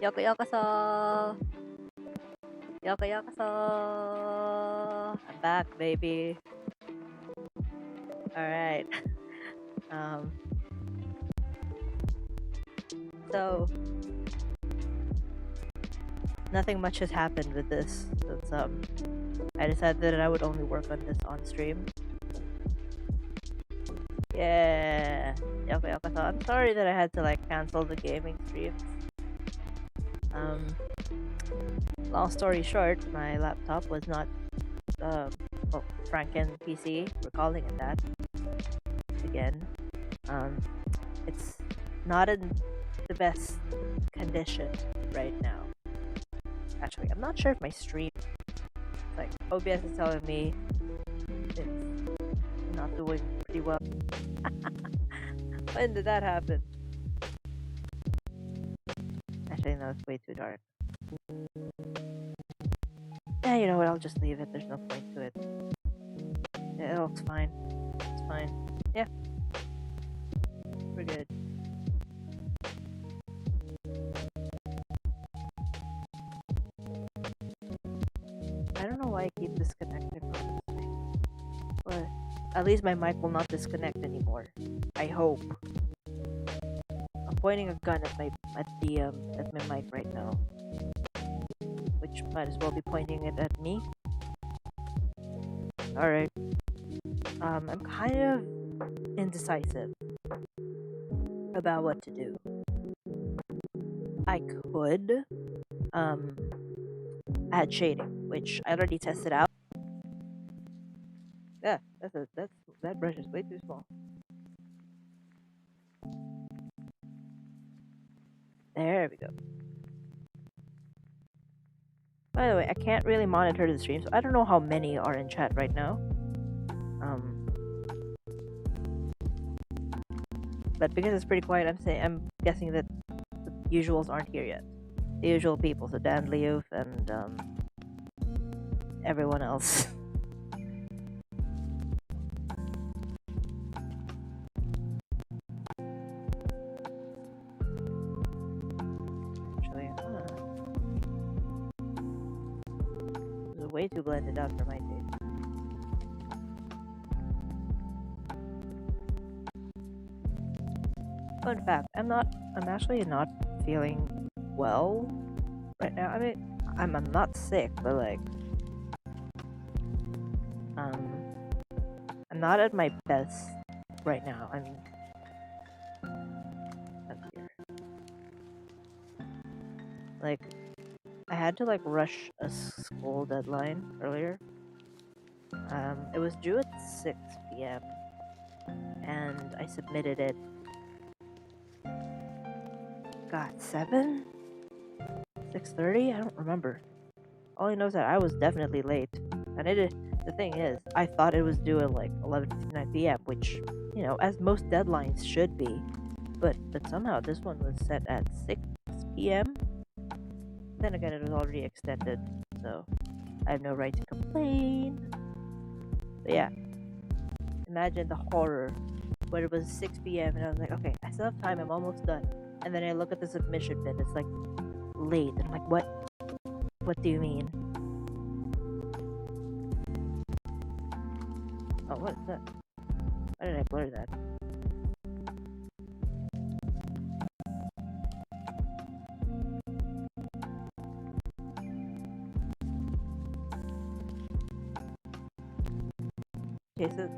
Yokuyokoso! Yokuyokoso! I'm back, baby. Alright. Um, so, nothing much has happened with this since I decided that I would only work on this on stream. Yeah! Yokuyokoso. I'm sorry that I had to like cancel the gaming streams. Long story short, my laptop was not well, Franken PC, we're calling it that again. It's not in the best condition right now. Actually, I'm not sure if my stream, like OBS is telling me it's not doing pretty well. When did that happen? Actually, no, it's way too dark. Yeah, you know what? I'll just leave it. There's no point to it. Yeah, it looks fine. It's fine. Yeah, we're good. I don't know why I keep disconnecting, honestly. But at least my mic will not disconnect anymore. I hope. I'm pointing a gun at my mic right now, which might as well be pointing it at me. All right. I'm kind of indecisive about what to do. I could add shading, which I already tested out. Yeah, that brush is way too small. There we go. By the way, I can't really monitor the stream, so I don't know how many are in chat right now. But because it's pretty quiet, I'm guessing that the usuals aren't here yet. The usual people, so Dan Leof and everyone else. Actually, it was way too blended out for my taste. Fun fact, I'm actually not feeling well right now. I mean, I'm not sick, but like, I'm not at my best right now. I mean, like, I had to like rush a school deadline earlier. It was due at 6 p.m. and I submitted it. God, 7? 6:30? I don't remember. All I know is that I was definitely late. And the thing is, I thought it was due at like 11:59 p.m., which, you know, as most deadlines should be. But somehow this one was set at 6 p.m. Then again, it was already extended, so I have no right to complain. But yeah, imagine the horror where it was 6 p.m. and I was like, okay, I still have time, I'm almost done. And then I look at the submission bin, it's like late. And I'm like, what? What do you mean? Oh, what is that? Why did I blur that? Okay, so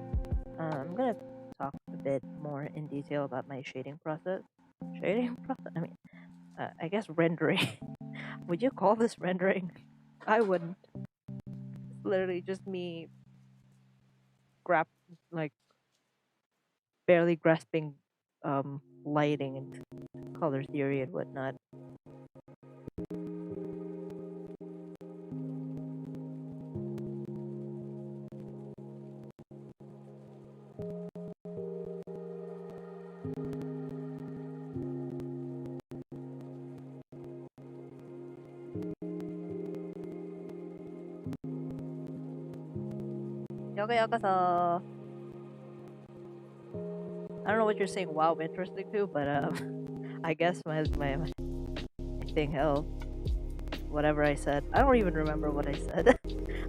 I'm gonna talk a bit more in detail about my shading process. Shading process? I mean, I guess rendering. Would you call this rendering? I wouldn't. It's literally just me barely grasping lighting and color theory and whatnot. Yokuyokoso. I don't know what you're saying. Wow, interesting too, but I guess my everything else. Whatever I said. I don't even remember what I said.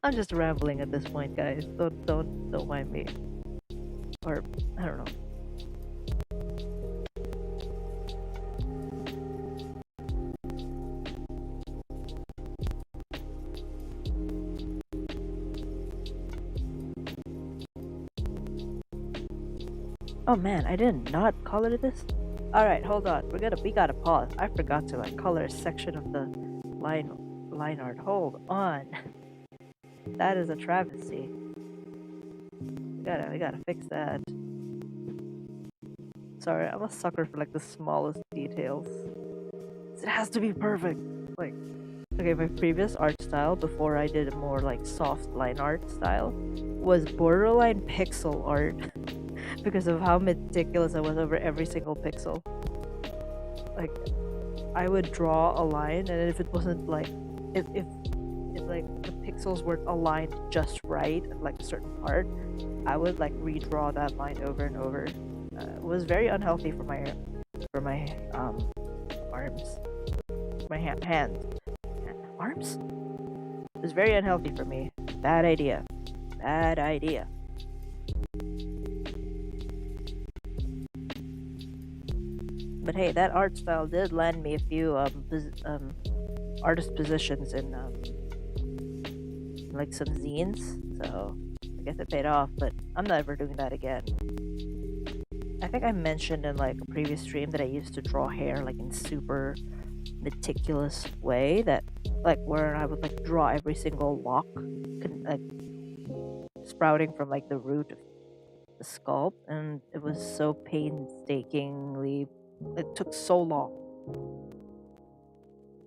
I'm just rambling at this point, guys. Don't mind me. Or I don't know. Oh man, I did not color this. All right, hold on. We gotta pause. I forgot to like color a section of the line art. Hold on. That is a travesty. We gotta fix that. Sorry, I'm a sucker for like the smallest details. It has to be perfect. Like, okay, my previous art style before I did a more like soft line art style was borderline pixel art because of how meticulous I was over every single pixel. Like, I would draw a line, and if it wasn't like, if like the pixels weren't aligned just right at like a certain part, I would like redraw that line over and over. It was very unhealthy for my arms, my hands, arms. It was very unhealthy for me. Bad idea. Bad idea. But hey, that art style did land me a few artist positions in like some zines, so I guess it paid off. But I'm never doing that again. I think I mentioned in like a previous stream that I used to draw hair like in super meticulous way, that like where I would like draw every single lock like sprouting from like the root of the scalp, and it was so painstakingly, it took so long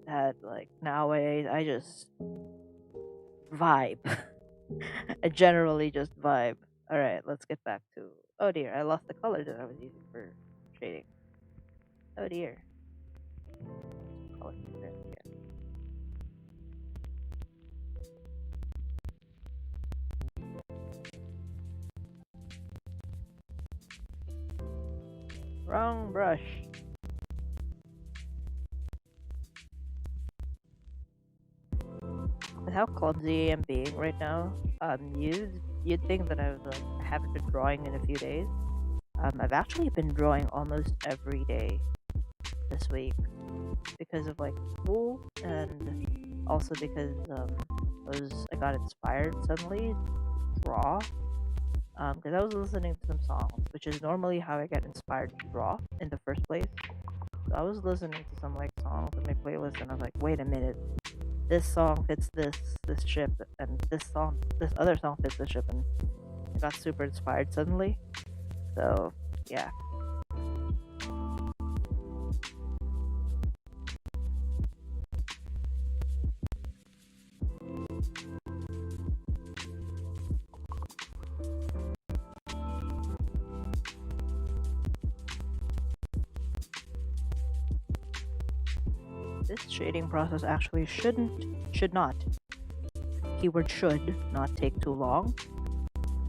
that like nowadays I just vibe. I generally just vibe. All right, let's get back to, oh dear, I lost the color that I was using for shading. Oh dear. Color here. Wrong brush. With how clumsy I am being right now, you'd think that I haven't been drawing in a few days. I've actually been drawing almost every day this week because of like school, and also because I got inspired suddenly to draw. Because I was listening to some songs, which is normally how I get inspired to draw in the first place. So I was listening to some like songs in my playlist, and I was like, wait a minute, this song fits this ship, and this other song fits this ship, and I got super inspired suddenly. So yeah. This shading process actually should not, keyword should not take too long,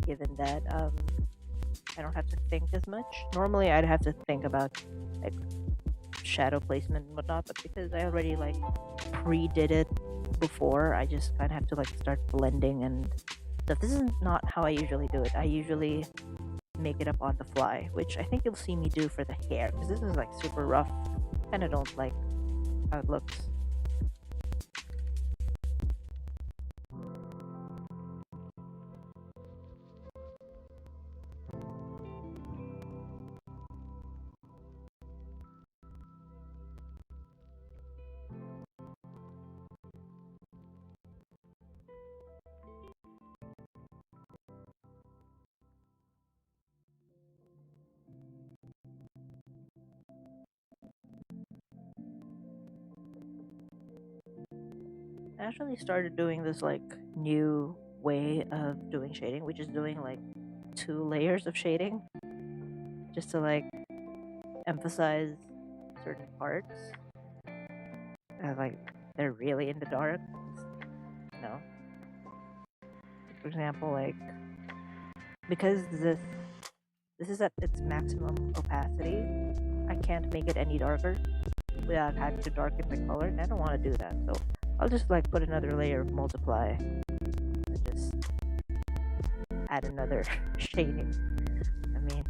given that I don't have to think as much. Normally I'd have to think about like shadow placement and whatnot, but because I already like pre-did it before, I just kind of have to like start blending and stuff. This is not how I usually do it. I usually make it up on the fly, which I think you'll see me do for the hair, because this is like super rough. Kind of don't like how it looks. I actually started doing this like new way of doing shading, which is doing like 2 layers of shading just to like emphasize certain parts, and like they're really in the dark, you know. For example, like because this is at its maximum opacity, I can't make it any darker. without having to darken the color, and I don't want to do that. So I'll just like put another layer of multiply and just add another shading. I mean,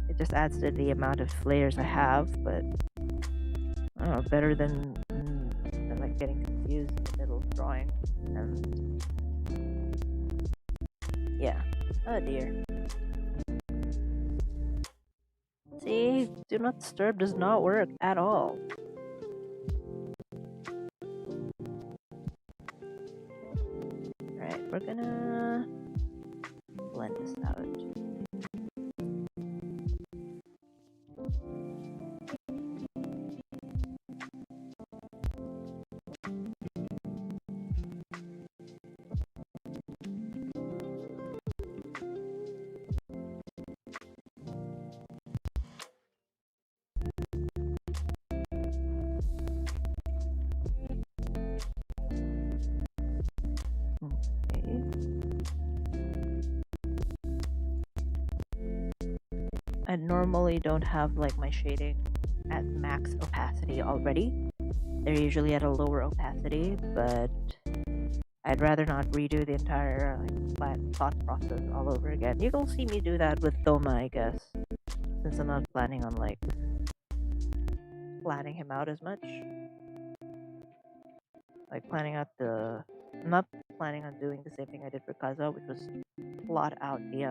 it just adds to the amount of layers I have, but I don't know, better than like getting confused in the middle of drawing. And yeah, oh dear. See, do not disturb does not work at all. Alright, we're gonna blend this out. I normally don't have like my shading at max opacity already. They're usually at a lower opacity, but I'd rather not redo the entire thought process all over again. You will see me do that with Thoma, I guess, since I'm not planning on like flattening him out as much. Like I'm not planning on doing the same thing I did for Kazuha, which was plot out the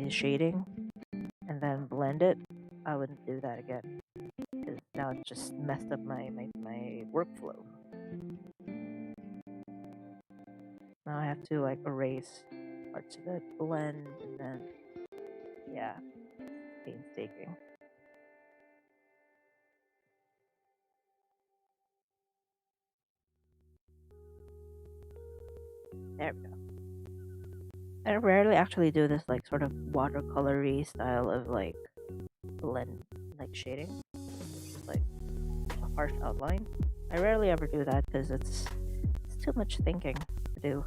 shading and then blend it. I wouldn't do that again because now it just messed up my workflow. Now I have to like erase parts of it, blend, and then yeah, painstaking. There we go. I rarely actually do this like sort of watercolory style of like blend, like shading, like a harsh outline. I rarely ever do that because it's too much thinking to do.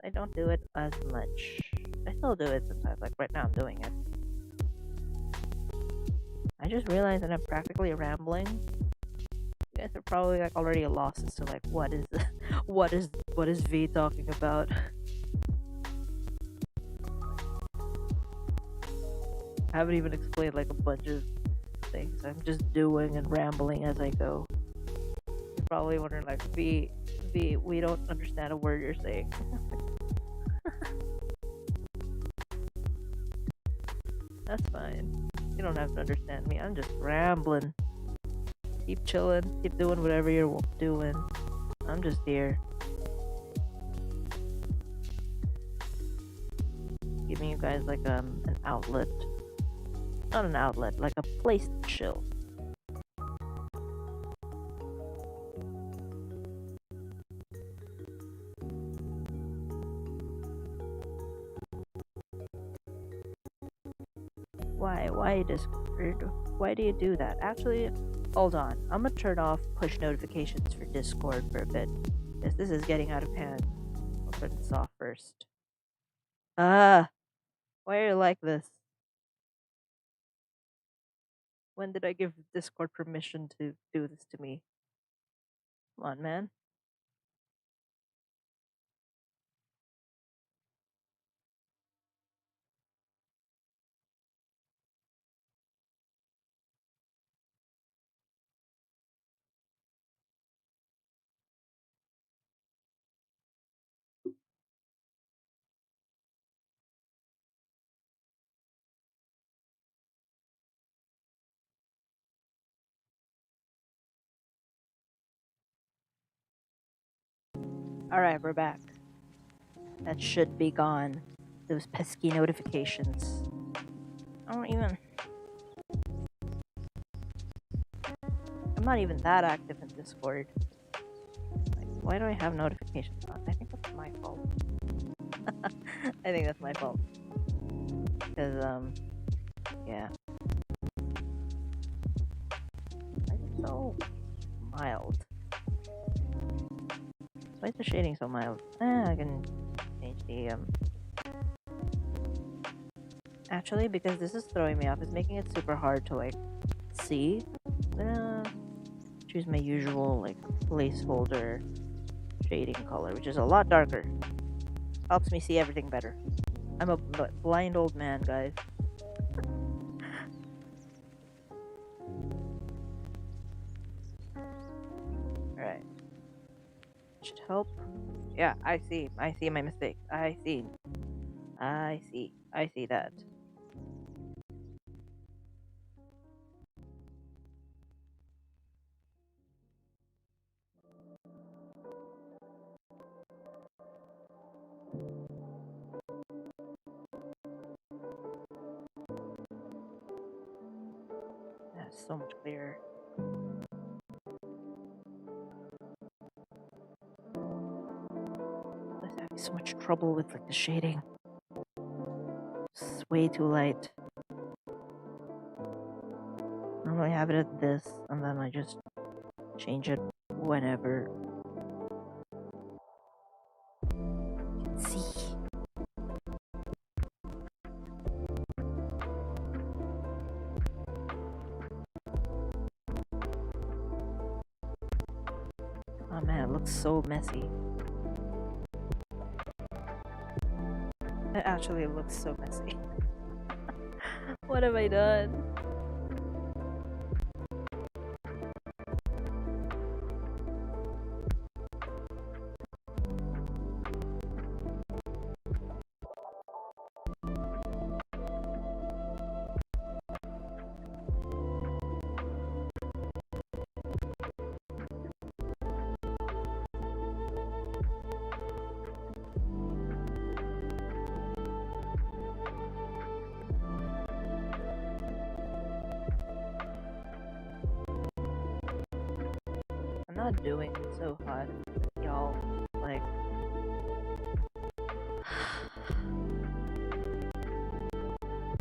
I don't do it as much. I still do it sometimes, like right now I'm doing it. I just realized that I'm practically rambling. You guys are probably like already lost as to like what is what is V talking about. I haven't even explained like a bunch of things. I'm just doing and rambling as I go. You're probably wondering like V, we don't understand a word you're saying. That's fine. You don't have to understand me. I'm just rambling. Keep chilling. Keep doing whatever you're doing. I'm just here. Giving you guys like an outlet. Not an outlet, like a place to chill. Why Discord? Why do you do that? Actually, hold on. I'm gonna turn off push notifications for Discord for a bit. Because this is getting out of hand. I'll turn this off first. Why are you like this? When did I give Discord permission to do this to me? Come on, man. Alright, we're back. That should be gone. Those pesky notifications. I don't even... I'm not even that active in Discord. Like, why do I have notifications on? I think that's my fault. I think that's my fault. Because, yeah. Why is it so mild? Why is the shading so mild? I can change the, Actually, because this is throwing me off, it's making it super hard to like see. I'm gonna choose my usual like placeholder shading color, which is a lot darker. Helps me see everything better. I'm a blind old man, guys. Alright. Should help. Yeah, I see. I see my mistake. I see. I see. I see that. That's so much clearer. I was having so much trouble with like the shading. It's way too light. Normally have it at this, and then I just change it whenever. See. Oh man, it looks so messy. It actually looks so messy. What have I done? I'm not doing it so hot, y'all. Like,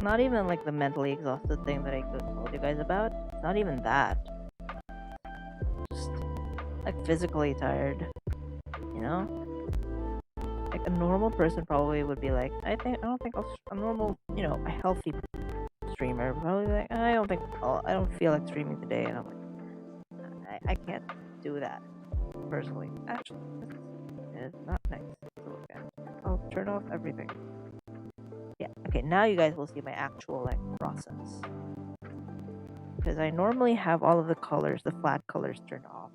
not even like the mentally exhausted thing that I told you guys about. It's not even that. Just like physically tired, you know? Like a normal person probably would be like, I don't think a normal, you know, a healthy streamer would probably be like, I don't feel like streaming today, and I'm like, I can't do that personally. Actually, this is not nice to look at. I'll turn off everything. Yeah, okay, now you guys will see my actual like process. Because I normally have all of the colors, the flat colors turned off.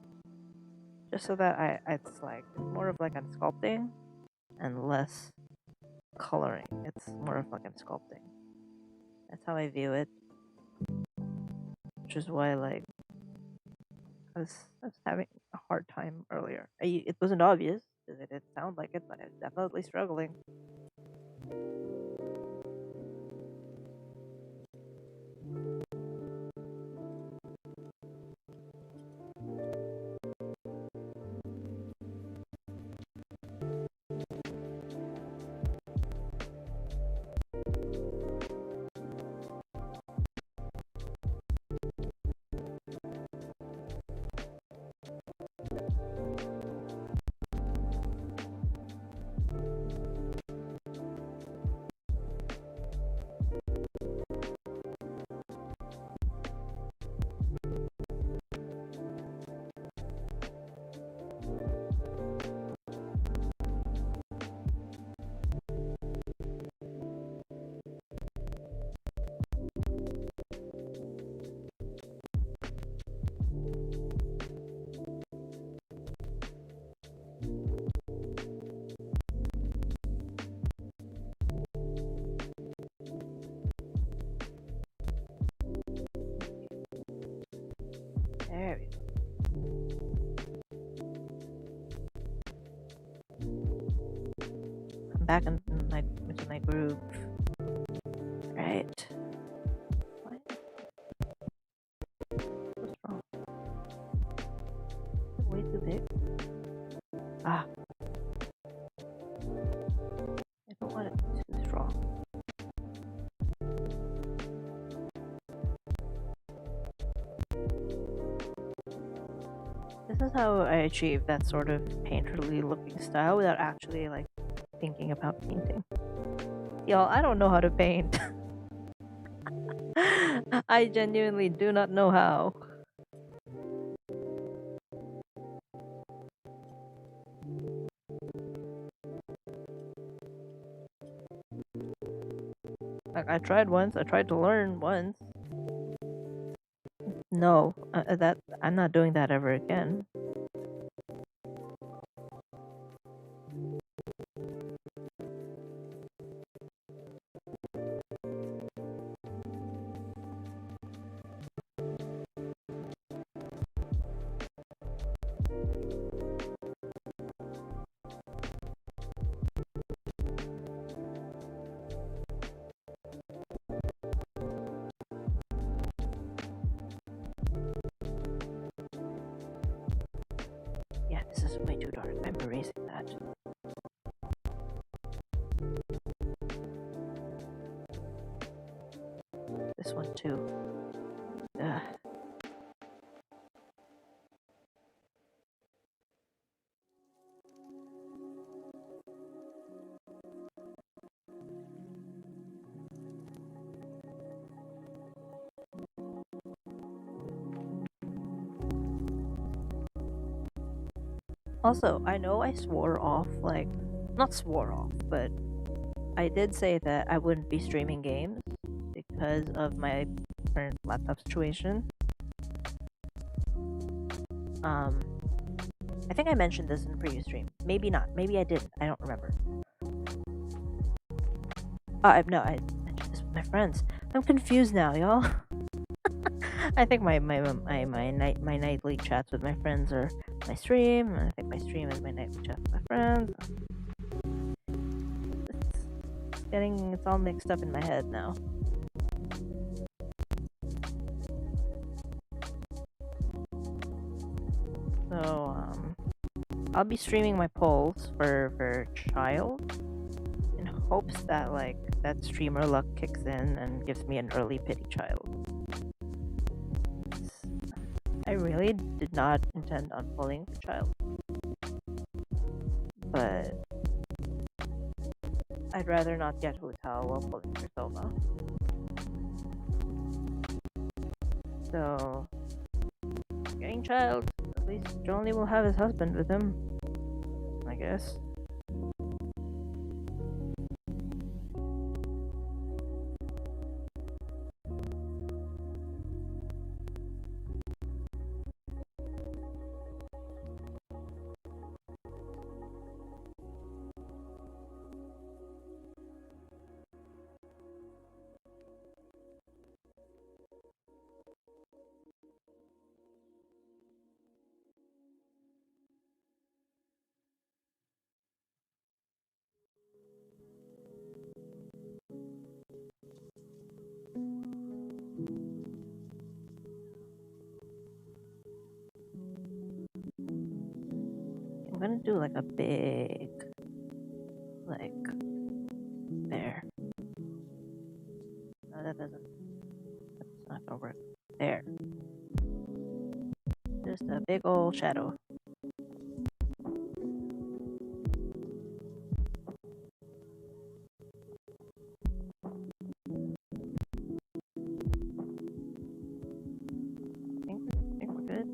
Just so that it's like more of like I'm sculpting and less coloring. It's more of like I'm sculpting. That's how I view it. Which is why like I was having a hard time earlier. It wasn't obvious because it didn't sound like it, but I was definitely struggling. There we go. I'm back into my groove. Right. What's wrong? Is it way too big? Ah. I don't want it too strong. This is how I achieve that sort of painterly looking style without actually like thinking about painting. Y'all, I don't know how to paint. I genuinely do not know how. Like, I tried once. I tried to learn once. No, that I'm not doing that ever again. Yeah, this is way too dark. I'm erasing that. This one too. Ugh. Also, I know I swore off, like, not swore off, but I did say that I wouldn't be streaming games because of my current laptop situation. I think I mentioned this in a previous stream. Maybe not. Maybe I didn't. I don't remember. No, I mentioned this with my friends. I'm confused now, y'all. I think my nightly chats with my friends are my stream, and I think my stream is my nightly chat with my friends. It's all mixed up in my head now. So I'll be streaming my polls for child in hopes that like that streamer luck kicks in and gives me an early pity child. I really did not intend on pulling for child, but I'd rather not get hotel while pulling for Thoma. So getting child, at least Johnny will have his husband with him, I guess. I'm gonna do like a big, like, there. No, that's not gonna work. There. Just a big old shadow. I think we're good.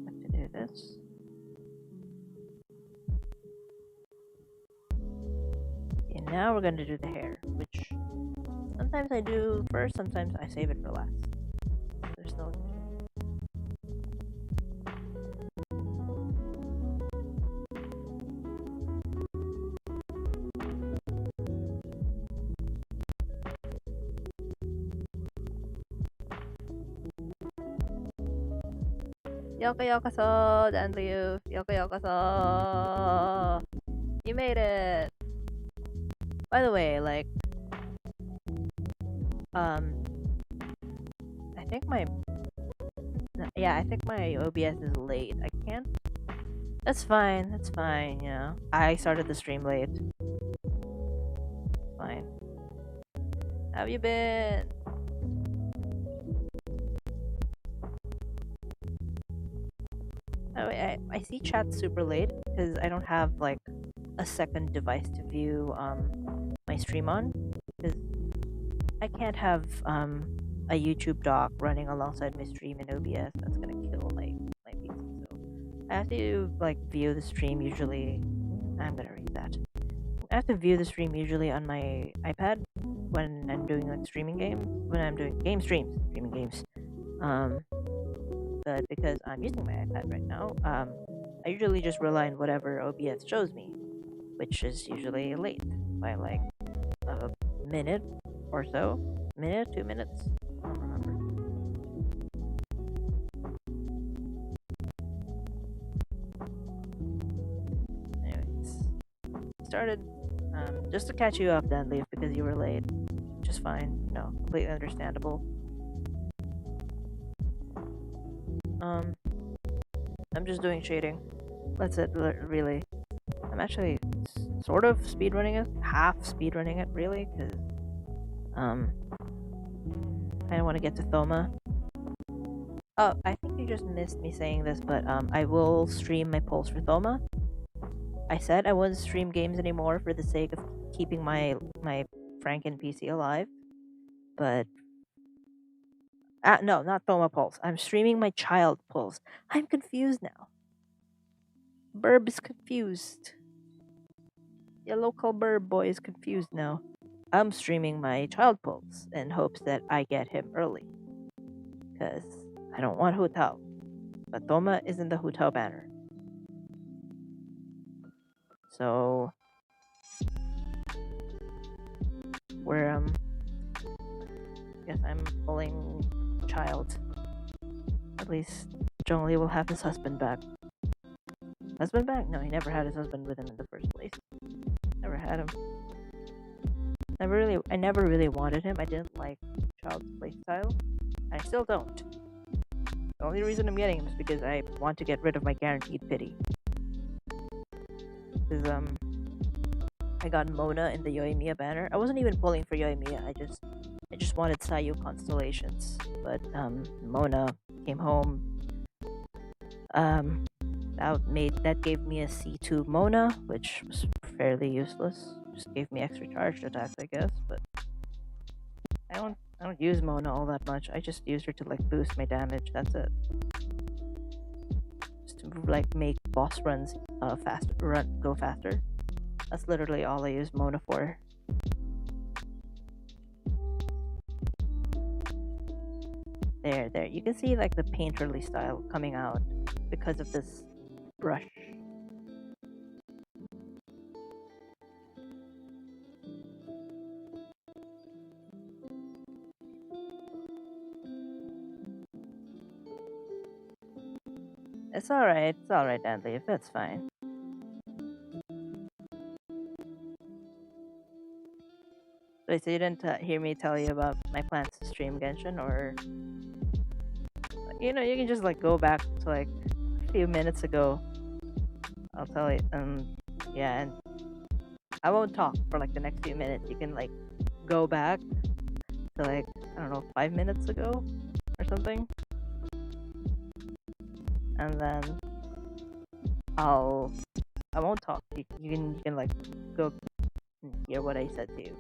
Have to do this. Okay, now we're gonna do the hair, which sometimes I do first, sometimes I save it for last. There's no. Yokuyokoso, Dandliu, Yokuyokoso. You made it. By the way, like, I think my OBS is late. I can't. That's fine. That's fine. You know, I started the stream late. Fine. How have you been? Oh, I see chat super late because I don't have like a second device to view my stream on. Because I can't have a YouTube doc running alongside my stream in OBS. That's gonna kill my PC. So I have to like view the stream usually. I'm gonna read that. I have to view the stream usually on my iPad when I'm doing like streaming games. When I'm doing game streams, streaming games. Um, but because I'm using my iPad right now, I usually just rely on whatever OBS shows me, which is usually late by like a minute or so. Minute, 2 minutes. I don't remember. Anyways, started just to catch you up, then Leaf, because you were late. Which is fine. No, completely understandable. I'm just doing shading. That's it, really. I'm actually sort of speedrunning it, half speedrunning it, really, because I don't want to get to Thoma. Oh, I think you just missed me saying this, but I will stream my polls for Thoma. I said I wouldn't stream games anymore for the sake of keeping my Franken PC alive, but no, not Thoma polls. I'm streaming my child polls. I'm confused now. Burb is confused. Your local burb boy is confused now. I'm streaming my child polls in hopes that I get him early, because I don't want Hutao, but Thoma is in the Hutao banner. So we're guess I'm pulling child. At least Zhongli will have his husband back. Husband back? No, he never had his husband with him in the first place. Never had him. I never really wanted him. I didn't like Child's playstyle. I still don't. The only reason I'm getting him is because I want to get rid of my guaranteed pity. Because I got Mona in the Yoimiya banner. I wasn't even pulling for Yoimiya. I just wanted Sayu constellations. But Mona came home. That gave me a C2 Mona, which was fairly useless. Just gave me extra charged attacks, I guess, but I don't use Mona all that much. I just use her to like boost my damage. That's it. Just to like make boss runs go faster. That's literally all I use Mona for. There. You can see like the painterly style coming out because of this brush. It's alright, Andy, that's fine. Wait, so you didn't hear me tell you about my plans to stream Genshin, or... You know, you can just like go back to like a few minutes ago. I'll tell you, yeah, and I won't talk for like the next few minutes. You can like go back to like, I don't know, 5 minutes ago or something. And then I won't talk. You can like go and hear what I said to you.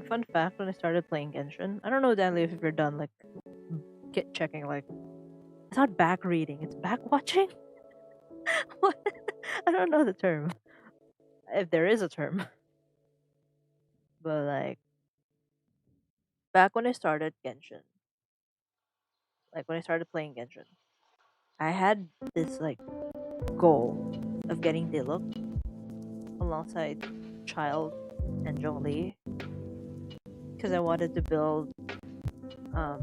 Fun fact: when I started playing Genshin, I don't know, Danley, if you're done like get checking like it's not back reading, it's back watching. What? I don't know the term, if there is a term, but like back when I started Genshin, like when I started playing Genshin, I had this like goal of getting Diluc alongside Child and Zhongli because I wanted to build a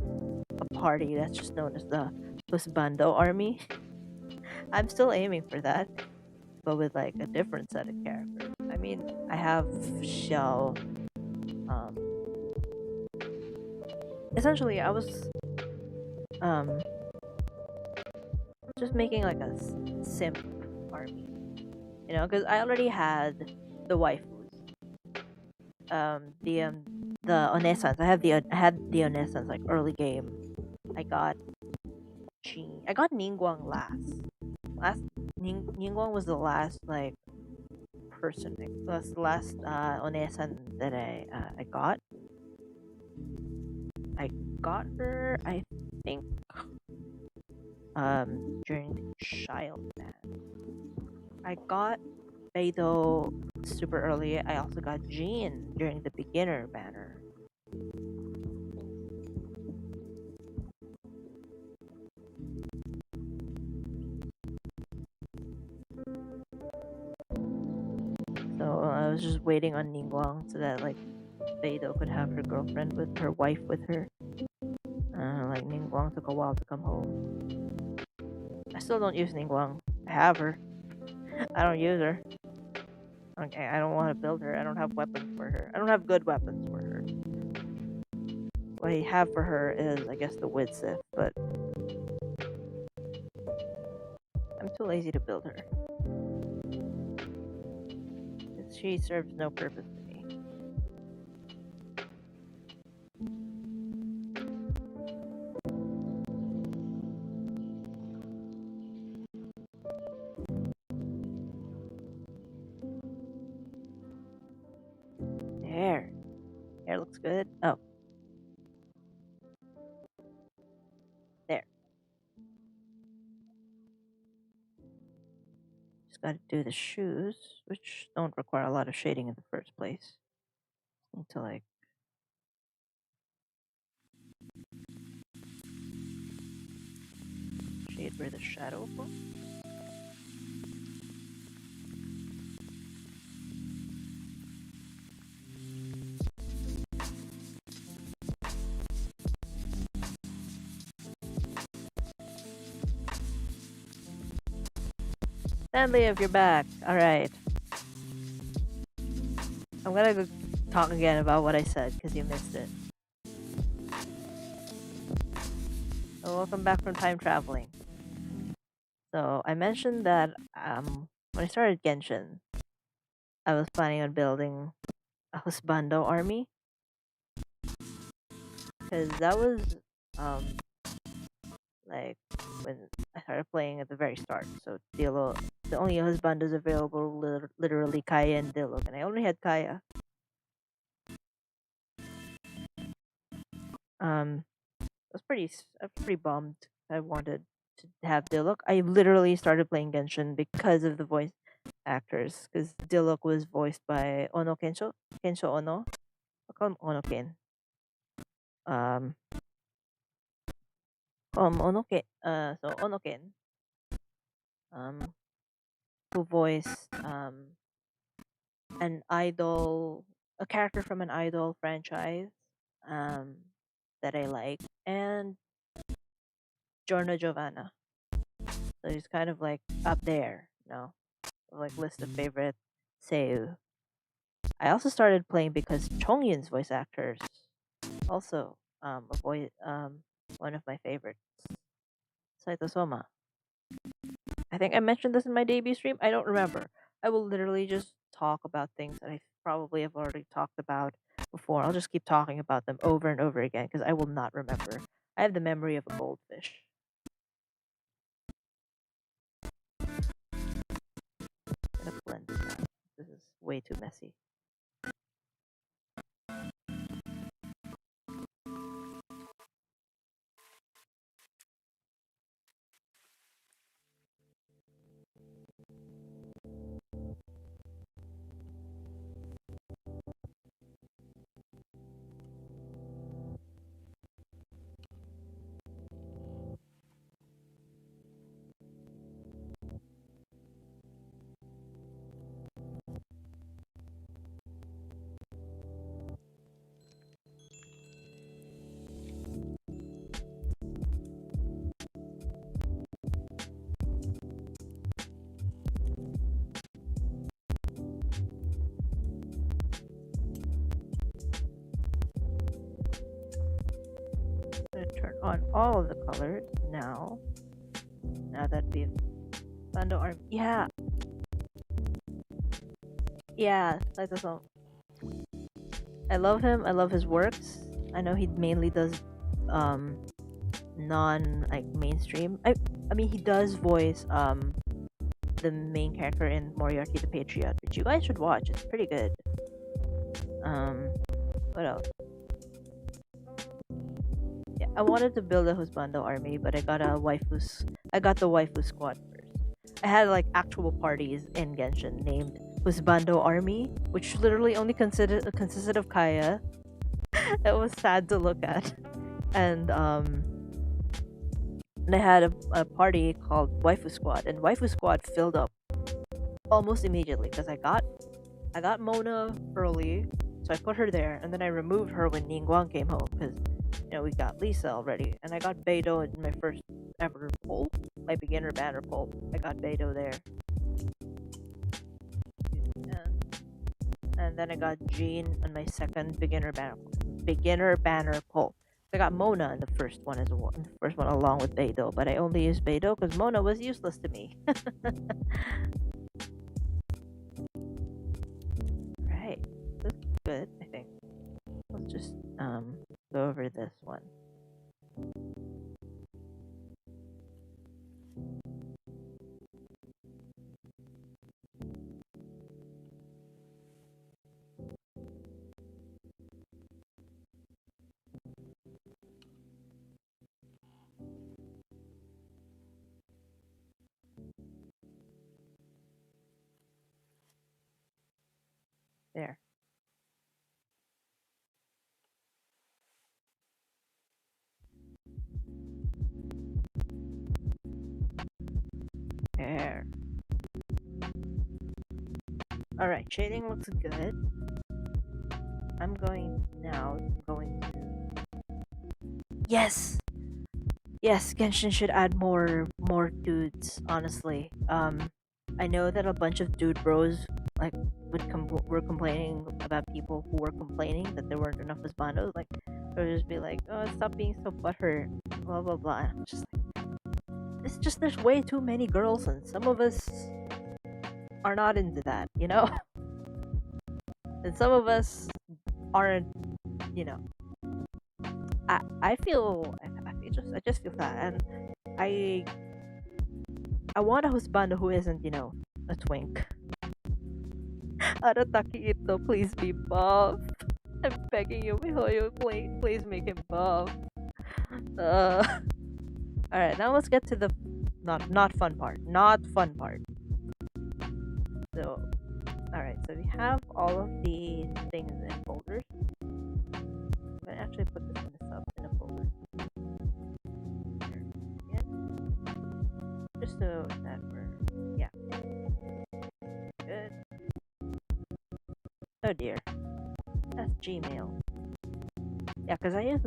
party that's just known as the Husbando army. I'm still aiming for that, but with like a different set of characters. I mean, I have Xiao. Um, Essentially, I was um, just making like a simp army, you know, because I already had the waifus, the onesans. I had the onesans like early game. I got I got Ningguang last. Ningguang was the last like person. Was the last onesan that I got. I got her, I think, during the child ban. I got Beidou super early. I also got Jean during the beginner banner. So I was just waiting on Ningguang so that like Beidou could have her girlfriend with her wife with her. Like Ningguang took a while to come home. I still don't use Ningguang. I have her. I don't use her. Okay, I don't want to build her. I don't have weapons for her. I don't have good weapons for her. What I have for her is, I guess, the Wid Sith, but I'm too lazy to build her. She serves no purpose to me. Hair. Hair looks good. Oh. There. Just gotta do the shoes, which don't require a lot of shading in the first place. Need to, like, shade where the shadow falls. Stanley, if you're back. Alright. I'm gonna go talk again about what I said, because you missed it. So welcome back from time traveling. So I mentioned that when I started Genshin, I was planning on building a Husbando army, because that was like when I started playing at the very start. So the only Husbandos available were literally Kaya and Diluc, and I only had Kaya. I was pretty bummed. I wanted to have Diluc. I literally started playing Genshin because of the voice actors, because Diluc was voiced by Kensho Ono. I call him Ono-ken. Um, Ono-ken. So Ono-ken, um, who voiced an idol, a character from an idol franchise, um, that I like, and Giorno Giovanna. So he's kind of like up there, you know, like list of favorite Seiyu. I also started playing because Chongyun's voice actors also a voice one of my favorites, Saito Soma. I think I mentioned this in my debut stream. I don't remember. I will literally just talk about things that I probably have already talked about before. I'll just keep talking about them over and over again because I will not remember. I have the memory of a goldfish. I'm gonna blend this out. This is way too messy. on all of the colors now. Now that we've Bando Army. Yeah, yeah, that's a song. I love him. I love his works. I know he mainly does um non like mainstream. I mean he does voice the main character in Moriarty the Patriot, which you guys should watch. It's pretty good. What else? Yeah, I wanted to build a husbando army, but I got the waifu squad first. I had like actual parties in Genshin named Husbando Army, which literally only consisted of Kaya. It was sad to look at, and I had a party called Waifu Squad, and Waifu Squad filled up almost immediately because I got Mona early, so I put her there, and then I removed her when Ningguang came home because we got Lisa already, and I got Beidou in my first ever poll, my beginner banner poll. I got Beidou there, and then I got Jean on my second beginner banner poll. I got Mona in the first one the first one along with Beidou, but I only used Beidou because Mona was useless to me. Right, this is good. I think. Let's just go over this one. There. There. Alright, shading looks good. I'm going to Yes! Yes, Genshin should add more dudes, honestly. I know that a bunch of dude bros like were complaining about people who were complaining that there weren't enough husbandos. Like they would just be like, "Oh, stop being so butthurt," blah blah blah. I'm just like, it's just there's way too many girls, and some of us are not into that, and some of us aren't, you know. I feel I just feel that, and I I want a husbando who isn't, a twink. Arataki Ito, please be buff. I'm begging you, Mihoyo, please make him buff. Uh, Alright, now let's get to the not fun part. Not fun part. So, alright, so we have all of these things in folders. I'm gonna actually put this in a folder. Just so that yeah. Good. Oh dear. That's Gmail. Yeah, because I use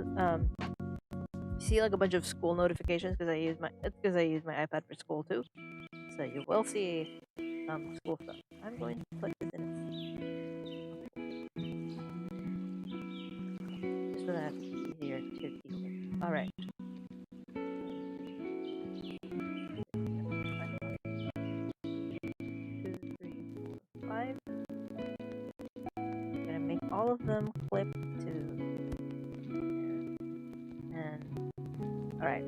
see like a bunch of school notifications because I use my iPad for school too. So you will see school stuff. I'm going to put this in just so that's easier to deal with. Alright. 2, 3, 4, 5. I'm gonna make all of them clip to there. And alright.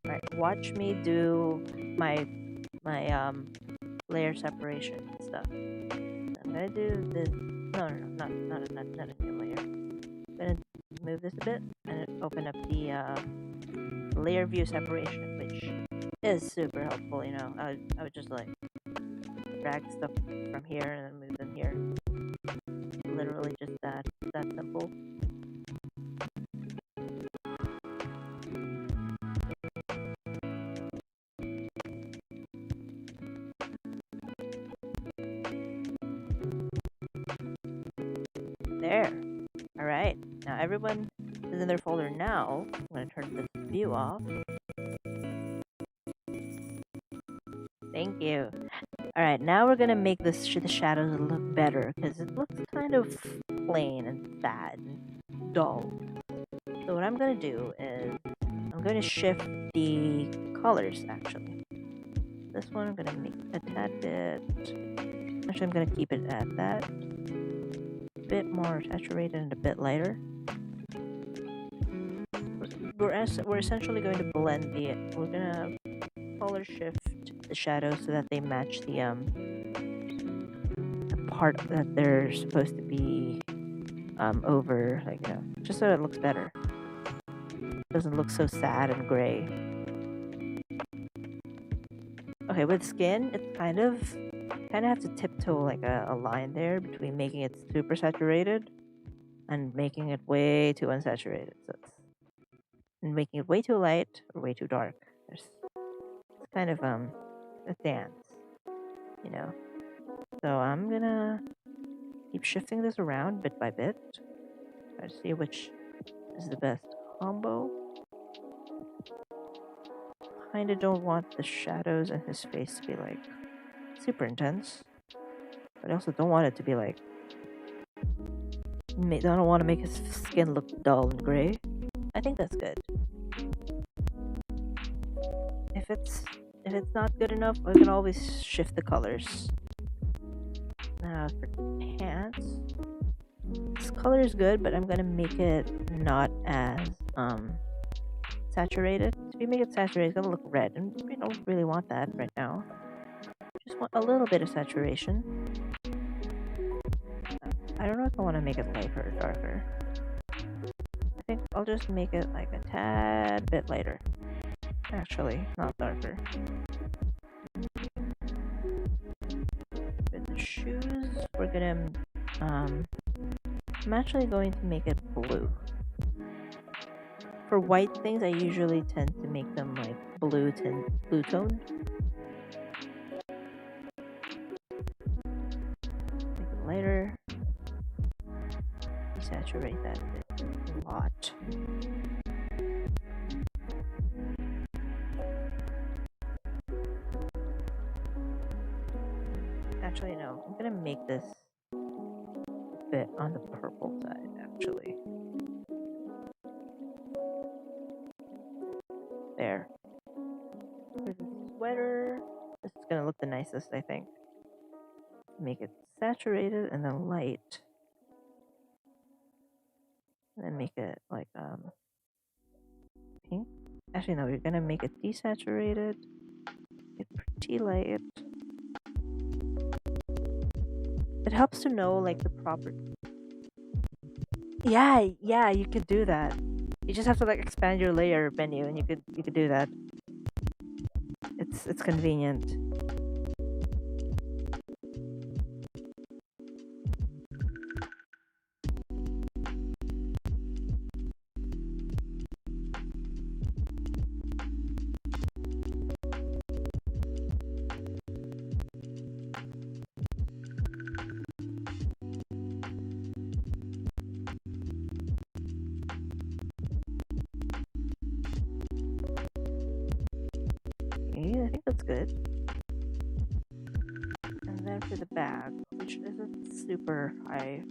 Alright, watch me do my layer separation and stuff. I'm gonna do this. No, not a new layer. I'm gonna move this a bit and open up the layer view separation, which is super helpful. I would just like drag stuff from here and then move them here. Literally just that simple. There. Alright. Now everyone is in their folder now. I'm going to turn this view off. Thank you. Alright, now we're going to make the shadows look better because it looks kind of plain and sad and dull. So what I'm going to do is I'm going to shift the colors actually. This one I'm going to make a tad bit. Actually, I'm going to keep it at that. A bit more saturated and a bit lighter. We're essentially going to blend the. We're going to color shift the shadows so that they match the part that they're supposed to be over, like, you know, just so it looks better. It doesn't look so sad and gray. Okay, with skin, it's kind of have to tiptoe like a line there between making it super saturated and making it way too unsaturated. So it's making it way too light or way too dark. It's kind of a dance, you know. So I'm gonna keep shifting this around bit by bit. Try to see which is the best combo. Kinda don't want the shadows in his face to be like super intense, but I also don't want it to be like. I don't want to make his skin look dull and gray. I think that's good. If it's not good enough, I can always shift the colors. Now for pants, this color is good, but I'm gonna make it not as saturated. If you make it saturated, it's gonna look red, and we don't really want that right now. Just want a little bit of saturation. I don't know if I want to make it lighter or darker. I think I'll just make it like a tad bit lighter. Actually, not darker. With the shoes, we're gonna, I'm actually going to make it blue. For white things, I usually tend to make them like blue toned. Make it lighter. Desaturate that bit a lot. Actually, no. I'm gonna make this a bit on the purple side, actually. There. For the sweater, this is gonna look the nicest, I think. Make it saturated and then light. And then make it like pink. Actually, no, you're gonna make it desaturated. Make it pretty light. It helps to know like the proper. Yeah, you could do that. You just have to like expand your layer menu, and you could do that. It's convenient. Okay, I think that's good. And then for the bag, which isn't super high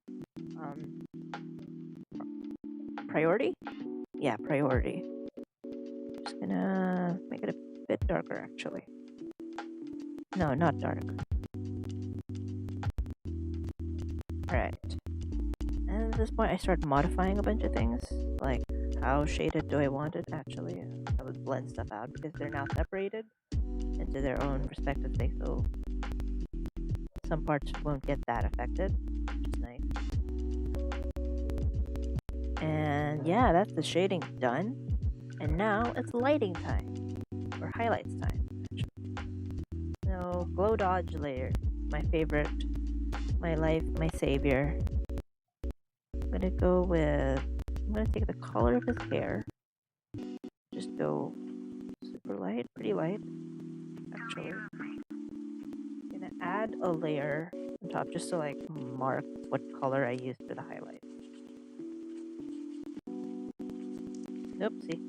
priority? Yeah, priority. Just gonna make it a bit darker actually. No, not dark. Alright. And at this point I start modifying a bunch of things. Like how shaded do I want it actually? I would blend stuff out because they're now separated into their own respective things, so some parts won't get that affected, which is nice. And yeah, that's the shading done. And now it's lighting time, or highlights time, actually. So, glow dodge layer, my favorite, my life, my savior. I'm gonna take the color of his hair, just go super light, pretty light, actually. I'm gonna add a layer on top just to like mark what color I used for the highlight. Oopsie.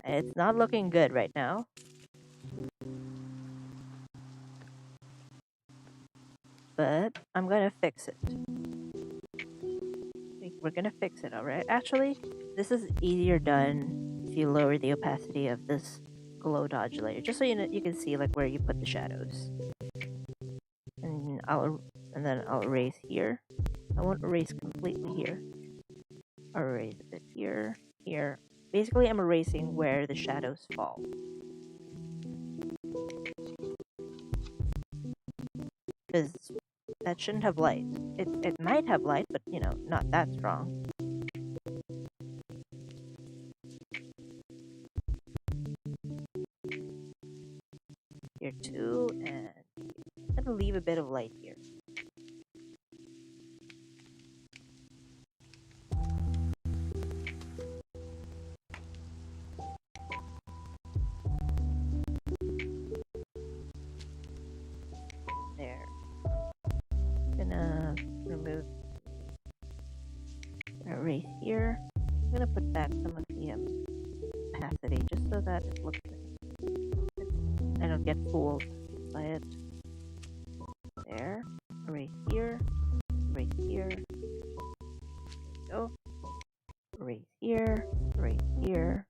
It's not looking good right now. But I'm gonna fix it. We're gonna fix it, alright? Actually, this is easier done if you lower the opacity of this glow dodge layer, just so you can see like where you put the shadows. And then I'll erase here. I won't erase completely here. I'll erase a bit here, here. Basically, I'm erasing where the shadows fall. Because that shouldn't have light. It might have light, but you know, not that strong. Here too, and I'm gonna leave a bit of light here. There. Gonna remove, erase here. I'm gonna put back some of the opacity just so that it looks like I don't get fooled by it. There. Erase here. Erase here. There we go. Erase here. Erase here.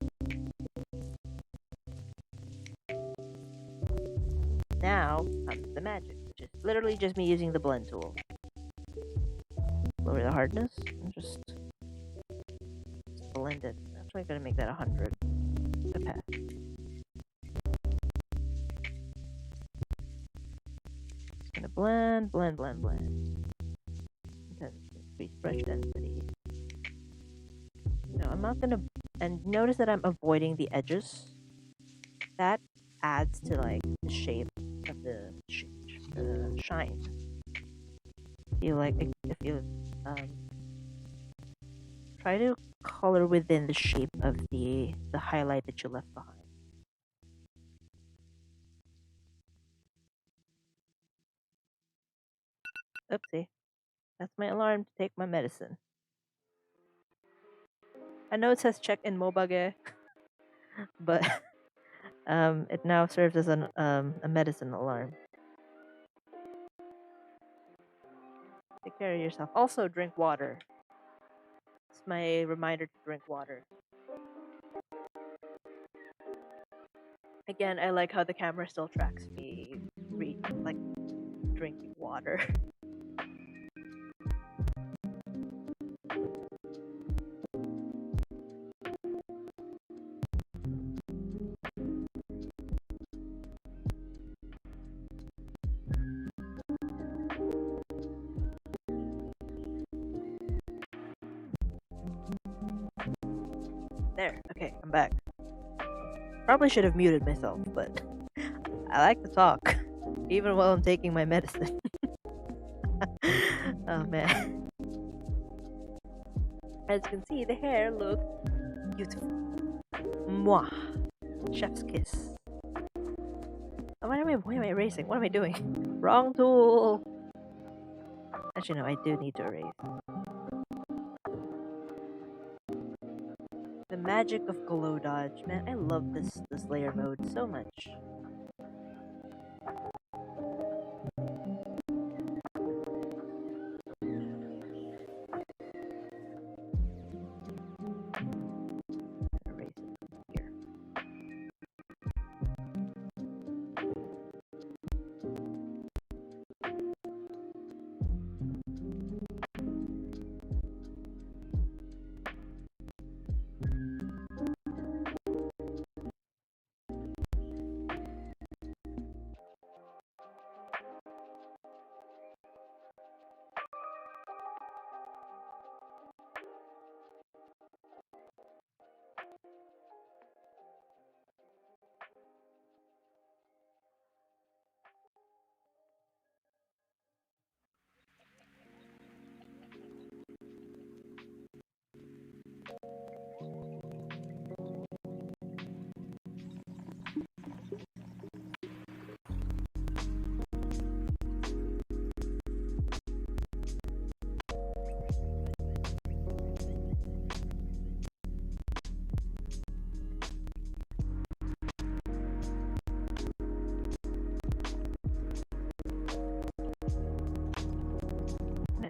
Now comes the magic, which is literally just me using the blend tool. Lower the hardness and just blend it. I'm actually gonna make that 100 opacity. Gonna blend, blend, blend, blend. Then increase brush density. No, I'm not gonna. And notice that I'm avoiding the edges. That adds to like the shape of the shine. If you try to color within the shape of the highlight that you left behind. Oopsie. That's my alarm to take my medicine. I know it says check in Mobage, but it now serves as a medicine alarm. Take care of yourself. Also, drink water. It's my reminder to drink water. Again, I like how the camera still tracks me like drinking water. There. Okay, I'm back. Probably should have muted myself, but I like to talk, even while I'm taking my medicine. Oh man. As you can see, the hair looks beautiful. Mwah. Chef's kiss. Oh, why am I erasing? What am I doing? Wrong tool! Actually, no, I do need to erase. The magic of glow dodge. Man, I love this layer mode so much. Erase it here.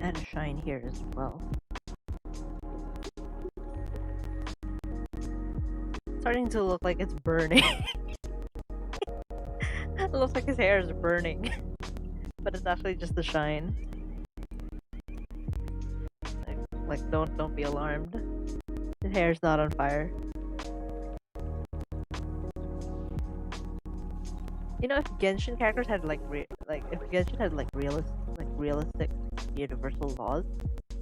add a shine here as well. It's starting to look like it's burning. It looks like his hair is burning. But it's actually just the shine. Like don't be alarmed. His hair's not on fire. You know, if Genshin characters had if Genshin had realistic universal laws,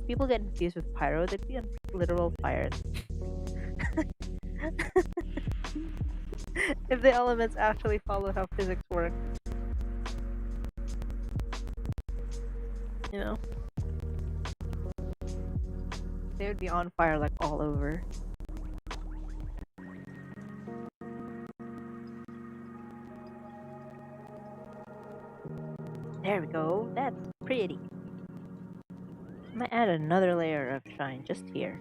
people get infused with pyro, they'd be on literal fire. If the elements actually followed how physics work. You know? They would be on fire like all over. There we go. That's pretty. I might add another layer of shine just here.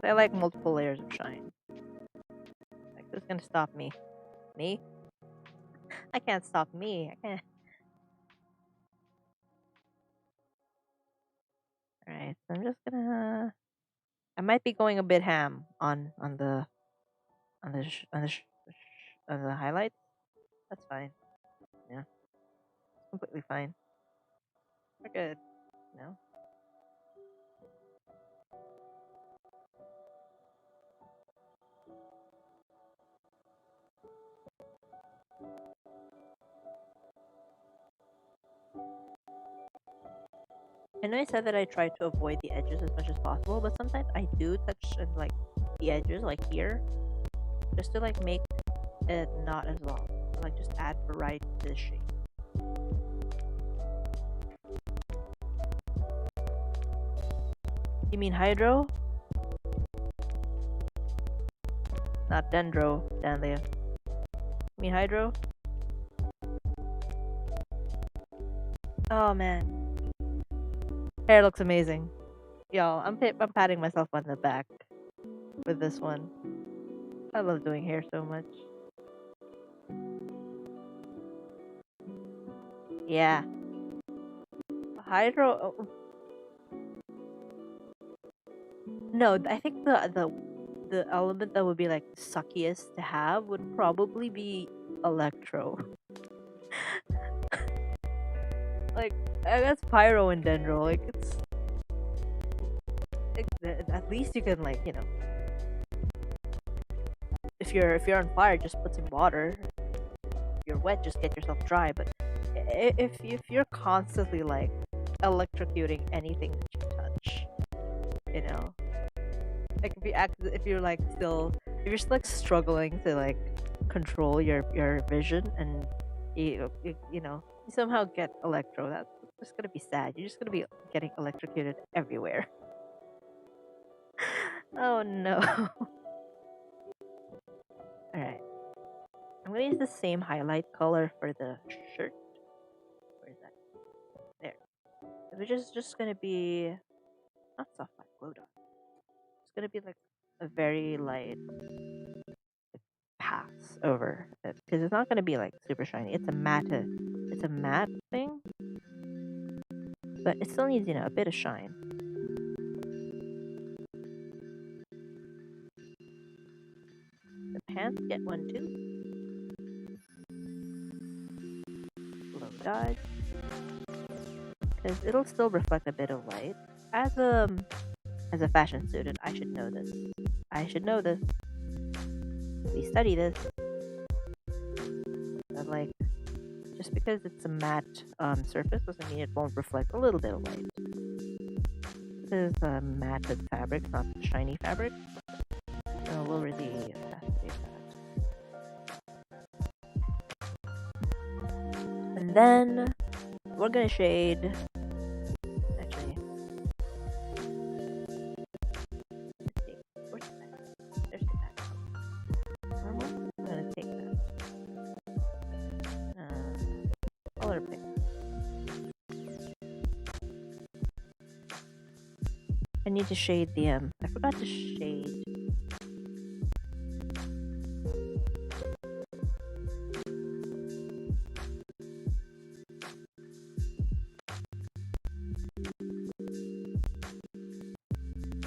I like multiple layers of shine. Like, who's gonna stop me? Me? I can't stop me. I can't. Alright, so I'm just gonna. I might be going a bit ham on the highlights. That's fine. Yeah, completely fine. We're good. No. I know I said that I try to avoid the edges as much as possible, but sometimes I do touch like the edges, like here, just to like make it not as long. Like just add variety to the shape. You mean hydro? Not dendro, Danlia. You mean hydro? Oh man. Hair looks amazing. Y'all, I'm patting myself on the back with this one. I love doing hair so much. Yeah. Hydro. Oh. No, I think the element that would be like suckiest to have would probably be electro. Like that's pyro and dendro. Like it's at least you can like if you're on fire, just put some water. If you're wet, just get yourself dry. But if you're constantly like electrocuting anything that you touch, like if you're like struggling to like control your vision and you somehow get electro, that's just gonna be sad. You're just gonna be getting electrocuted everywhere. Oh no. Alright. I'm gonna use the same highlight color for the shirt. Where is that? There. Which is just gonna be not soft like glow dot. It's gonna be like a very light pass over it because it's not gonna be like super shiny. It's a matte thing, but it still needs a bit of shine. The pants get one too. Glow dot, because it'll still reflect a bit of light. As a fashion student, I should know this. We study this. But like, just because it's a matte surface doesn't mean it won't reflect a little bit of light. This is a matted fabric, not shiny fabric. So we'll really investigate that. And then we're gonna shade. Actually, let's see. Where's the back? There's the back. Normal. I'm gonna take that. Color pick. I need to shade the I forgot to shade.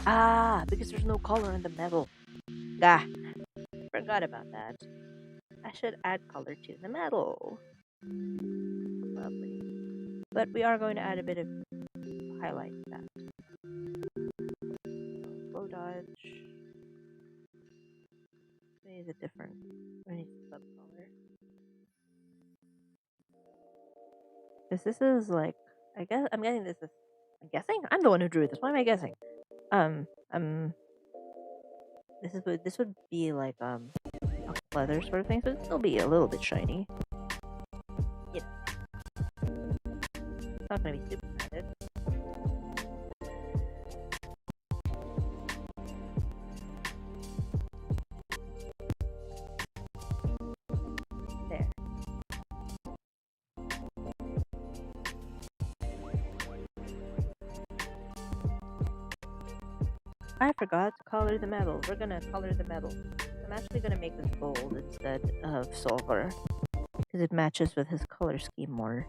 Ah, because there's no color in the metal. Gah, forgot about that. I should add color to the metal. Lovely. But we are going to add a bit of highlight to that. Low dodge. Maybe a different subcolor. Because this is like, I guess I'm getting this. I'm guessing. I'm the one who drew this. Why am I guessing? This would be like a leather sort of thing, so it'd still be a little bit shiny. Yeah. It's not gonna be super matted. There. I forgot to color the metal. We're gonna color the metal. I'm actually gonna make this gold instead of silver because it matches with his color scheme more.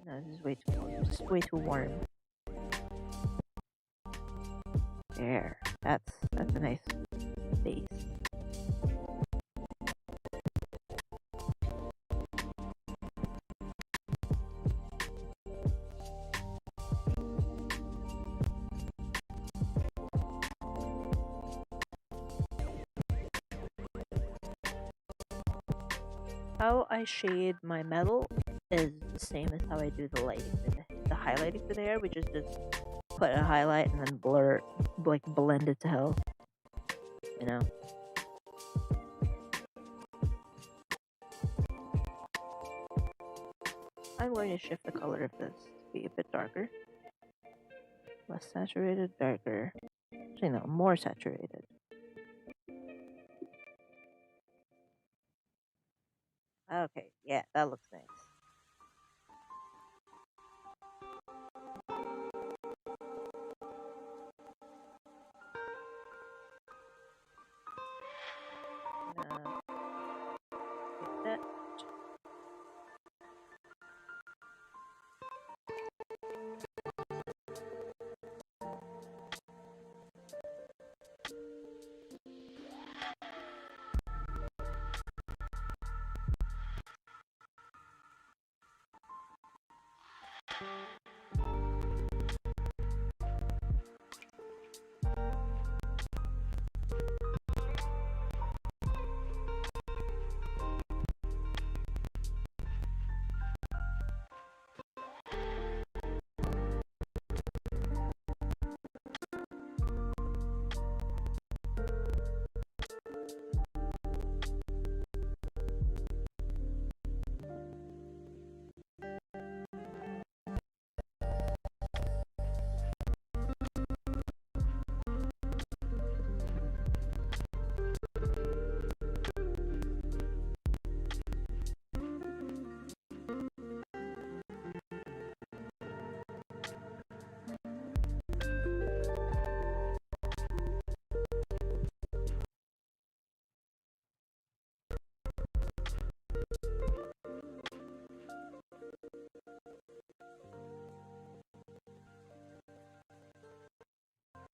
No, this is way too warm. This is way too warm. There. That's a nice base. How I shade my metal is the same as how I do the lighting, the highlighting for the hair, which is just put a highlight and then blur, like blend it to hell. You know. I'm going to shift the color of this to be a bit darker, less saturated, darker. Actually, no, more saturated. Okay, yeah, that looks nice. Like that.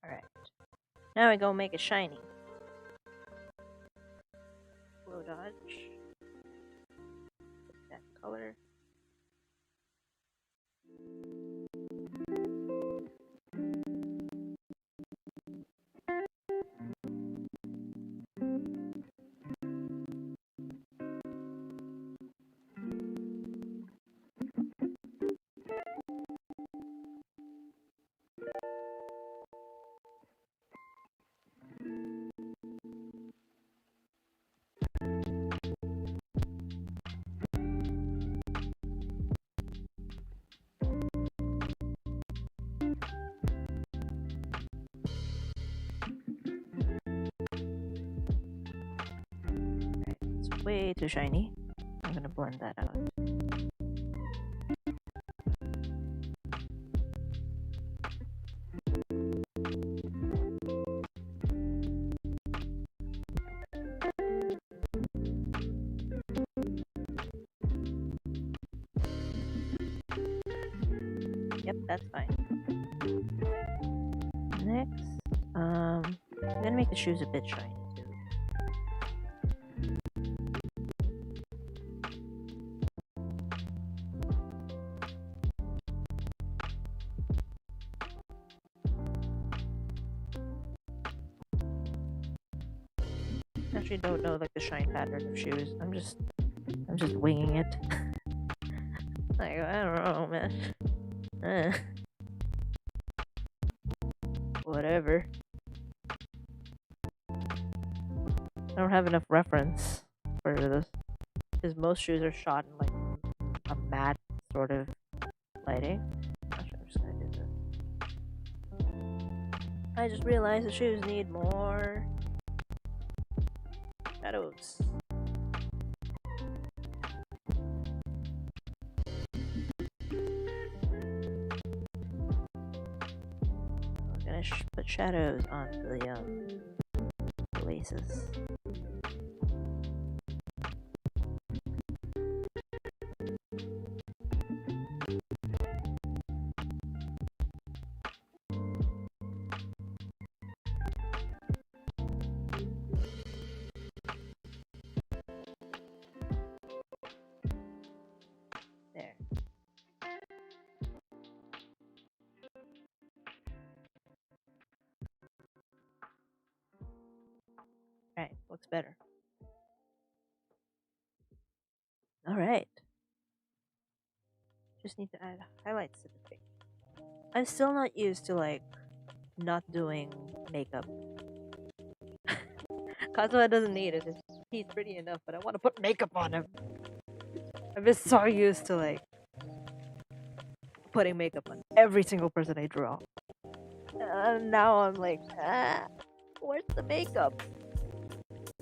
Alright. Now I go make it shiny. Low dodge. That color. It's way too shiny. I'm gonna blend that out. Yep, that's fine. Next, I'm gonna make the shoes a bit shiny too. Actually, don't know like the shine pattern of shoes. I'm just winging it. Like, I don't know, man. Whatever. I don't have enough reference for this, because most shoes are shot in like a matte sort of lighting. Actually, I'm just gonna do this. I just realized the shoes need more shadows. I'm gonna put shadows on the laces. There. Alright, looks better. Alright. Just need to add highlights to the thing. I'm still not used to like not doing makeup. Kazuha doesn't need it. He's pretty enough, but I want to put makeup on him. I've been so used to like putting makeup on every single person I draw. Now I'm like, where's the makeup?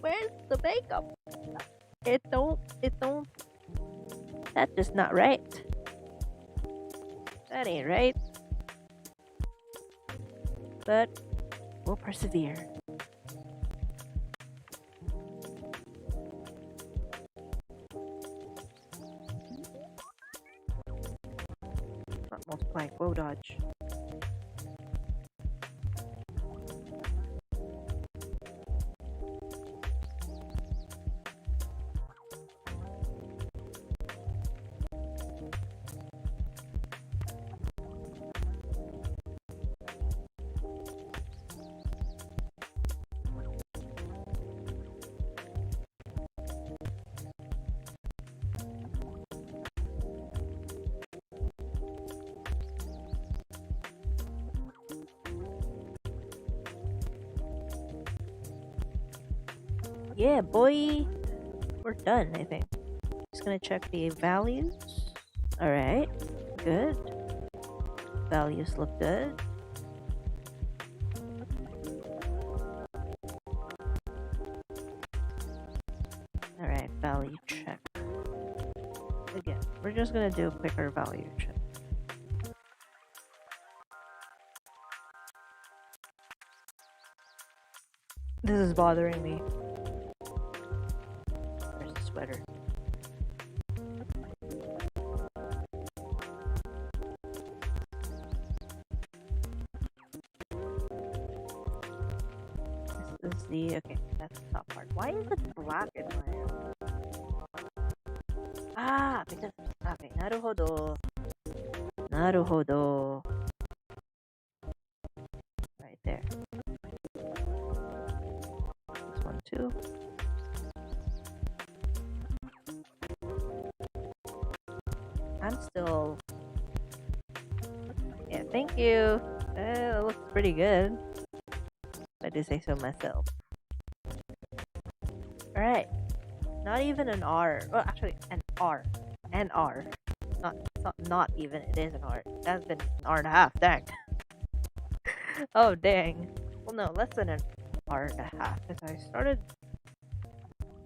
Where's the makeup? It don't. That's just not right. That ain't right. But we'll persevere. Not multiply. Whoa, dodge. Yeah, boy. We're done, I think. Just gonna check the values. Alright. Good. Values look good. Alright, value check. Again, we're just gonna do a quicker value check. This is bothering me. Where's the sweater? This is the... okay, that's the top part. Why is it black in my... ah, because... okay, naruhodo. Naruhodo. Right there. This one too. I'm still... yeah, thank you. It looks pretty good. I do say so myself. Alright. Not even an R. Well, actually, an R. An R. Not even. It is an R. That's been an R and a half. Dang. Oh, dang. Well, no, less than an R and a half. Because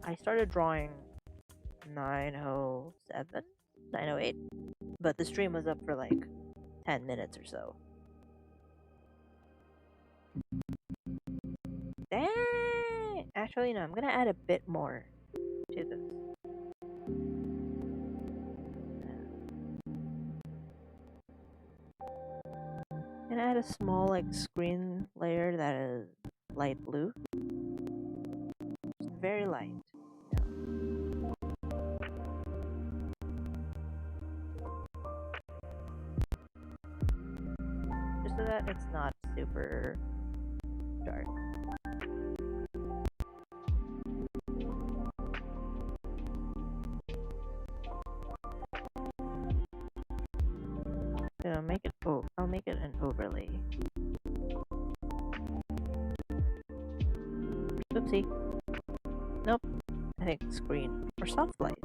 I started drawing 9:07, 9:08. But the stream was up for like 10 minutes or so. Dang! Actually, no, I'm gonna add a bit more to this. Gonna add a small like screen layer that is light blue. Just very light. Just so that it's not super dark. Gonna make it. Oh, I'll make it an overlay. Oopsie. Nope. I think screen or soft light.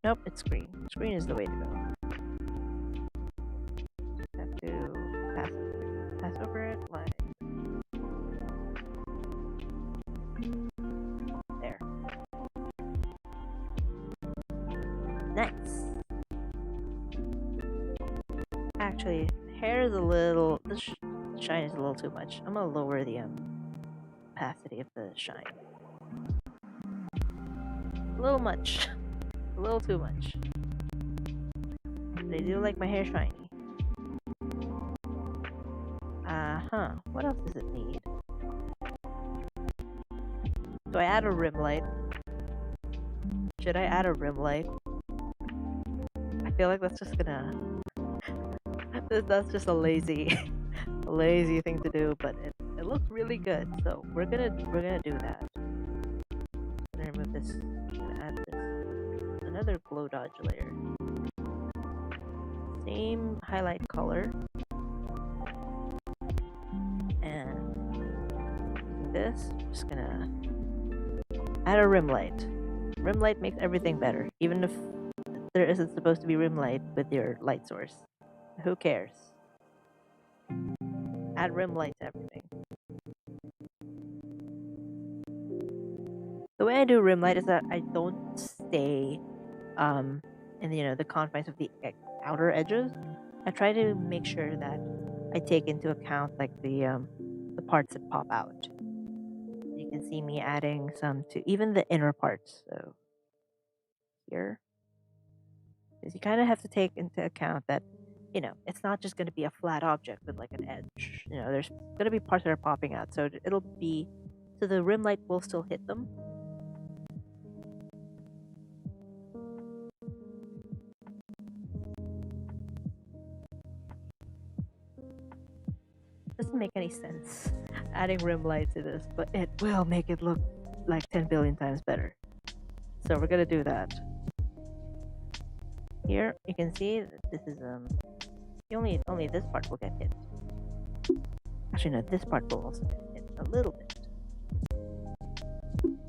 Nope, it's screen. Screen is the way to go. Have to pass over it like there. Nice. Actually, hair is a little. The shine is a little too much. I'm gonna lower the opacity of the shine. A little much. A little too much. But I do like my hair shiny. What else does it need? Do I add a rim light? Should I add a rim light? I feel like that's just gonna... that's just a lazy thing to do, but it looks really good, so we're gonna do that. I'm gonna remove this. I'm gonna add this another glow dodge layer. Same highlight color. And using this, just gonna add a rim light. Rim light makes everything better, even if there isn't supposed to be rim light with your light source. Who cares? Add rim light to everything. The way I do rim light is that I don't stay in the confines of the outer edges. I try to make sure that I take into account like the parts that pop out. You can see me adding some to even the inner parts. So here, because you kind of have to take into account that it's not just going to be a flat object with like an edge. There's going to be parts that are popping out, so it'll be so the rim light will still hit them. Doesn't make any sense adding rim light to this, but it will make it look like 10 billion times better. So we're gonna do that. Here you can see that this is only this part will get hit. Actually no, this part will also get hit a little bit.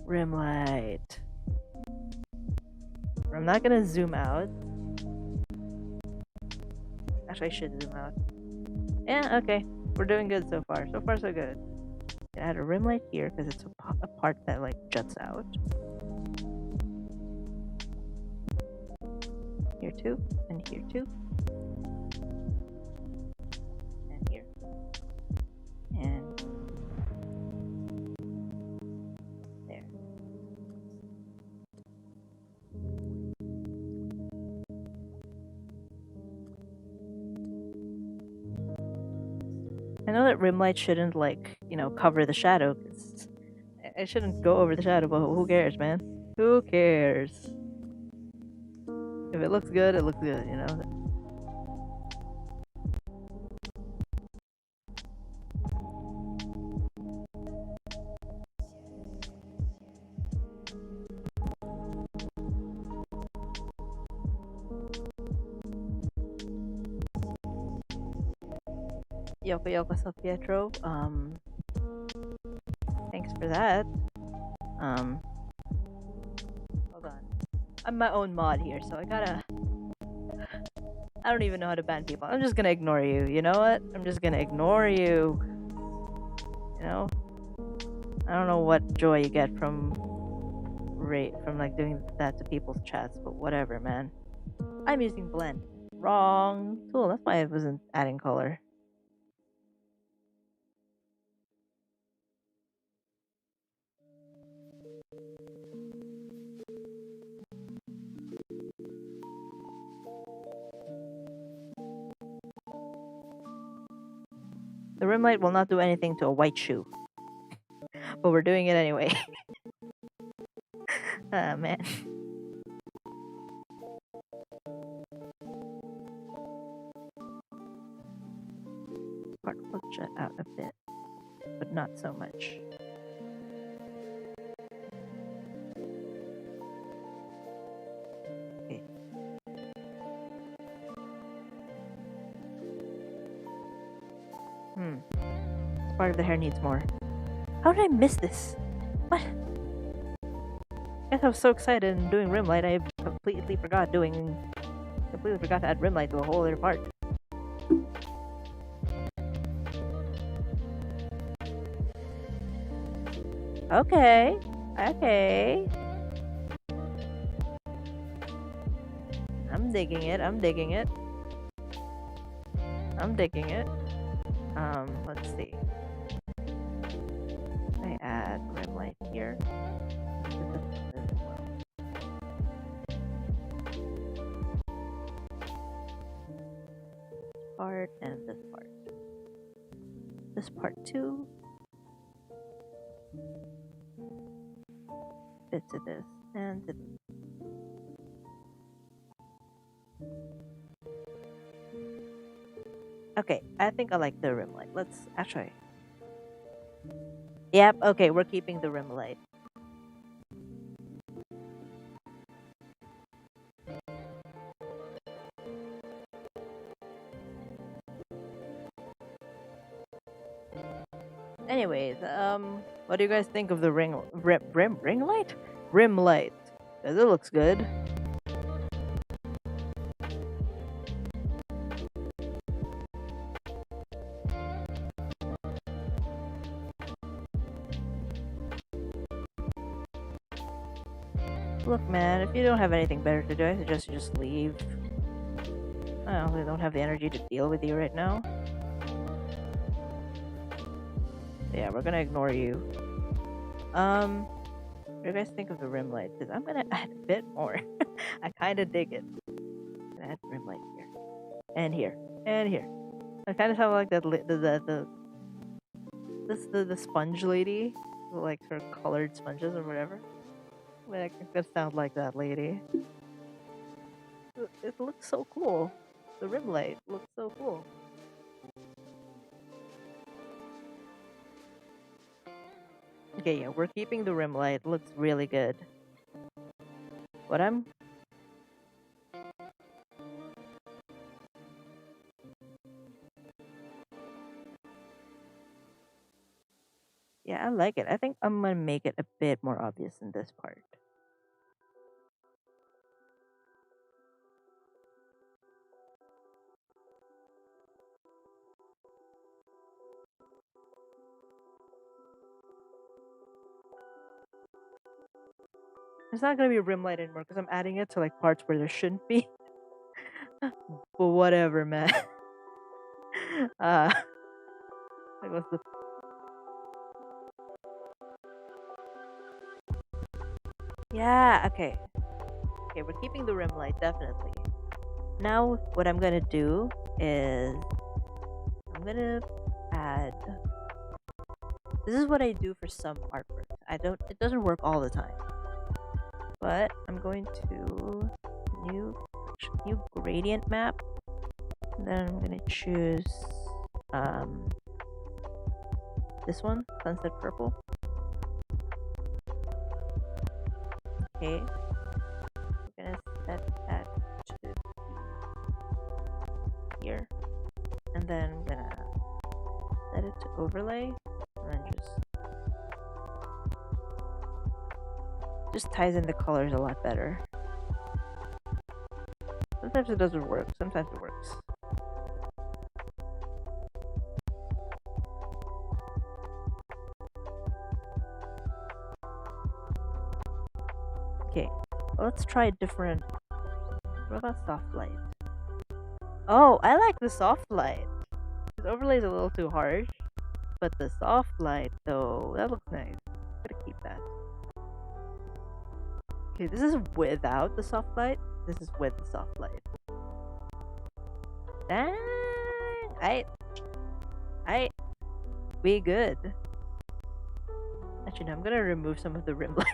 Rim light. I'm not gonna zoom out. Actually I should zoom out. Yeah, okay. We're doing good so far. So far, so good. Add a rim light here because it's a part that like juts out. Here too, and here too, and here, and there. I know that rim light shouldn't cover the shadow. It shouldn't go over the shadow, but who cares, man? Who cares? If it looks good, it looks good, Yokuyokoso Pietro, thanks for that. Hold on. I'm my own mod here, so I don't even know how to ban people. I'm just gonna ignore you. You know what? I'm just gonna ignore you. I don't know what joy you get from like doing that to people's chats, but whatever, man. I'm using blend. Wrong tool. That's why I wasn't adding color. The rim light will not do anything to a white shoe. But we're doing it anyway. Ah, man. Part will jut out a bit, but not so much. Okay. This part of the hair needs more. How did I miss this? What? I guess I was so excited in doing rim light, I completely forgot to add rim light to a whole other part. Okay. Okay. I'm digging it. I'm digging it. I'm digging it. Let's see. I add rim light here. Part and this part. This part too. Fit to this and to this. Okay, I think I like the rim light. Let's actually. Yep, okay, we're keeping the rim light. Anyways, what do you guys think of the ring light? Rim light. Does it looks good? Look, man, if you don't have anything better to do, I suggest you just leave. I don't have the energy to deal with you right now. Yeah, we're gonna ignore you. What do you guys think of the rim light? Because I'm gonna add a bit more. I kind of dig it. I'm gonna add rim light here, and here, and here. I kind of sound like that the sponge lady, like her colored sponges or whatever. But I could sound like that lady. It looks so cool. The rim light looks so cool. Okay, yeah, we're keeping the rim light. It looks really good. What I'm... Yeah, I like it. I think I'm gonna make it a bit more obvious in this part. It's not gonna be rim light anymore because I'm adding it to like parts where there shouldn't be. But whatever, man. Like what's the... Yeah, okay. Okay, we're keeping the rim light, definitely. Now, what I'm gonna do is... I'm gonna add... This is what I do for some artwork. It doesn't work all the time. But I'm going to new gradient map. And then I'm gonna choose this one, sunset purple. Okay. We're gonna set that to here. And then I'm gonna set it to overlay. And then just ties in the colors a lot better. Sometimes it doesn't work, sometimes it works. Okay, let's try a different... What about soft light? Oh, I like the soft light. This overlay is a little too harsh, but the soft light, though, that looks nice. I'm gonna keep that. Okay, this is without the soft light. This is with the soft light. Dang! We good. Actually, no, I'm gonna remove some of the rim line.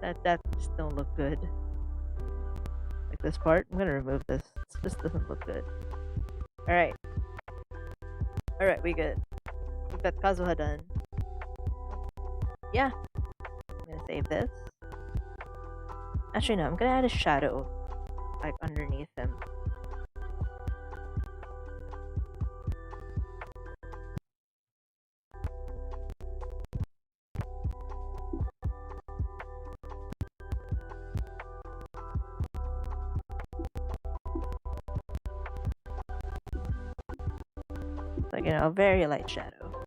that just don't look good. Like this part, I'm gonna remove this. It just doesn't look good. Alright. Alright, we good. We've got Kazuha done. Yeah. I'm gonna save this. Actually, no, I'm gonna add a shadow, like, underneath him. Like, you know, a very light shadow.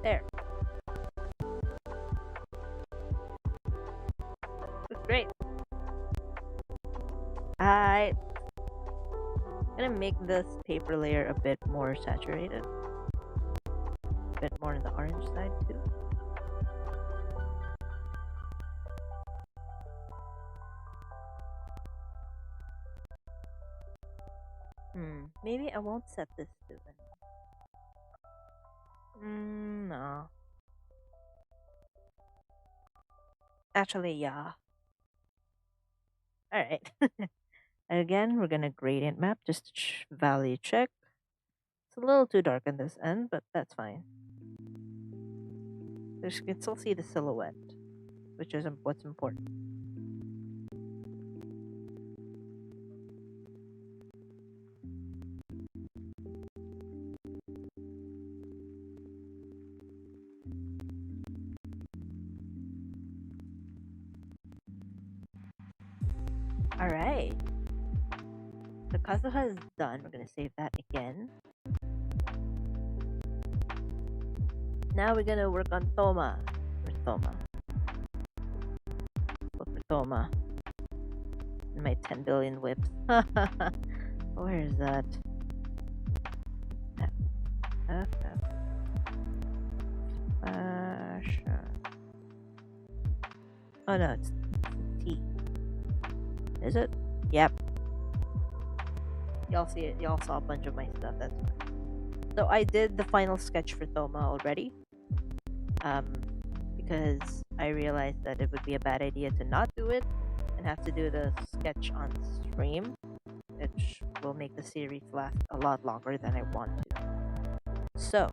There. Looks great. I'm gonna make this paper layer a bit more saturated. A bit more on the orange side too. Maybe I won't set this to an. No. Actually, yeah. Alright. Again, we're gonna gradient map just to value check. It's a little too dark on this end, but that's fine. You can still see the silhouette, which is what's important. Alright. The Kazuha is done. We're gonna save that again. Now we're gonna work on Thoma. Where's Thoma? Look for Thoma. In my 10 billion whips. Where is that? Oh no, it's T. Is it? Yep. Y'all see it. Y'all saw a bunch of my stuff. That's fine. So I did the final sketch for Thoma already. Because I realized that it would be a bad idea to not do it and have to do the sketch on stream, which will make the series last a lot longer than I want to. So,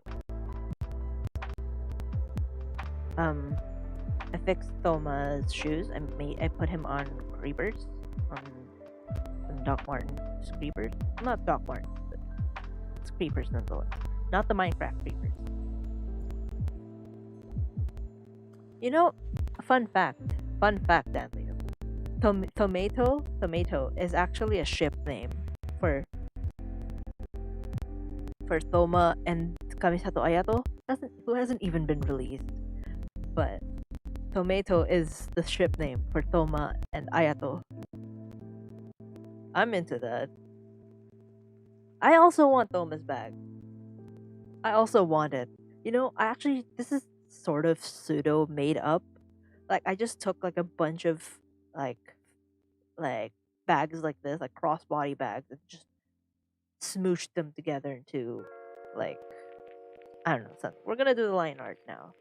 I fixed Thoma's shoes. I put him on creepers, on Doc Martens creepers. Not Doc Martens, but it's creepers nonetheless. Not the Minecraft creepers. You know, fun fact, Anthony. Tomato is actually a ship name for Thoma and Kamisato Ayato, who hasn't even been released. But Tomato is the ship name for Thoma and Ayato. I'm into that. I also want Thoma's bag. I also want it. You know, this is sort of pseudo made up. Like, I just took like a bunch of like bags like this, like crossbody bags, and just smooshed them together into like, I don't know, something. We're gonna do the line art now.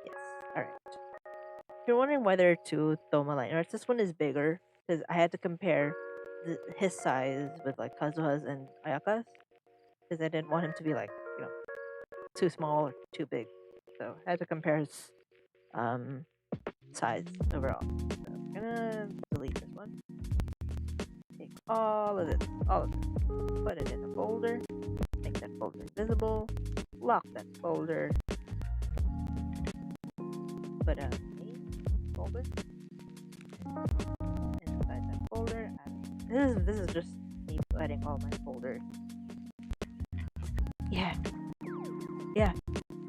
Yes. Alright. If you're wondering why there are two Thoma line arts, this one is bigger because I had to compare his size with like Kazuha's and Ayaka's, because I didn't want him to be like, you know, too small or too big. So I had to compare his size overall. So I'm gonna delete this one. Take all of this, put it in a folder, make that folder invisible, lock that folder, put a folder, inside that folder. This is just me adding all my folders. Yeah.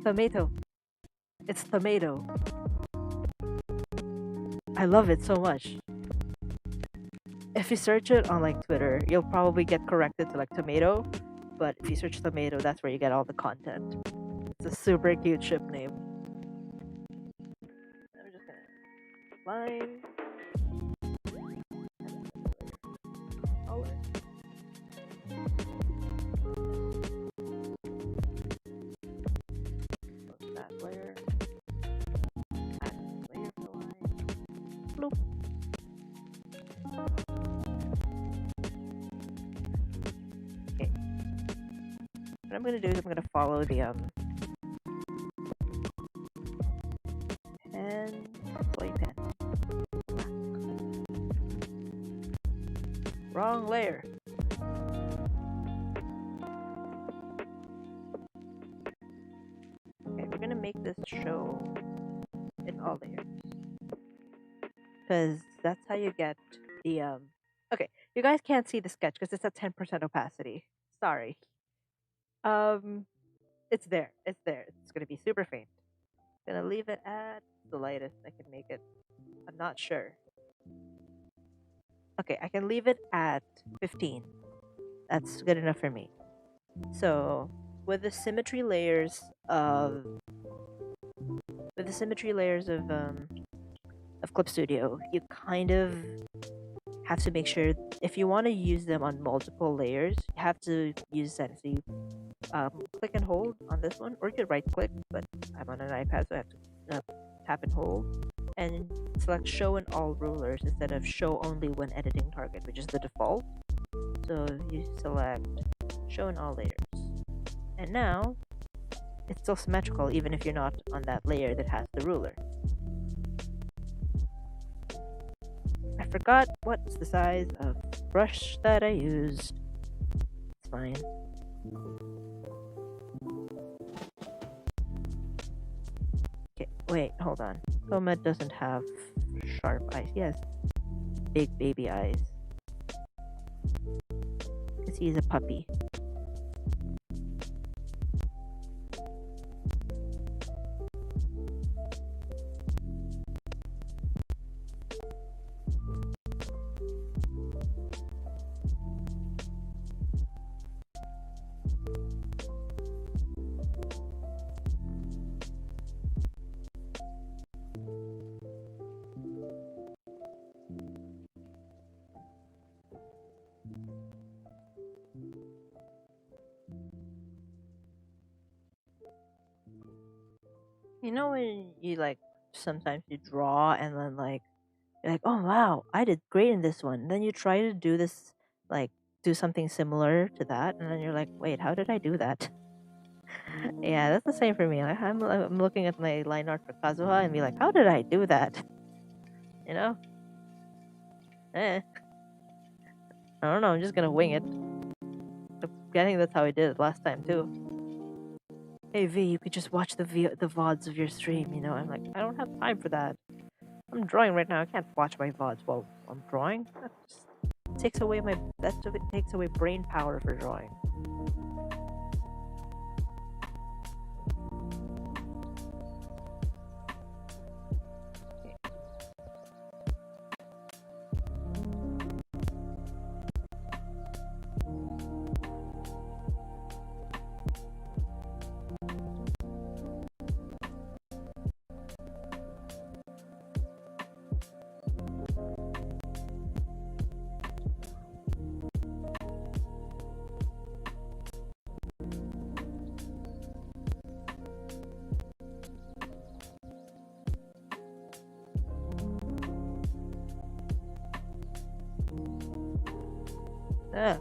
Tomato. It's Tomato. I love it so much. If you search it on like Twitter, you'll probably get corrected to like Tomato, but if you search Tomato, that's where you get all the content. It's a super cute ship name. color. Close that layer. Add layer for line. Bloop. Okay. What I'm gonna do is I'm gonna follow the pen, soy pen. Wrong layer. Okay, we're gonna make this show in all layers. Because that's how you get the okay, you guys can't see the sketch because it's at 10% opacity. Sorry. It's there. It's there. It's gonna be super faint. Gonna leave it at the lightest I can make it. I'm not sure. Okay, I can leave it at 15. That's good enough for me. So with the symmetry layers of Clip Studio, you kind of have to make sure if you want to use them on multiple layers, you have to use that. So you click and hold on this one, or you could right click, but I'm on an iPad, so I have to tap and hold, and select show in all rulers instead of show only when editing target, which is the default. So you select show in all layers, and now it's still symmetrical even if you're not on that layer that has the ruler. I forgot what's the size of brush that I used. It's fine. Okay, wait, hold on. Thoma doesn't have sharp eyes. He has big baby eyes. Because he's a puppy. You know when you sometimes you draw and then you're like, oh wow, I did great in this one. And then you try to do this do something similar to that, and then you're like, wait, how did I do that? Yeah, that's the same for me. I'm looking at my line art for Kazuha and be like, how did I do that? You know? I don't know. I'm just gonna wing it. I'm getting that's how I did it last time too. Hey V, you could just watch the VODs of your stream, you know? I'm like, I don't have time for that. I'm drawing right now. I can't watch my VODs while I'm drawing. That just takes away takes away brain power for drawing.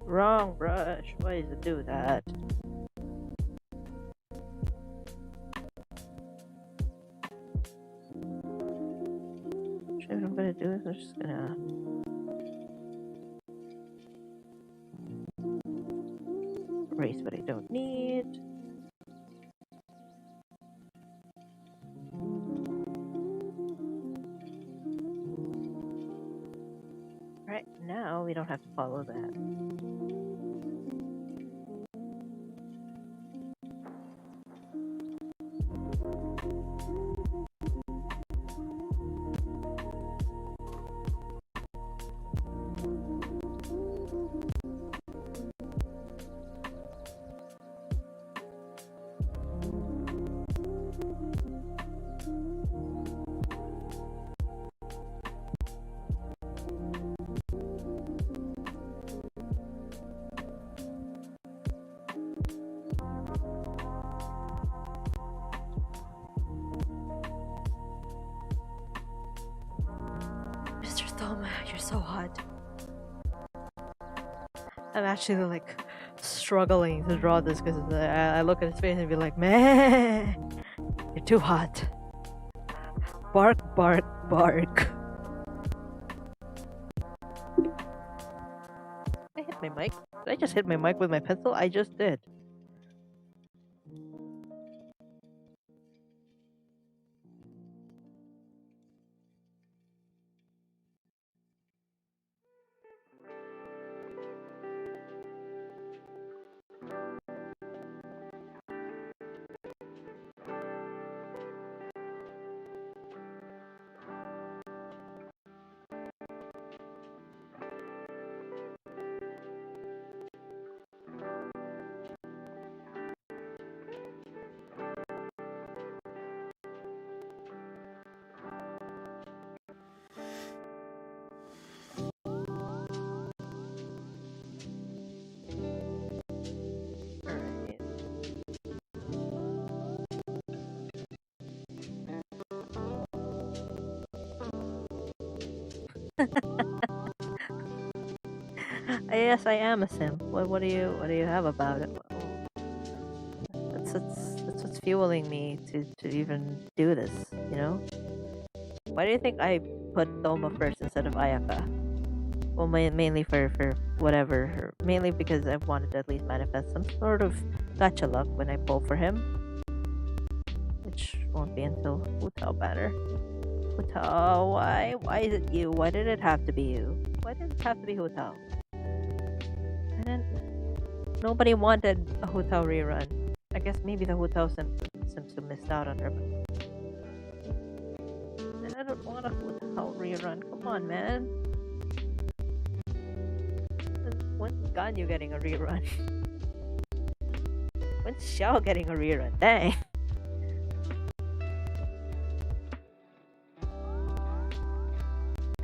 Wrong brush. Why does it do that? What I'm gonna do is I'm just gonna erase what I don't need. Right now we don't have to follow that. You're so hot. I'm actually like struggling to draw this because I look at his face and be like, man, you're too hot. Bark, bark, bark. I hit my mic. Did I just hit my mic with my pencil? I just did. Yes, I am a simp. What do you have about it? That's what's fueling me to even do this. You know? Why do you think I put Thoma first instead of Ayaka? Well, mainly for whatever. Mainly because I wanted to at least manifest some sort of gacha luck when I pull for him, which won't be until Hutao banner. Hutao, why is it you? Why did it have to be you? Why did it have to be Hutao? And then nobody wanted a Hutao rerun. I guess maybe the Hutao simps who missed out on her. And I don't want a Hutao rerun. Come on, man. When's Ganyu getting a rerun? When's Xiao getting a rerun? Dang.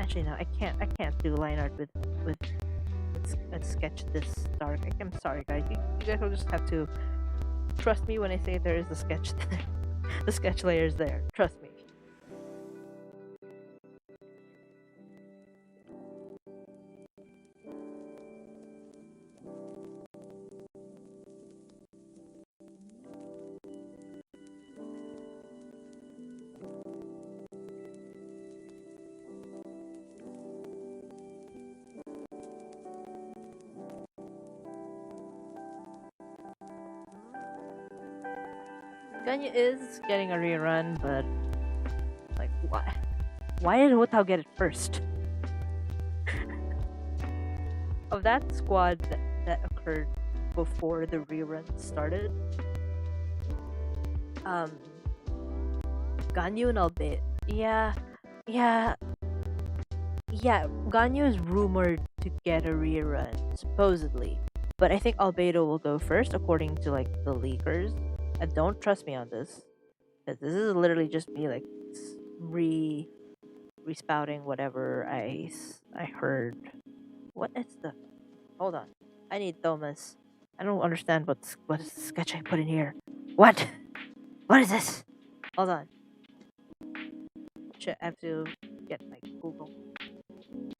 Actually, no, I can't do line art with a sketch this dark. I'm sorry, guys. You guys will just have to trust me when I say there is a sketch there. The sketch layer is there. Trust me. Ganyu is getting a rerun, but like why? Why did Hotao get it first? Of that squad that occurred before the rerun started, Ganyu and Albeit. Yeah. Ganyu is rumored to get a rerun, supposedly. But I think Albedo will go first, according to like the leakers. And don't trust me on this, because this is literally just me like respouting whatever I heard. What is the? Hold on, I need Thomas. I don't understand what is the sketch I put in here. What? What is this? Hold on. Shit, I have to get my Google.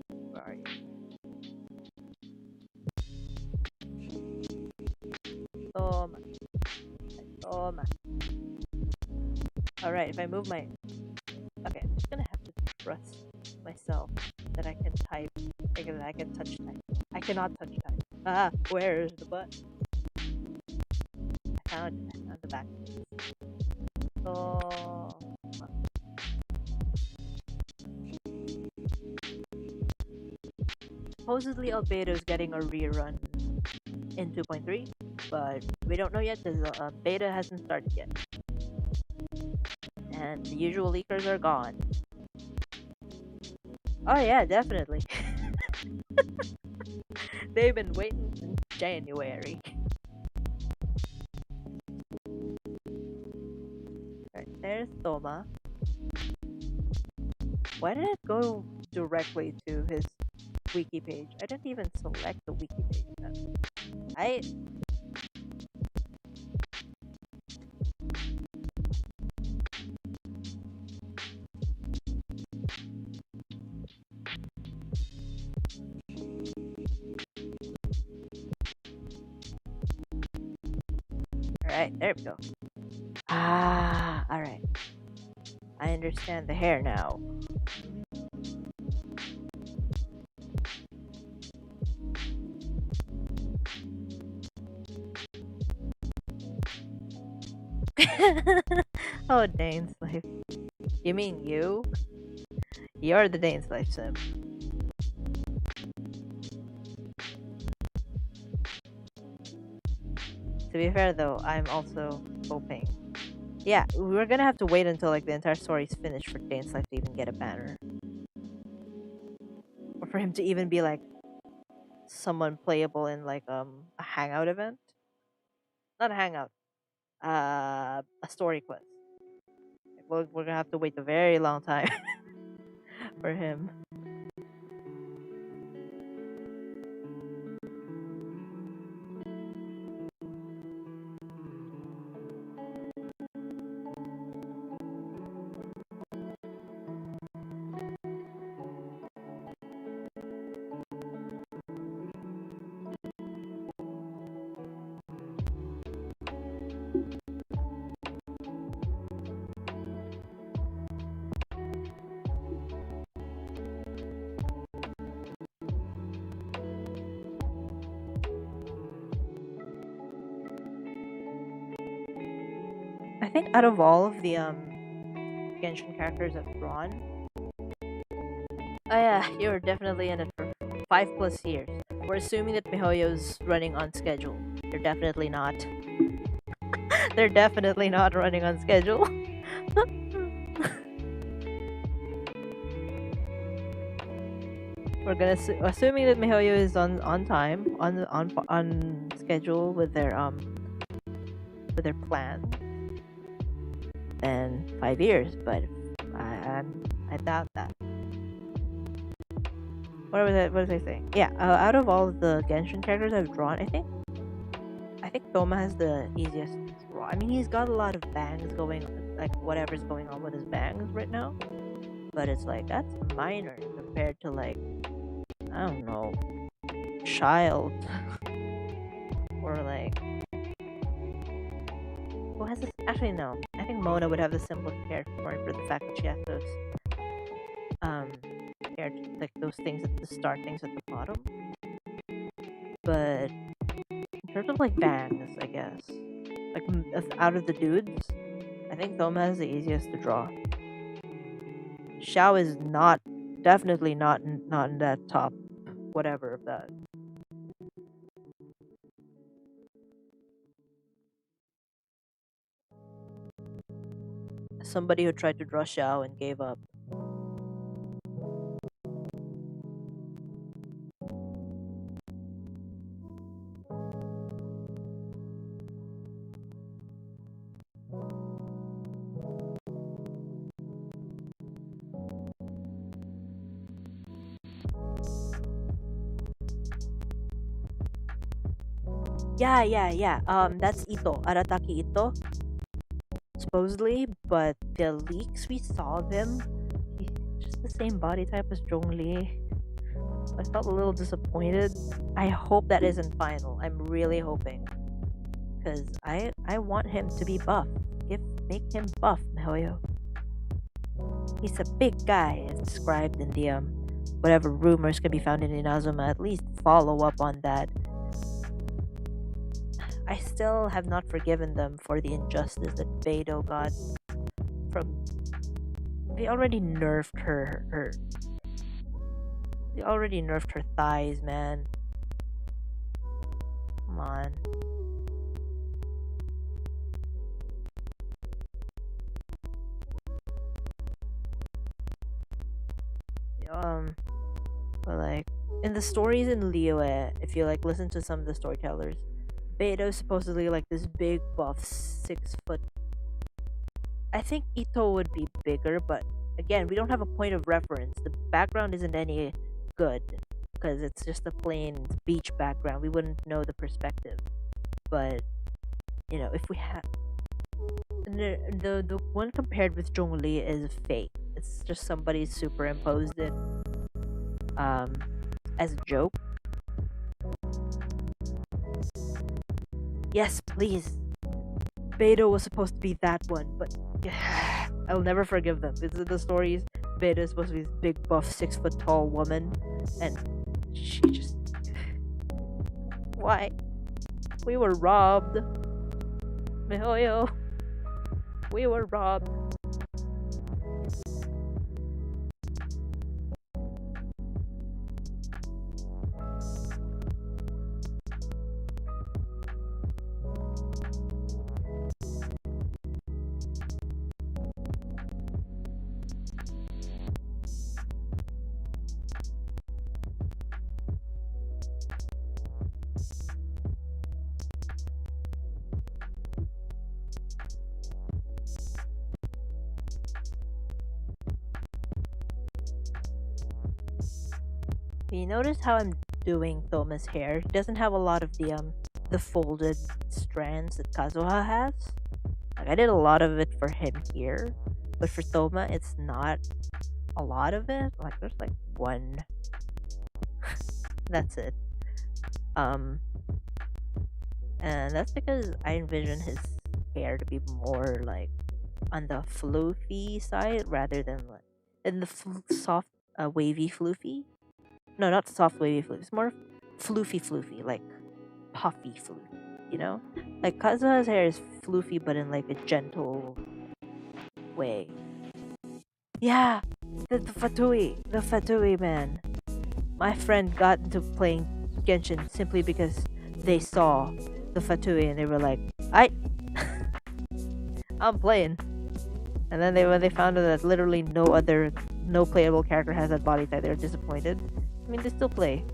Where are you? Thoma. Thoma. Alright, if I move my... Okay, I'm just gonna have to trust myself that I can type, that I can touch type. I cannot touch type. Ah, where's the button? I found it on the back. Thoma. Supposedly Albedo's getting a rerun in 2.3, but we don't know yet because beta hasn't started yet. And the usual leakers are gone. Oh yeah, definitely. They've been waiting since January. Alright, there's Thoma. Why did it go directly to his wiki page? I didn't even select the wiki page. Alright, there we go. Ah, alright. I understand the hair now. Oh, Dane Slave. You mean you? You're the Dane Slave sim. To be fair though, I'm also hoping. Yeah, we're gonna have to wait until like the entire story's finished for Dane Slave to even get a banner. Or for him to even be like someone playable in like a hangout event. Not a hangout. A story quest. Like, we're gonna have to wait a very long time for him. I think out of all of the Genshin characters I've drawn, oh yeah, you're definitely in it for 5+ years. We're assuming that MiHoYo's running on schedule. They're definitely not. They're definitely not running on schedule. We're gonna assuming that MiHoYo is on time, on schedule with their plan. Then 5 years, but I doubt that. What was I saying? Yeah, out of all of the Genshin characters I've drawn, I think Thoma has the easiest to draw. I mean, he's got a lot of bangs going, like whatever's going on with his bangs right now, but it's like that's minor compared to like I don't know, Child or like who has this? Actually, no. I think Mona would have the simplest hair for the fact that she has those hair like those things at the start, things at the bottom. But in terms of like bangs, I guess like out of the dudes, I think Thoma has the easiest to draw. Xiao is definitely not in that top whatever of that. Somebody who tried to draw Xiao and gave up. Yeah. That's Ito, Arataki Ito, supposedly. But the leaks we saw of him, he's just the same body type as Zhongli. I felt a little disappointed. I hope that isn't final. I'm really hoping, because I want him to be buff. Make him buff, MiHoYo. He's a big guy, as described in the whatever rumors can be found in Inazuma. At least follow up on that. I still have not forgiven them for the injustice that Beidou got from. They already nerfed her. They already nerfed her thighs, man. Come on. But like in the stories in Liyue, if you like listen to some of the storytellers, Beidou is supposedly like this big buff 6 foot. I think Ito would be bigger, but again, we don't have a point of reference. The background isn't any good because it's just a plain beach background. We wouldn't know the perspective. But you know, if we have the one compared with Zhongli is fake. It's just somebody superimposed it as a joke. Yes, please. Beta was supposed to be that one, but I'll never forgive them. Because in the stories, Beta is supposed to be this big, buff, 6 foot tall woman, and she just. Why? We were robbed. Mihoyo. We were robbed. You notice how I'm doing Thoma's hair? He doesn't have a lot of the folded strands that Kazuha has. Like I did a lot of it for him here, but for Thoma it's not a lot of it. Like there's like one. That's it. And that's because I envision his hair to be more like on the floofy side rather than like in the soft wavy floofy. No, not soft wavy floofy. It's more floofy, like puffy floofy. You know, like Kazuha's hair is floofy, but in like a gentle way. Yeah, the Fatui man. My friend got into playing Genshin simply because they saw the Fatui and they were like, I'm playing. And then when they found out that literally no playable character has that body type, they were disappointed. I mean, they still play.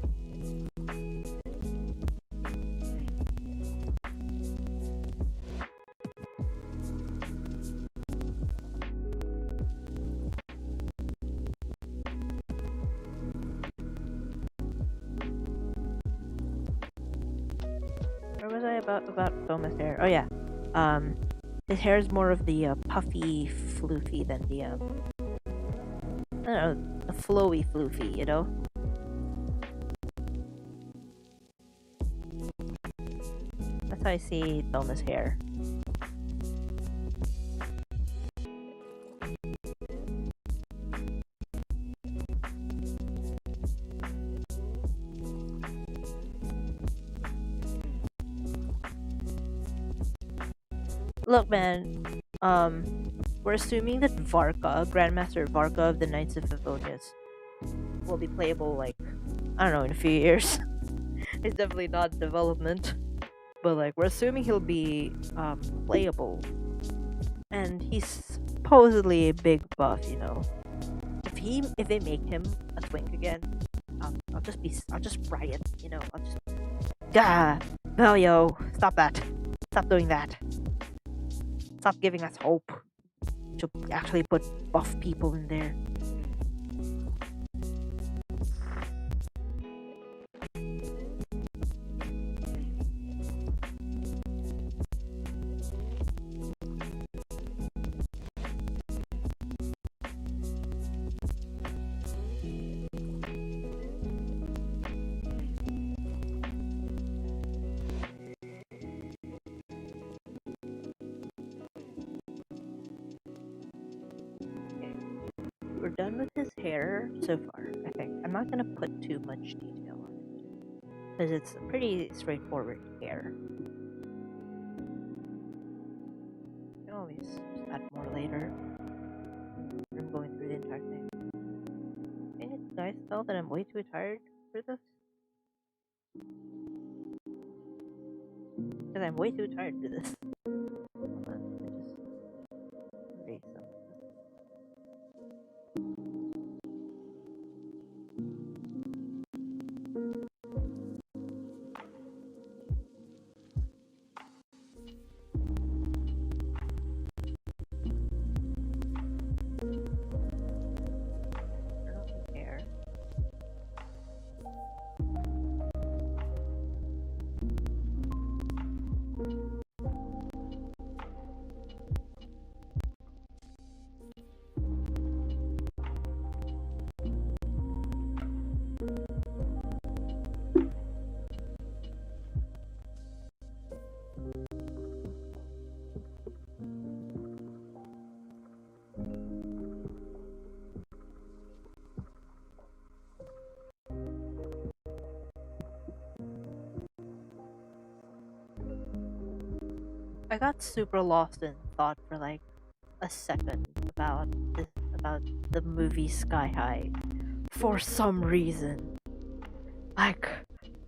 Where was I about Thomas' hair? Oh yeah, his hair is more of the puffy floofy than the I don't know, the flowy floofy, you know. That's how I see Thomas' hair. Look, man, we're assuming that Varka, Grandmaster Varka of the Knights of Favonius, will be playable, like, I don't know, in a few years. It's definitely not development, but, like, we're assuming he'll be, playable. And he's supposedly a big buff, you know. If they make him a twink again, I'll just riot, you know, I'll just, Belio, stop that. Stop doing that. Stop giving us hope to actually put buff people in there. We're done with his hair so far, I think. I'm not gonna put too much detail on it, because it's a pretty straightforward hair. You can always just add more later. I'm going through the entire thing. Can you guys tell that I'm way too tired for this? Because I'm way too tired for this. Hold on, let me just erase some. Hair. I got super lost in thought for like a second about the movie Sky High. For some reason, like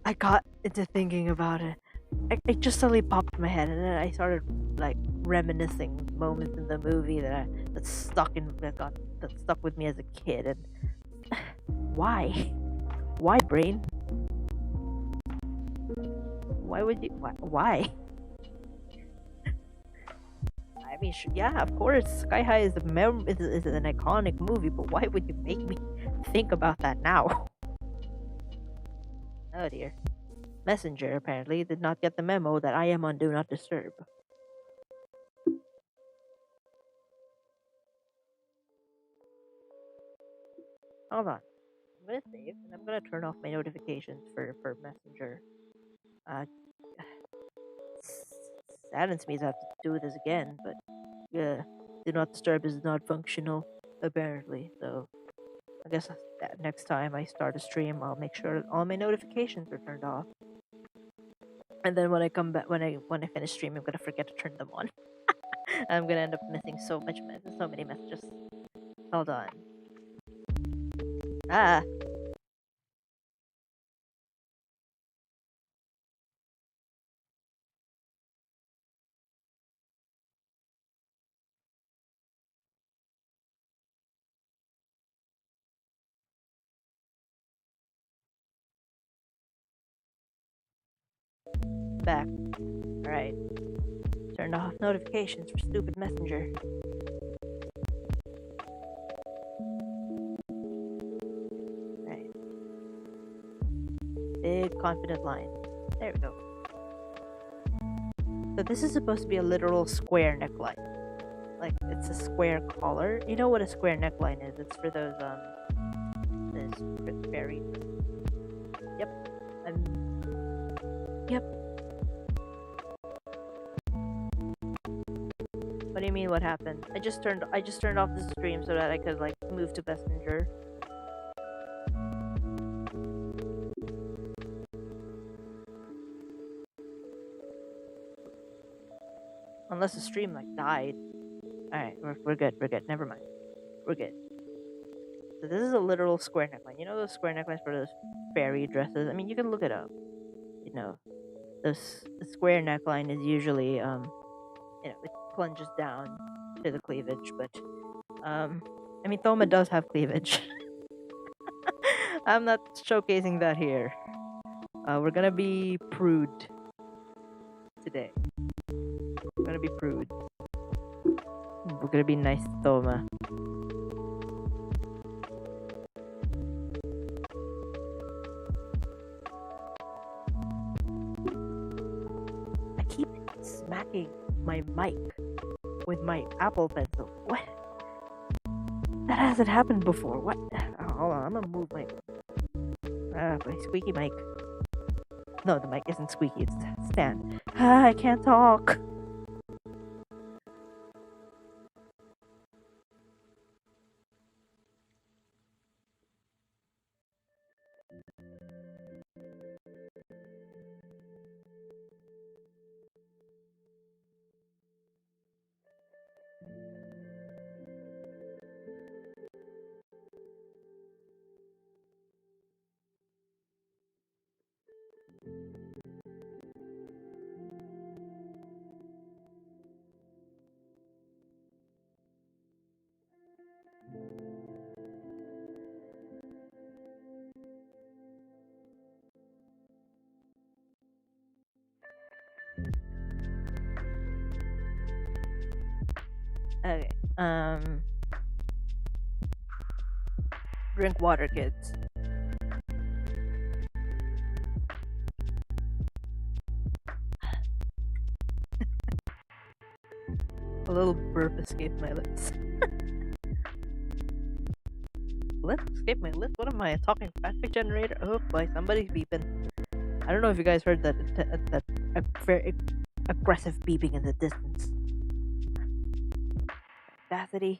I got into thinking about it. It just suddenly popped in my head, and then I started like reminiscing moments in the movie that stuck with me as a kid. And why? Why, brain? Why would you? Why? I mean, yeah, of course, Sky High is is an iconic movie, but why would you make me think about that now? Oh dear. Messenger apparently did not get the memo that I am on Do Not Disturb. Hold on. I'm gonna save and I'm gonna turn off my notifications for Messenger. Uh, saddens me to have to do this again, but yeah, Do Not Disturb is not functional apparently. So I guess that next time I start a stream, I'll make sure all my notifications are turned off. And then when I come back, when I finish streaming, I'm gonna forget to turn them on. I'm gonna end up missing so many messages. Hold on. Ah, back. All right. Turned off notifications for stupid messenger. Right. Big confident line. There we go. So this is supposed to be a literal square neckline. Like it's a square collar. You know what a square neckline is? It's for those fairy. Yep. Yep. What do you mean? What happened? I just turned off the stream so that I could like move to messenger. Unless the stream like died. Alright, we're good, never mind. We're good. So this is a literal square neckline. You know those square necklines for those fairy dresses? I mean, you can look it up. You know, the square neckline is usually, it plunges down to the cleavage, but, I mean, Thoma does have cleavage. I'm not showcasing that here. We're gonna be prude today. We're gonna be prude. We're gonna be nice to Thoma. I keep smacking my mic with my Apple Pencil. What? That hasn't happened before. What? Oh, hold on, I'm gonna move my squeaky mic. No, the mic isn't squeaky, it's stand. I can't talk. Okay. Drink water, kids. A little burp escaped my lips. Lip escaped my lips? What am I, a talking traffic generator? Oh boy, somebody's beeping. I don't know if you guys heard that very aggressive beeping in the distance. Audacity.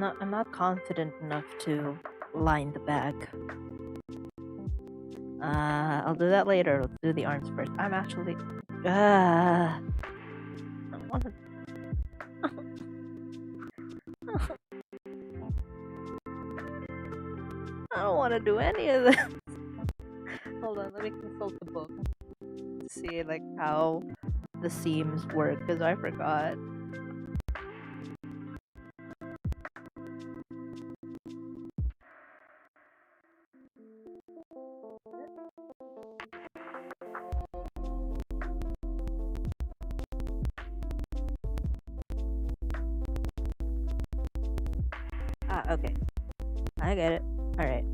I'm not confident enough to line the bag. I'll do that later. Let's do the arms first. I'm actually. I don't want to. I don't want to do any of this. Hold on, let me consult the book to see like how the seams work because I forgot. Okay. I get it. Alright.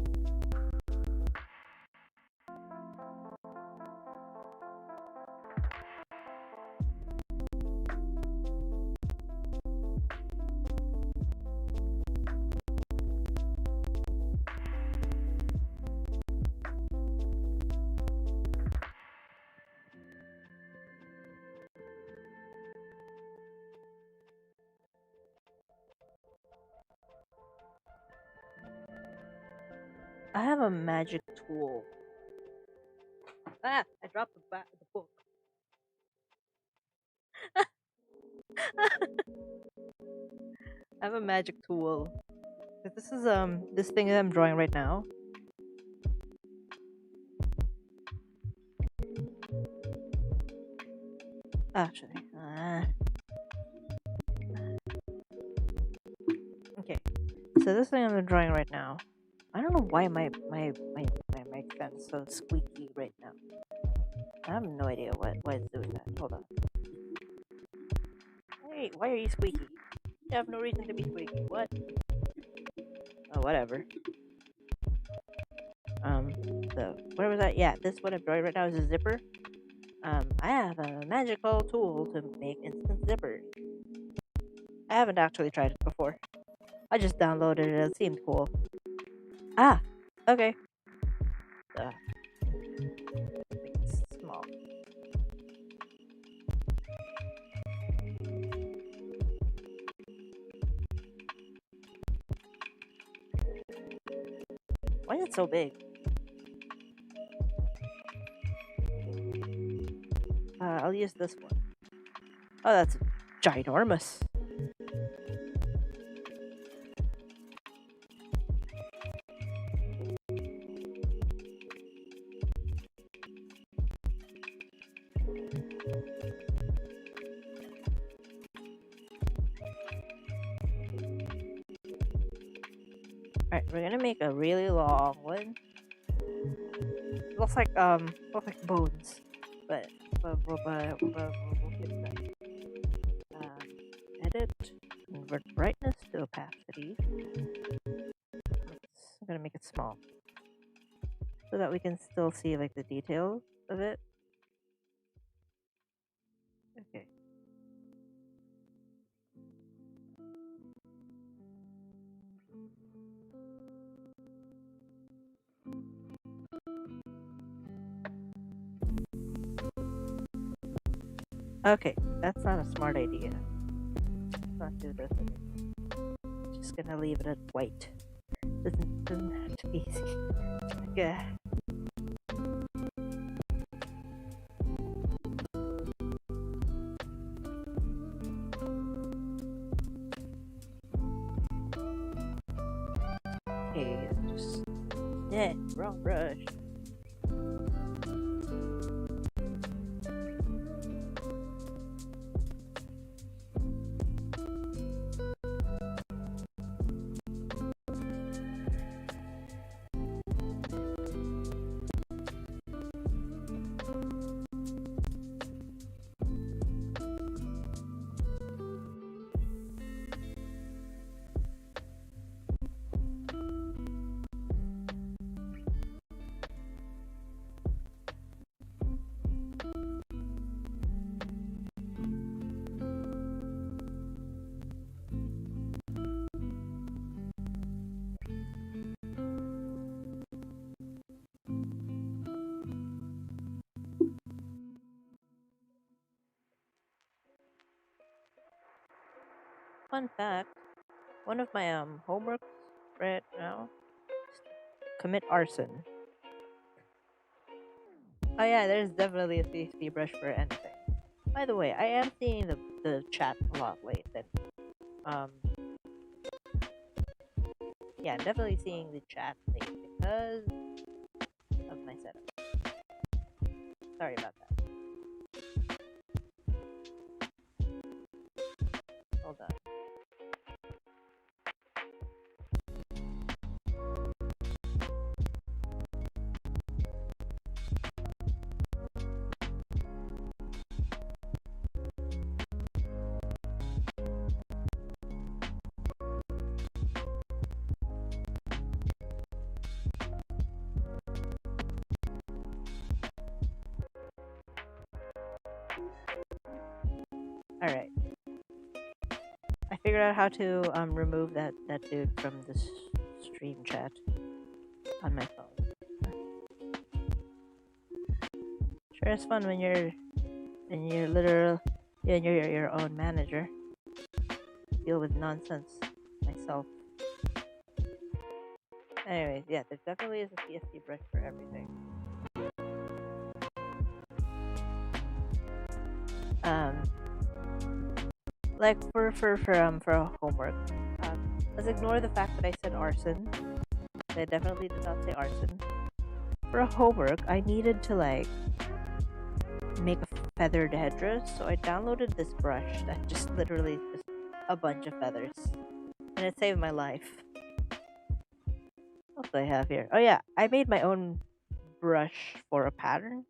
I have a magic tool. I dropped the book. I have a magic tool. This is this thing that I'm drawing right now. Actually, okay. So this thing I'm drawing right now. I don't know why my mic sounds so squeaky right now. I have no idea why it's doing that. Hold on. Hey, why are you squeaky? You have no reason to be squeaky. What? Oh, whatever. So where was that? Yeah, this what I'm drawing right now is a zipper. I have a magical tool to make instant zippers. I haven't actually tried it before. I just downloaded it. It seemed cool. Ah, okay. Make it small. Why is it so big? I'll use this one. Oh, that's ginormous. Alright, we're gonna make a really long one. Looks like bones, but we'll get that. Edit, convert brightness to opacity. I'm gonna make it small so that we can still see like the details of it. Okay. Okay, that's not a smart idea. Let's not do this. Just gonna leave it at white. Doesn't have to be easy. Yeah. Okay, just wrong brush. Fun fact, One of my homeworks right now is commit arson. Oh yeah, there's definitely a CSP brush for anything. By the way, I am seeing the chat a lot late. Then, um, yeah, I'm definitely seeing the chat late because of my setup. Sorry about that. Hold on. All right. I figured out how to remove that dude from the stream chat on my phone. Sure, it's fun when you're your own manager. Deal with nonsense myself. Anyways, yeah, there definitely is a CSP brush for everything. Like for homework, let's ignore the fact that I said arson. I definitely did not say arson. For homework, I needed to like make a feathered headdress, so I downloaded this brush that just literally just a bunch of feathers, and it saved my life. What do I have here? Oh yeah, I made my own brush for a pattern.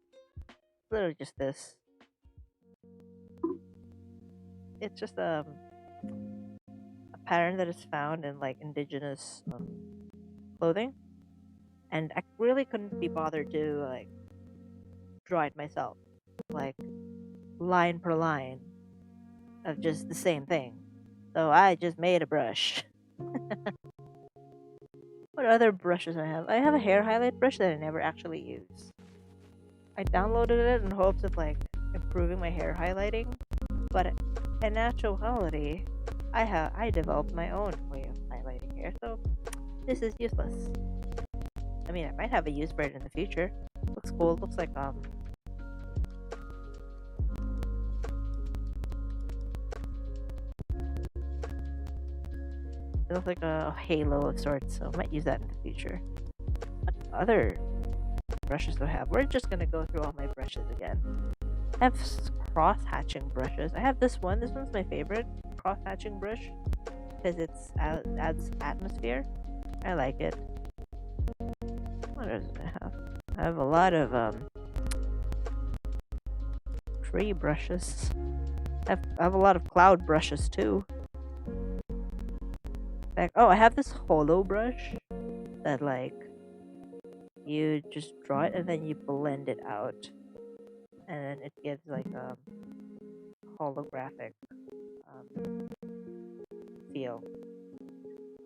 Literally just this. It's just a pattern that is found in like indigenous clothing, and I really couldn't be bothered to like draw it myself, like line per line of just the same thing. So I just made a brush. What other brushes I have? I have a hair highlight brush that I never actually use. I downloaded it in hopes of like improving my hair highlighting, but in actuality, I developed my own way of highlighting hair, so this is useless. I mean, I might have a use for it in the future. Looks cool. Looks like it looks like a halo of sorts, so I might use that in the future. What other brushes do I have? We're just gonna go through all my brushes again. I have cross-hatching brushes. I have this one. This one's my favorite cross-hatching brush because it adds atmosphere. I like it. What else do I have? I have a lot of tree brushes. I have a lot of cloud brushes too. Like, oh, I have this holo brush that like you just draw it and then you blend it out, and then it gives like a holographic feel.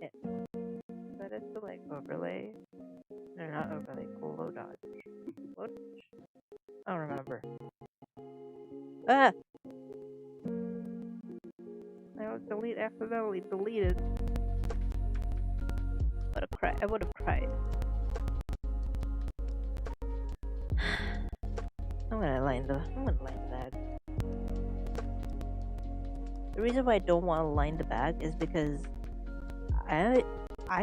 Is that it to like overlay? No, not overlay. Cool low dodge. Low dodge? I don't remember. Ah! I accidentally deleted. I would have cried. I'm gonna line the bag. The reason why I don't want to line the bag is because I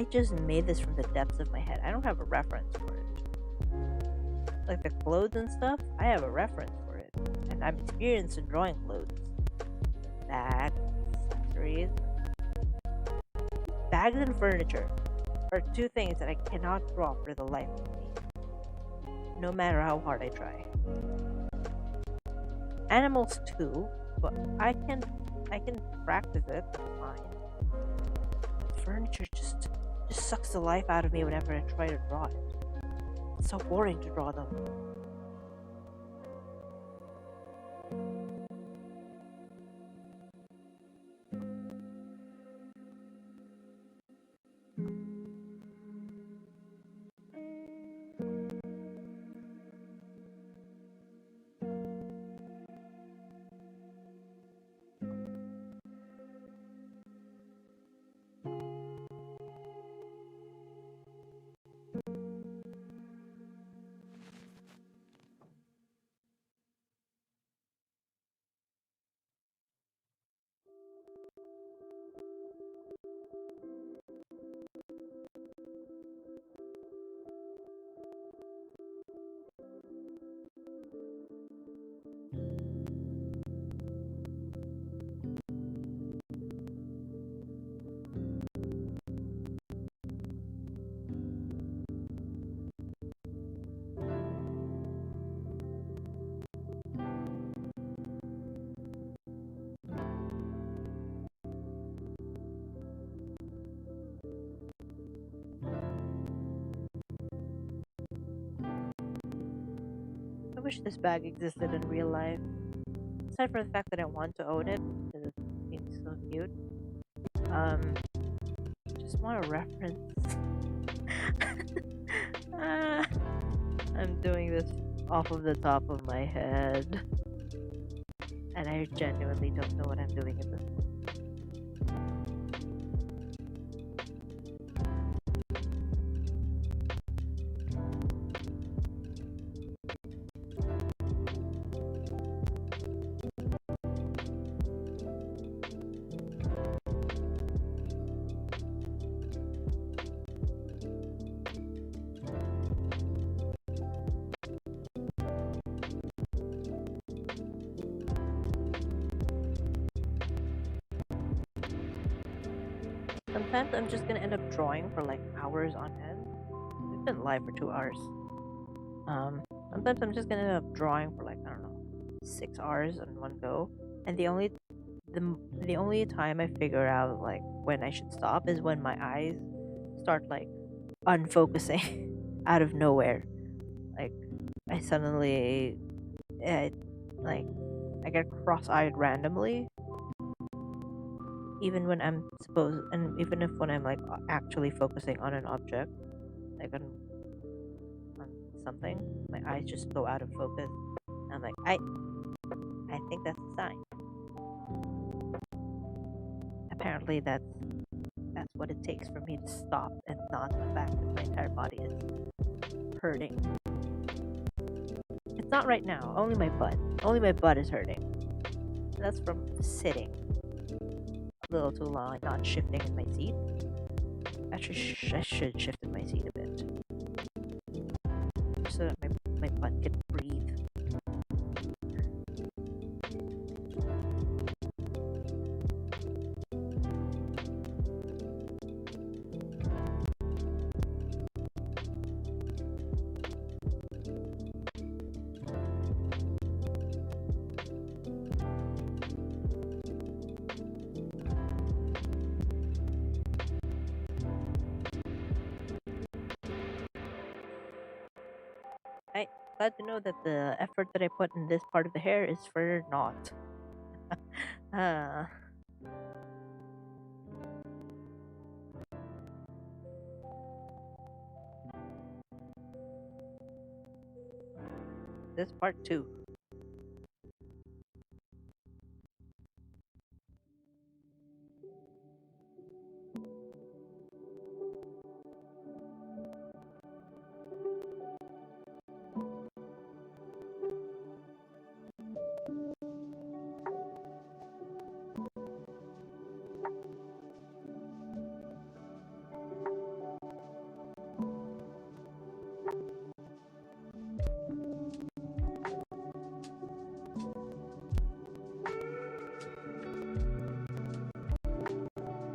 just made this from the depths of my head. I don't have a reference for it. Like the clothes and stuff, I have a reference for it. And I'm experienced in drawing clothes. Bags, accessories. Bags and furniture are two things that I cannot draw for the life of me. No matter how hard I try. Animals too, but I can practice it, that's fine. Furniture just sucks the life out of me whenever I try to draw it. It's so boring to draw them. wish this bag existed in real life. Aside from the fact that I want to own it, because it seems so cute. Um, just want a reference. Ah, I'm doing this off of the top of my head, and I genuinely don't know what I'm doing at this point. Sometimes I'm just gonna end up drawing for like hours on end. We've been live for 2 hours. Sometimes I'm just gonna end up drawing for like, I don't know, 6 hours in one go. And the only time I figure out like when I should stop is when my eyes start like unfocusing out of nowhere. Like I suddenly, like I get cross-eyed randomly, even when I'm supposed, and even if when I'm like actually focusing on an object, like on something, my eyes just go out of focus. And I'm like, I think that's a sign. Apparently, that's what it takes for me to stop, and not the fact that my entire body is hurting. It's not right now. Only my butt. Only my butt is hurting. That's from sitting a little too long and not shifting in my seat. Actually, I should shift in my seat a bit so that my butt can breathe. I'm glad to know that the effort that I put in this part of the hair is for naught. uh, this part too.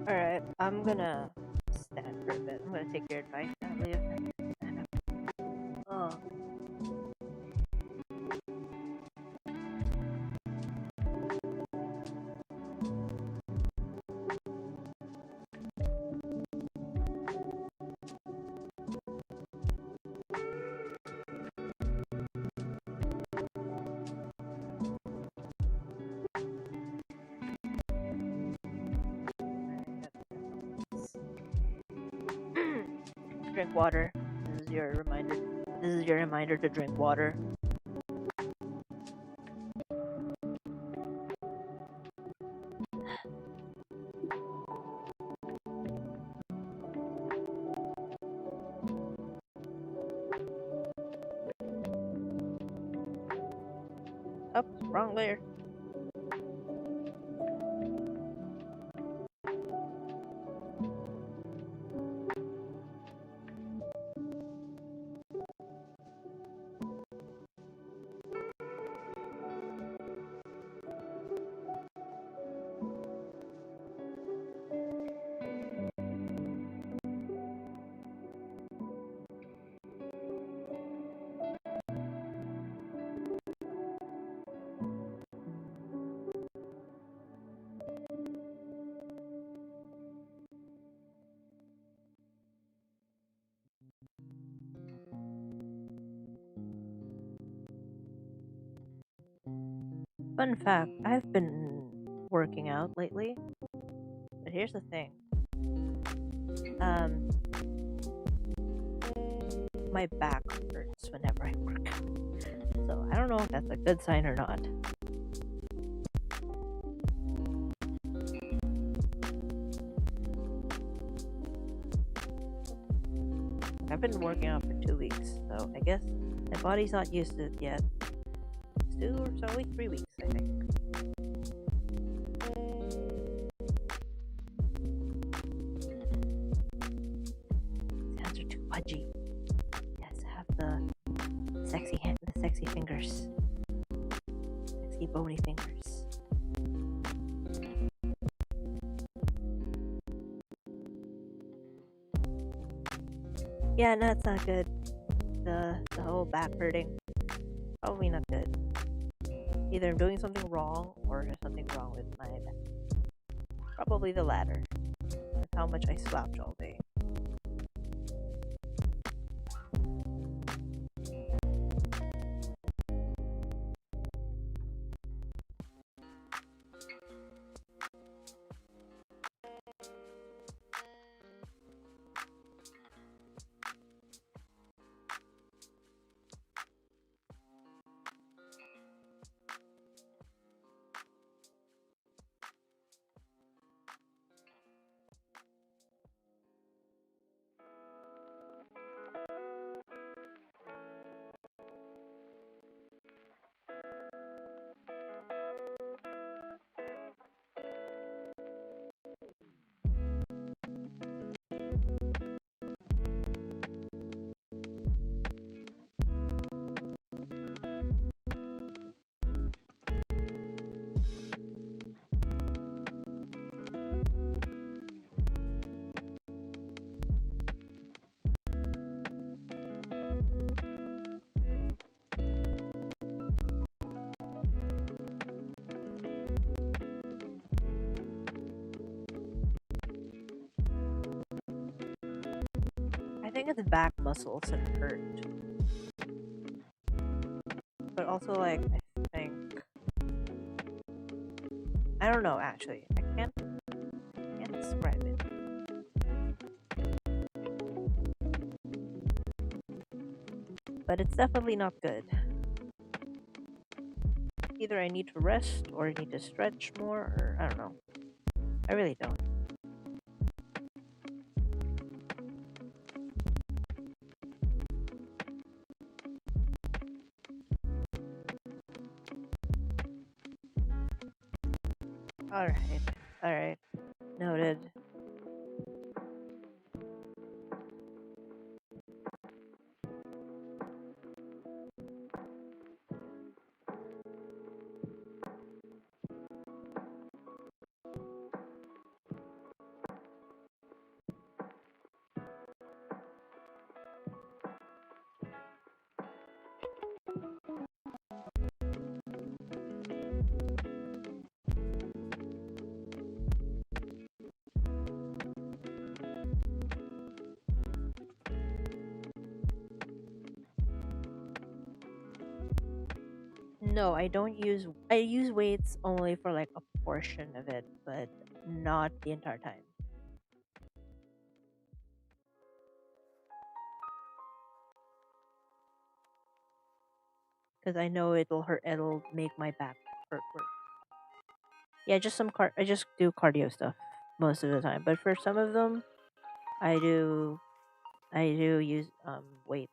Alright, I'm gonna stand for a bit. I'm gonna take your advice and leave. Oh. Drink water. This is your reminder. This is your reminder to drink water. Oh, wrong layer. Fun fact, I've been working out lately, but here's the thing. Um, my back hurts whenever I work out. So I don't know if that's a good sign or not. I've been working out for 2 weeks, so I guess my body's not used to it yet. It's only 3 weeks, I think. His hands are too pudgy. He has to have the sexy fingers. Sexy bony fingers. Yeah, no, it's not good. The whole back hurting. Probably not good. Either I'm doing something wrong or there's something wrong with my back. Probably the latter. That's how much I slouch all day. I think it's back muscles that hurt. But also, like, I think... I don't know, actually. I can't describe it. But it's definitely not good. Either I need to rest, or I need to stretch more, or I don't know. I really don't. Alright. Noted. No, I don't use... I use weights only for, like, a portion of it, but not the entire time. Because I know it'll make my back hurt worse. Yeah, just I just do cardio stuff most of the time, but for some of them, I do use weights.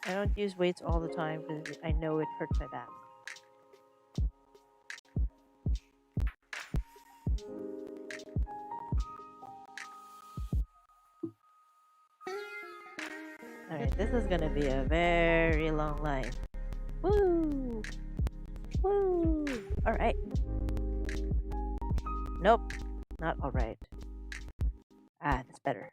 I don't use weights all the time because I know it hurts my back. Alright, this is gonna be a very long line. Woo! Woo! Alright. Nope. Not alright. Ah, that's better.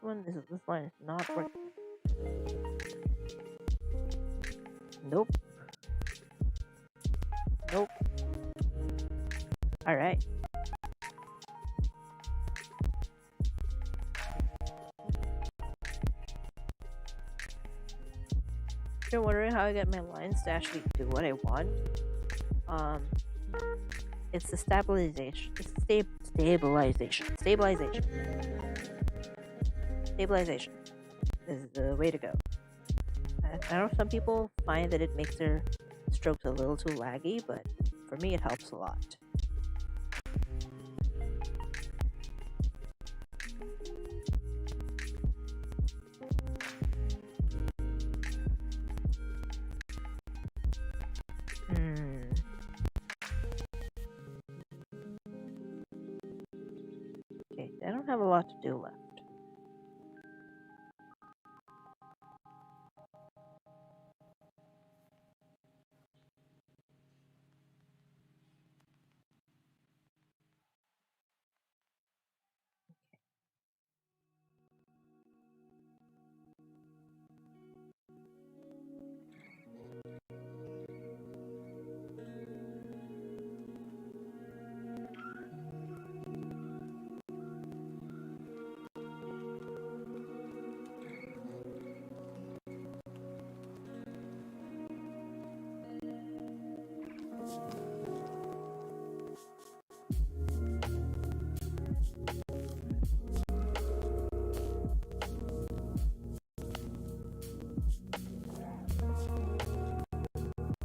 this line is not working. Nope. Nope. Alright. If you're wondering how I get my lines to actually do what I want, it's the stabilization. It's stabilization. Stabilization is the way to go. I know some people find that it makes their strokes a little too laggy, but for me it helps a lot. Okay, I don't have a lot to do left.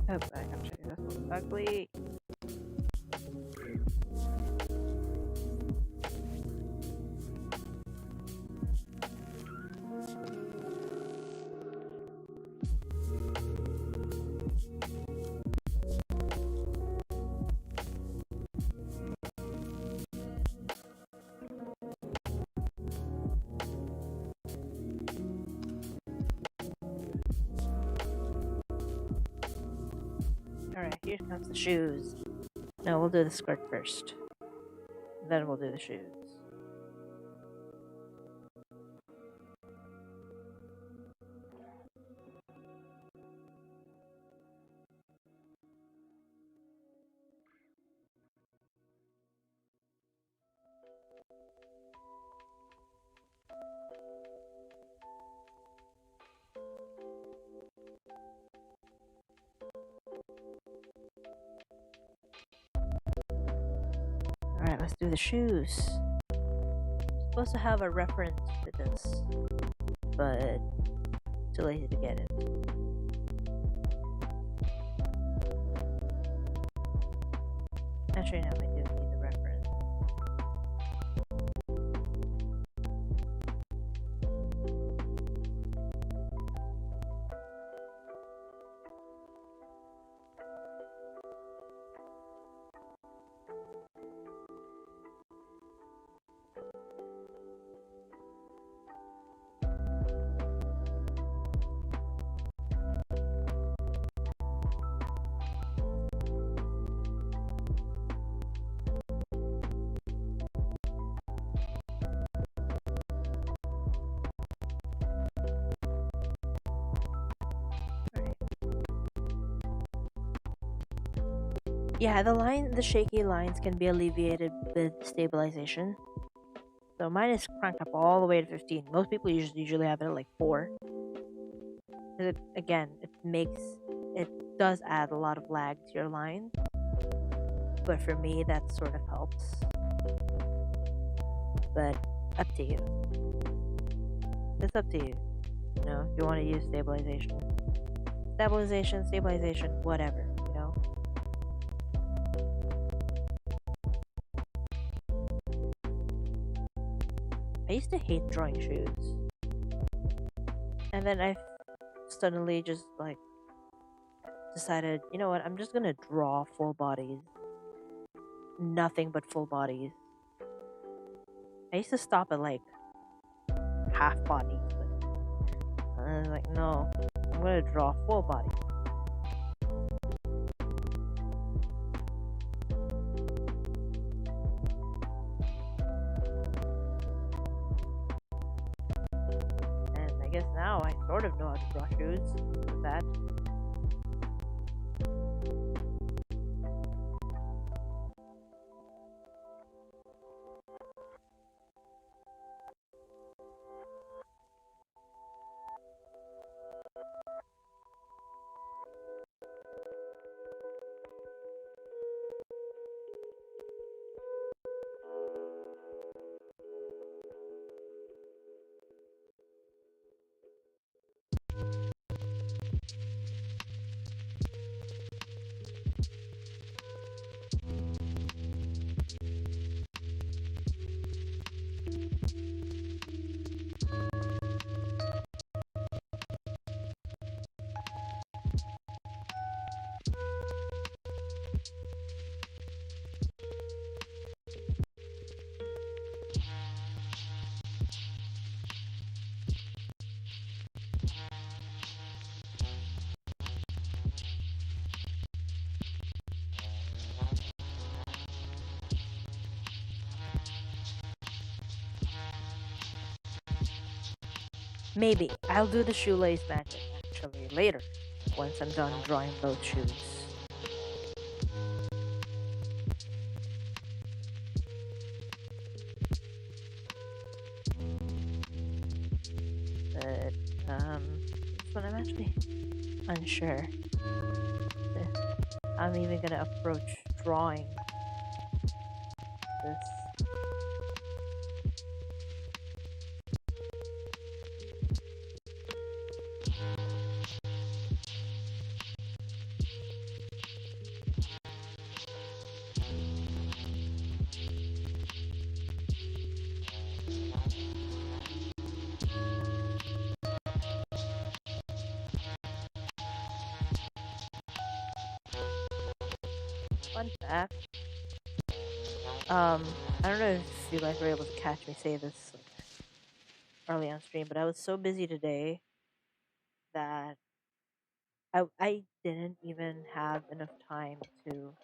Oh, I gotta check this one ugly. Alright, here comes the shoes. No, we'll do the skirt first. Then we'll do the shoes. Alright, let's do the shoes. I'm supposed to have a reference for this, but too lazy to get it. Actually, no, I do need the reference. Yeah, the shaky lines can be alleviated with stabilization. So mine is cranked up all the way to 15. Most people usually have it at like 4. Again, it does add a lot of lag to your line. But for me, that sort of helps. But up to you. It's up to you. You know, if you want to use stabilization, whatever. You know. I used to hate drawing shoes. And then I suddenly just like decided, you know what, I'm just gonna draw full bodies. Nothing but full bodies. I used to stop at like half bodies, but I was like, no, I'm gonna draw full bodies. sort of know how to draw shoes with that. Maybe I'll do the shoelace magic actually later, once I'm done drawing those shoes. But this one I'm actually unsure. I'm even gonna approach drawing this. Fun fact. I don't know if you guys were able to catch me say this early on stream, but I was so busy today that I didn't even have enough time to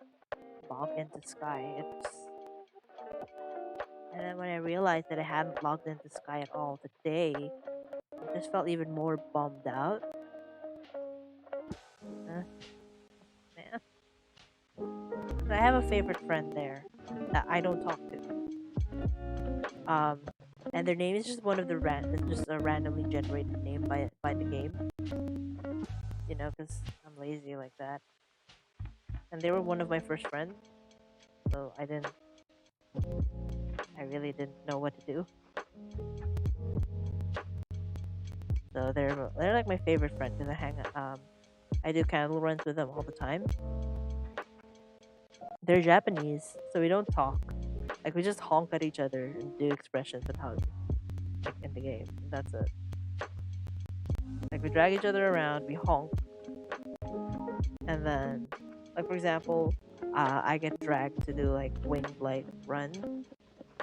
log into Sky. And then when I realized that I hadn't logged into Sky at all today, I just felt even more bummed out. Man. I have a favorite friend there that I don't talk to. And their name is just one of the just a randomly generated name by the game. You know, because I'm lazy like that. And they were one of my first friends, so I really didn't know what to do. So they're like my favorite friend because I do candle runs with them all the time. They're Japanese, so we don't talk. Like we just honk at each other and do expressions and hugs, like in the game. That's it. Like we drag each other around, we honk, and then, like for example, I get dragged to do like wing blight run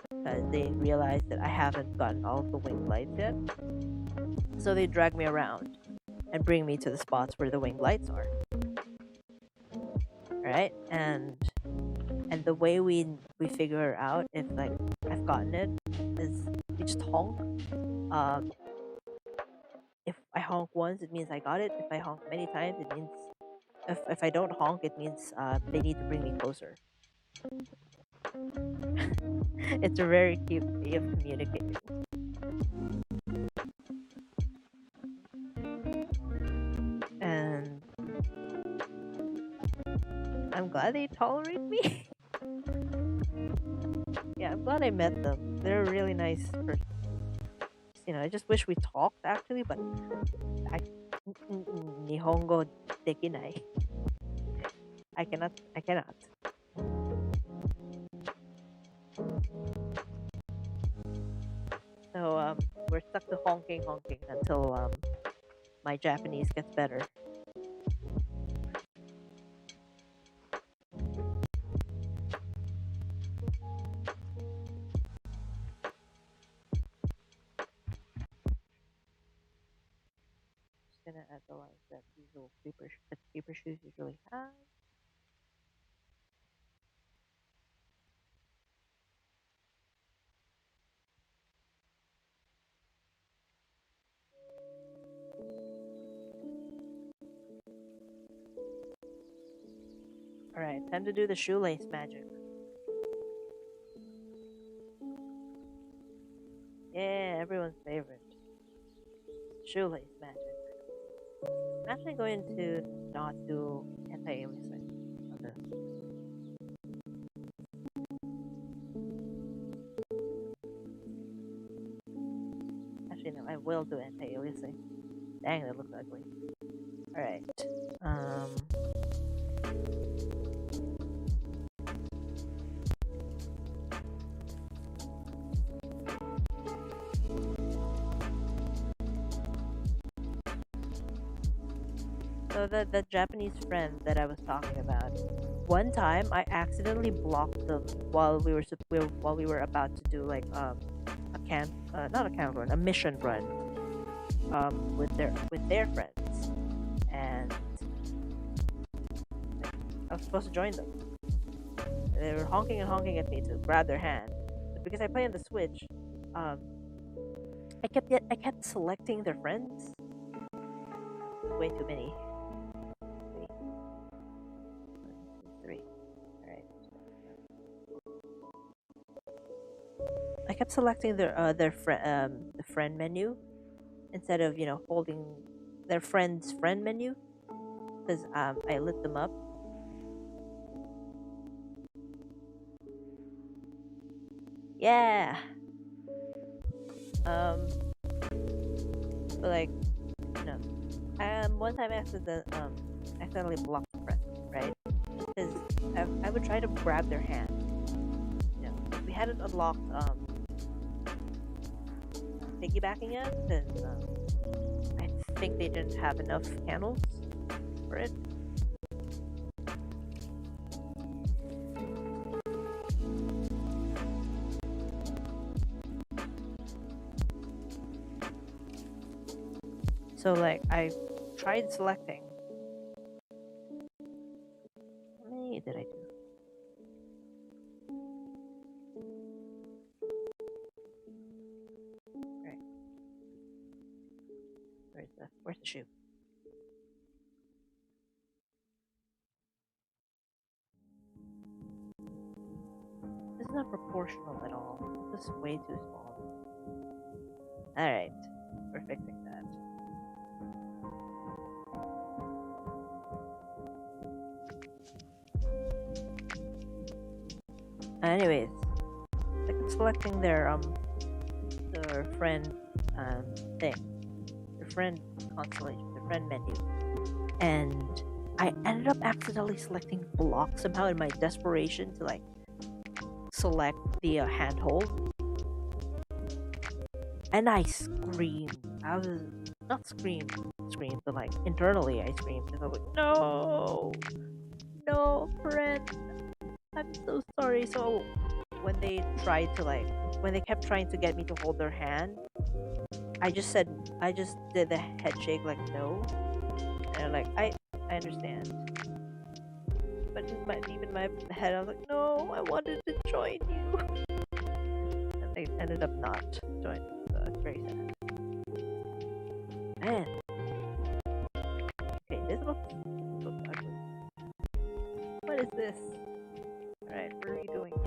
because they realize that I haven't gotten all of the wing blights yet. So they drag me around and bring me to the spots where the wing blights are. Right? And the way we figure out if like I've gotten it is we just honk. If I honk once, it means I got it. If I honk many times, it means if I don't honk, it means they need to bring me closer. It's a very cute way of communicating. And I'm glad they tolerate me. Yeah, I'm glad I met them. They're a really nice person. You know, I just wish we talked actually, but I Nihongo dekinai. I cannot. So we're stuck to honking until my Japanese gets better. Just gonna add the lines that usual creeper shoes usually have. Alright, time to do the shoelace magic. Yeah, everyone's favorite. Shoelace magic. I'm actually going to not do anti-aliasing on this. Actually, no, I will do anti-aliasing. Dang, that looks ugly. Alright. Um. So the Japanese friend that I was talking about, one time I accidentally blocked them while while we were about to do like a camp not a camp run, a mission run with their friends, and I was supposed to join them. They were honking and honking at me to grab their hand, but because I play on the Switch, um, I kept selecting their friends. Way too many. Three. One, two, three. All right. I kept selecting their the friend menu instead of holding their friend's friend menu because I lit them up. Yeah. But like one time I accidentally blocked a friend, right? Because I would try to grab their hand. We hadn't unlocked piggybacking yet, because I think they didn't have enough candles for it. So like I tried selecting. How many did I do? Right. Where's the shoe? This is not proportional at all. This is way too small. Alright. We're fixing that. Anyways, I kept selecting their friend thing, their friend constellation, their friend menu, and I ended up accidentally selecting block somehow in my desperation to like select the handhold, and I screamed. I was not screamed, but like internally I screamed because I was like, no, friend. I'm so sorry. So when they kept trying to get me to hold their hand, I just did the head shake like no, and like I understand, but even my head, I was like no, I wanted to join you, and they ended up not joining. So it's very sad. Man, okay, this looks ugly. What is this? All right, we're redoing that.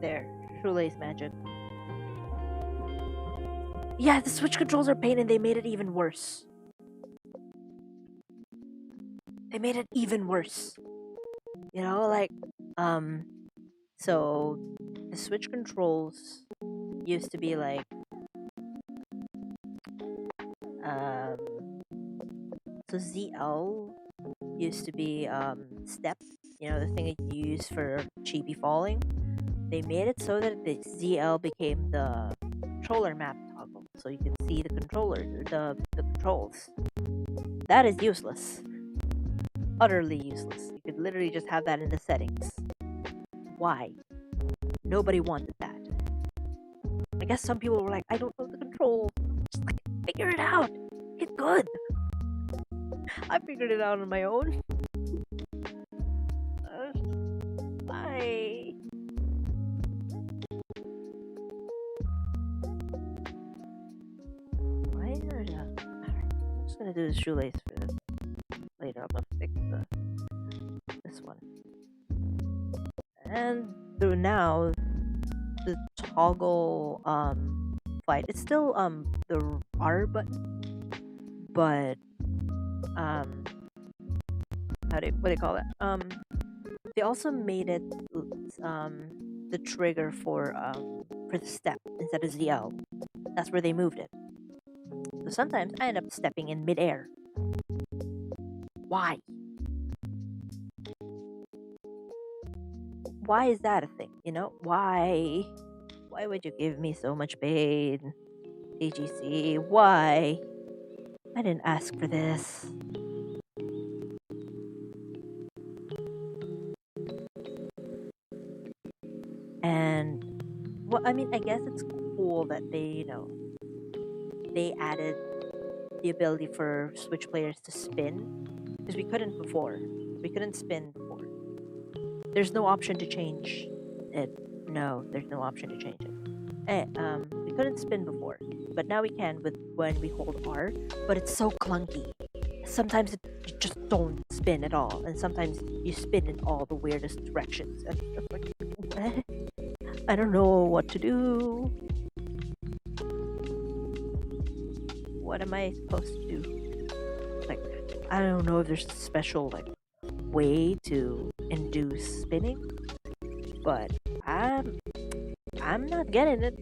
There, shoelace magic. Yeah, the Switch controls are pain and they made it even worse. Like, so the Switch controls used to be like, So ZL used to be step, the thing that you use for chibi falling. They made it so that the ZL became the controller map toggle, so you can see the controls. That is useless. Utterly useless. You could literally just have that in the settings. Why? Nobody wanted that. I guess some people were like, I don't know the control. Just like, figure it out. It's good. I figured it out on my own. Why? Why is there I'm just gonna do the shoelace for this. Later, I'm gonna fix this one. And through now, the toggle fight. It's still the R button, but what do you call that? They also made it the trigger for the step instead of ZL. That's where they moved it. So sometimes I end up stepping in midair. Why? Why is that a thing? Why? Why would you give me so much pain? AGC, why? I didn't ask for this. And, well, I mean, I guess it's cool that they added the ability for Switch players to spin, because we couldn't before. We couldn't spin before. There's no option to change it. No, there's no option to change it. We couldn't spin before, but now we can when we hold R. But it's so clunky. Sometimes you just don't spin at all, and sometimes you spin in all the weirdest directions. And it's like, I don't know what to do. What am I supposed to do? Like, I don't know if there's a special way to induce spinning, but I'm not getting it.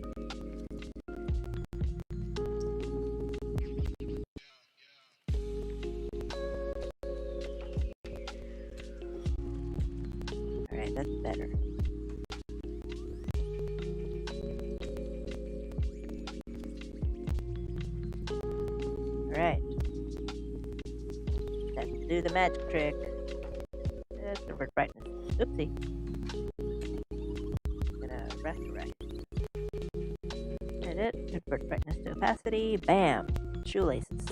Alright, that's better. Alright. Let's do the magic trick. Let's convert brightness. Oopsie. Gonna rasterize. Edit, convert brightness to opacity. Bam! Shoelaces.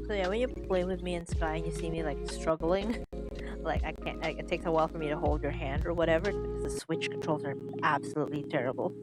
So yeah, when you play with me in Sky and you see me struggling, I can't. It takes a while for me to hold your hand or whatever because the Switch controls are absolutely terrible.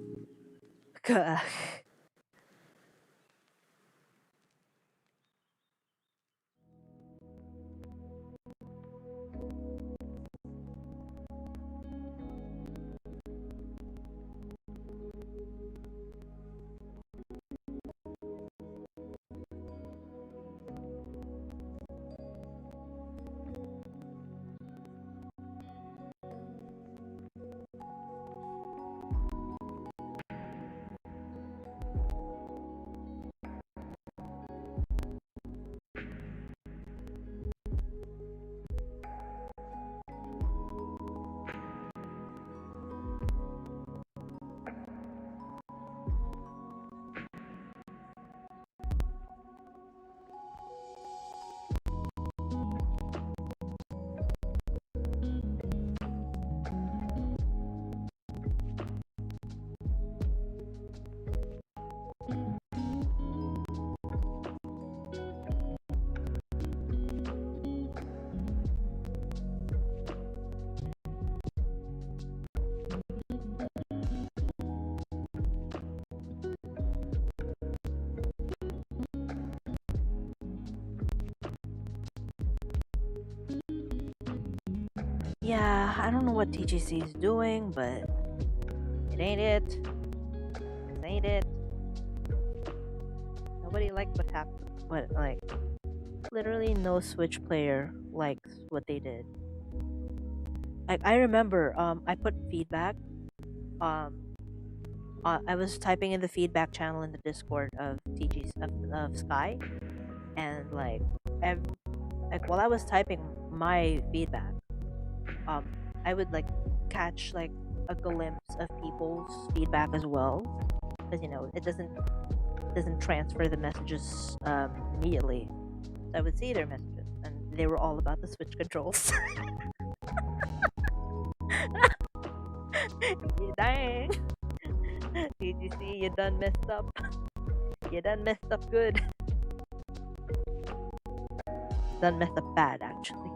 Yeah, I don't know what TGC is doing, but it ain't it. This ain't it. Nobody liked what happened. But, like, literally no Switch player likes what they did. Like, I remember, I put feedback. Um, I was typing in the feedback channel in the Discord of TG's of Sky, and like while I was typing my feedback, um, I would like catch like a glimpse of people's feedback as well, because it doesn't transfer the messages immediately. So I would see their messages, and they were all about the Switch controls. Dang, did you see? You done messed up. You done messed up good. Done messed up bad, actually.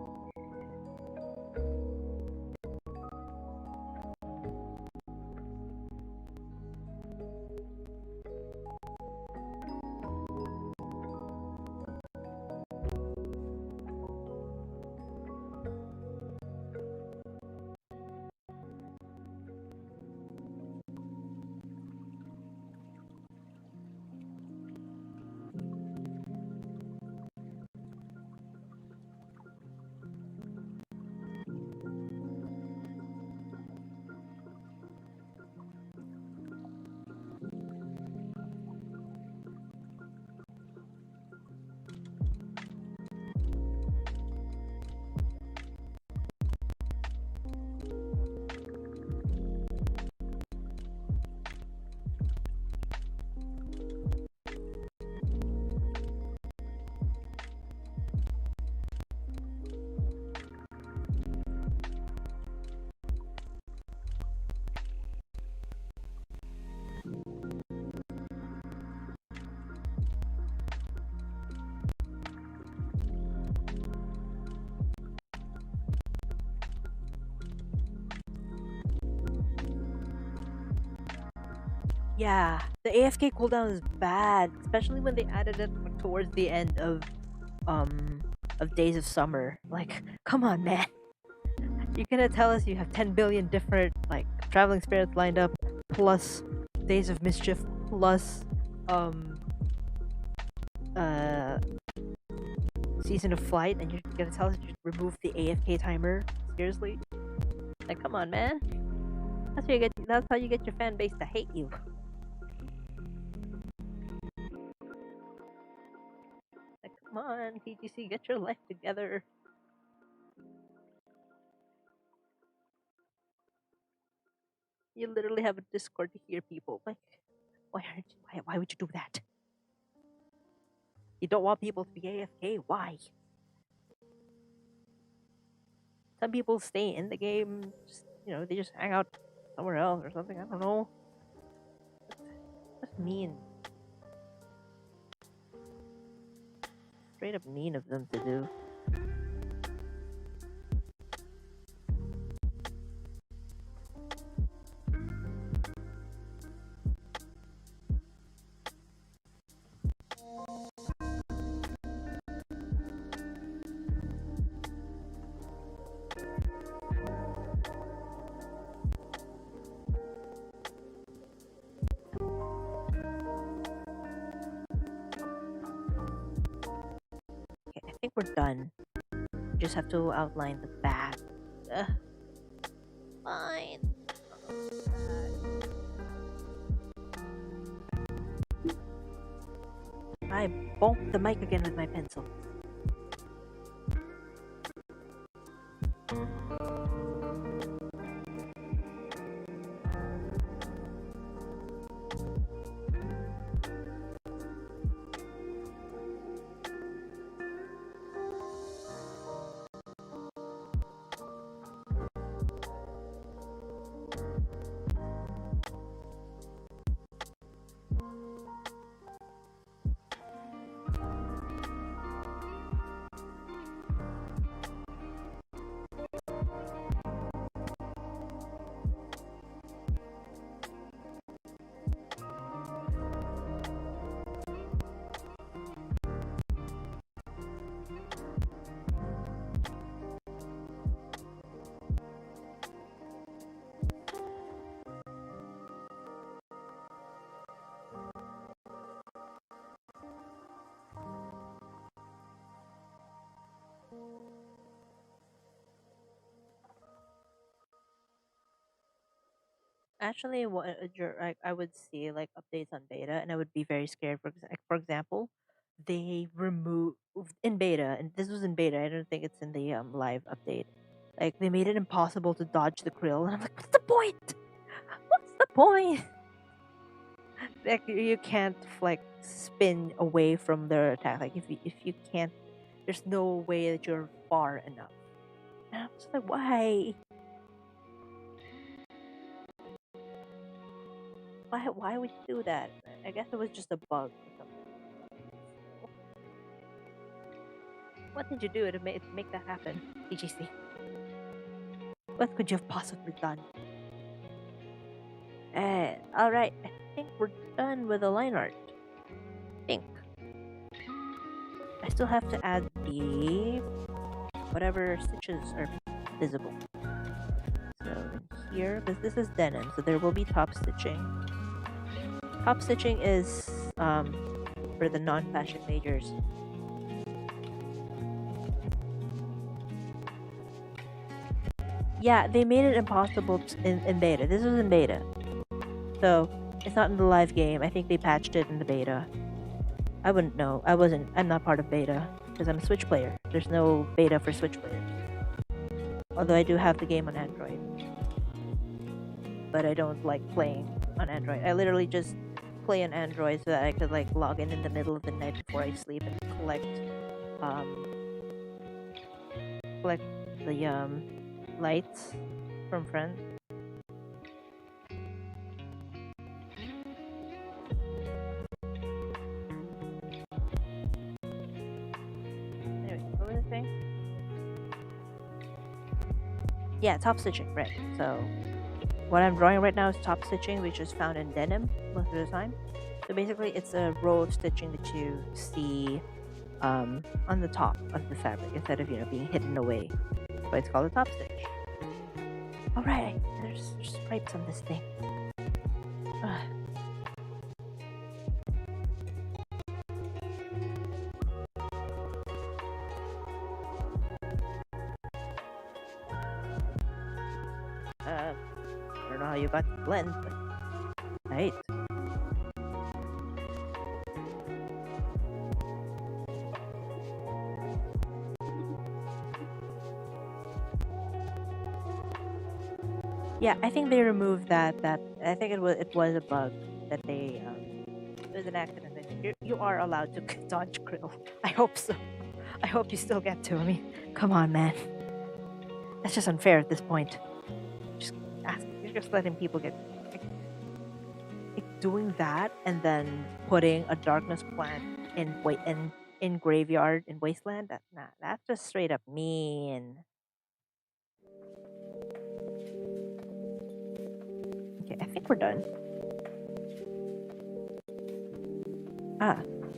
Yeah, the AFK cooldown is bad, especially when they added it towards the end um of Days of Summer. Like, come on, man. You're gonna tell us you have 10 billion different like traveling spirits lined up, plus Days of Mischief, plus um uh Season of Flight, and you're gonna tell us you remove the AFK timer? Seriously? Like, come on, man. That's how you get your fan base to hate you. Like, come on, TGC, get your life together. You literally have a Discord to hear people. Like, why would you do that? You don't want people to be AFK. Why? Some people stay in the game. They just hang out somewhere else or something. I don't know. That's mean. Straight up mean of them to do. Okay, I think we're done. We just have to outline the back. Fine. I bonked the mic again with my pencil. Actually, I would see like updates on beta, and I would be very scared. For example, they removed in beta, and this was in beta. I don't think it's in the live update. Like they made it impossible to dodge the krill, and I'm like, what's the point? What's the point? Like you can't like spin away from their attack. Like if you can't, there's no way that you're far enough. And I'm just like, why? Why would you do that? I guess it was just a bug or something. What did you do to make that happen, TGC? What could you have possibly done? Alright, I think we're done with the line art. I think. I still have to add the whatever stitches are visible. So in here, because this is denim, so there will be top stitching. Top stitching is for the non-fashion majors. Yeah, they made it impossible in beta. This was in beta. So, it's not in the live game. I think they patched it in the beta. I wouldn't know. I'm not part of beta. Because I'm a Switch player. There's no beta for Switch players. Although I do have the game on Android. But I don't like playing on Android. I literally just play on Android so that I could like log in the middle of the night before I sleep and collect the lights from friends. Anyway, what was I saying? Yeah, top stitching, right. So what I'm drawing right now is top stitching, which is found in denim most of the time. So basically it's a row of stitching that you see on the top of the fabric instead of being hidden away. So it's called a top stitch. Alright, there's stripes on this thing. I don't know how you got the blend, but right. Yeah, I think they removed that. I think it was a bug that they it was an accident. I think you are allowed to dodge krill. I hope so. I hope you still get to. I mean, come on, man. That's just unfair at this point. You're just letting people get doing that and then putting a darkness plant in graveyard in wasteland. That's just straight up mean. Okay, I think we're done.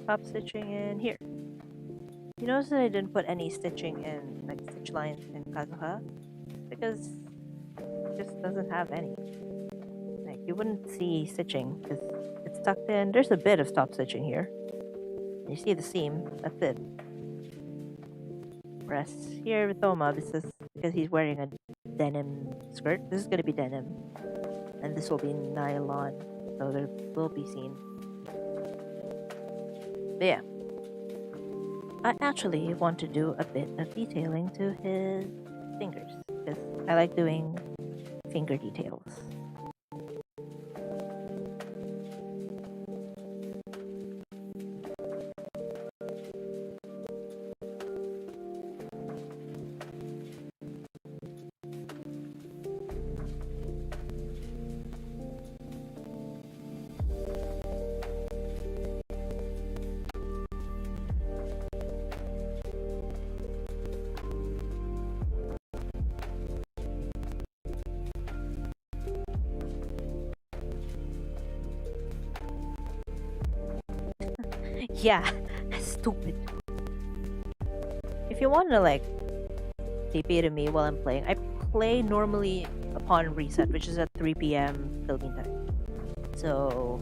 Top stitching in here. You notice that I didn't put any stitching in, like stitch lines in Kazuha, because it just doesn't have any. Like you wouldn't see stitching because it's tucked in. There's a bit of top stitching here. You see the seam. That's it. Whereas here with Thoma, because he's wearing a denim skirt. This is gonna be denim, and this will be nylon, so there will be seam. But yeah, I actually want to do a bit of detailing to his fingers because I like doing finger details. Yeah, stupid. If you want to like TP to me while I'm playing, I play normally upon reset, which is at 3 p.m. Philippine time. So,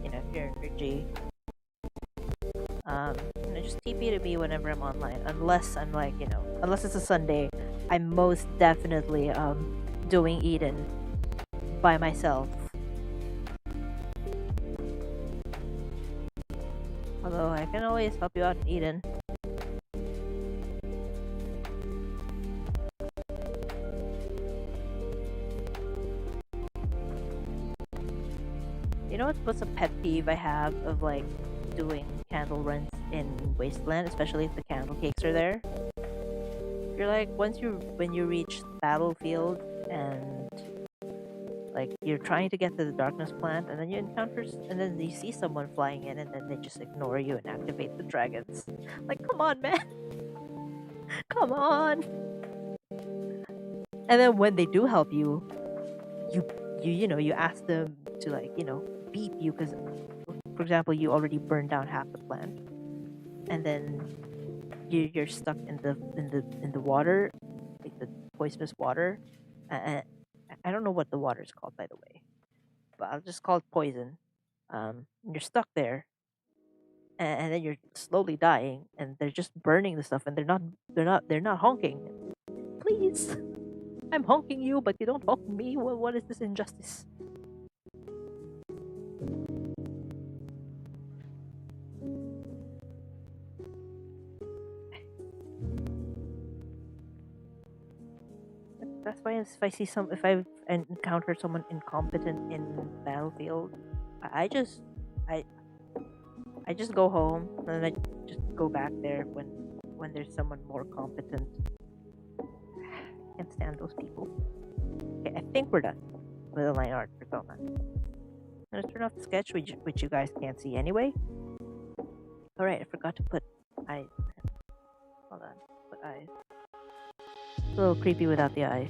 if you're in G, just TP to me whenever I'm online. Unless I'm like, unless it's a Sunday, I'm most definitely doing Eden. by myself. Although I can always help you out in Eden. You know what's a pet peeve I have of like doing candle runs in Wasteland, especially if the candle cakes are there? You're like when you reach battlefield and like you're trying to get to the darkness plant, and then and then you see someone flying in, and then they just ignore you and activate the dragons. Like, come on, man, come on. And then when they do help you, you ask them to like beat you because, for example, you already burned down half the plant, and then you're stuck in the water, like the poisonous water. I don't know what the water is called, by the way, but I'll just call it poison. You're stuck there, and then you're slowly dying, and they're just burning the stuff, and they're not honking. Please, I'm honking you, but you don't honk me. What is this injustice? That's why if I've encountered someone incompetent in battlefield, I just I just go home and then I just go back there when there's someone more competent. Can't stand those people. Okay, I think we're done with the line art for Thoma. I'm gonna turn off the sketch, which you guys can't see anyway. Alright, I forgot to put eyes. Hold on, put eyes. It's a little creepy without the eyes.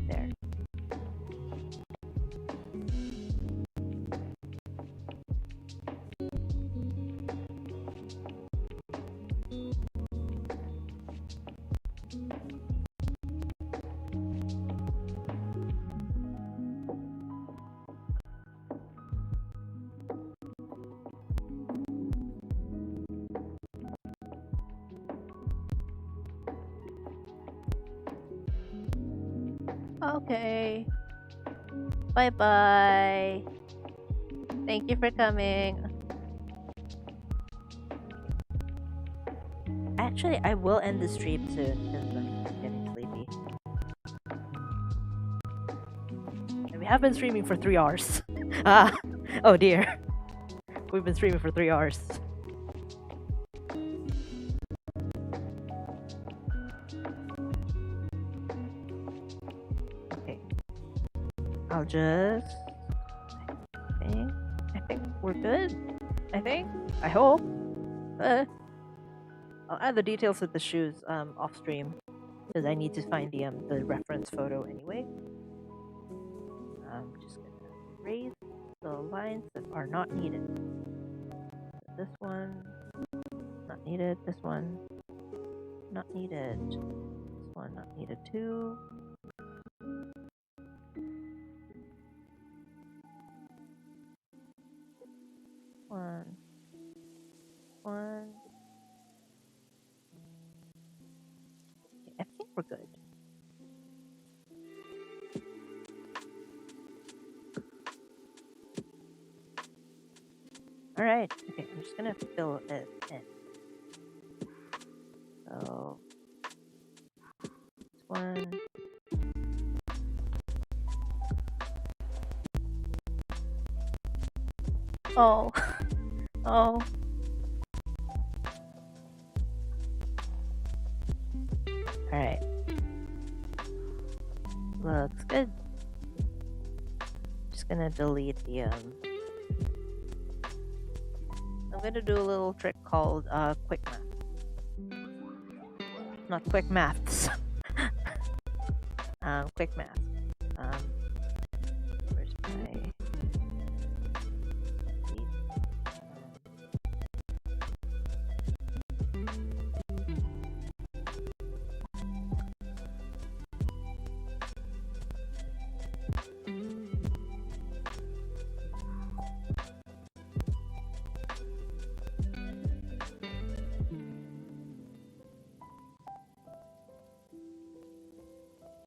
There. Okay. Bye-bye. Thank you for coming. Actually, I will end the stream soon because I'm getting sleepy. And we have been streaming for 3 hours. Oh dear. We've been streaming for 3 hours. Okay. I'll just... I think we're good. I hope. I'll add the details of the shoes off stream because I need to find the reference photo anyway. I'm just gonna erase the lines that are not needed. This one, not needed. This one, not needed. This one, not needed too. One. I think we're good. Alright, okay, I'm just gonna fill it in. So, this one. Oh. Oh. Alright. Looks good. Just gonna delete the I'm gonna do a little trick called quick math. Not quick maths. Quick math. Where's my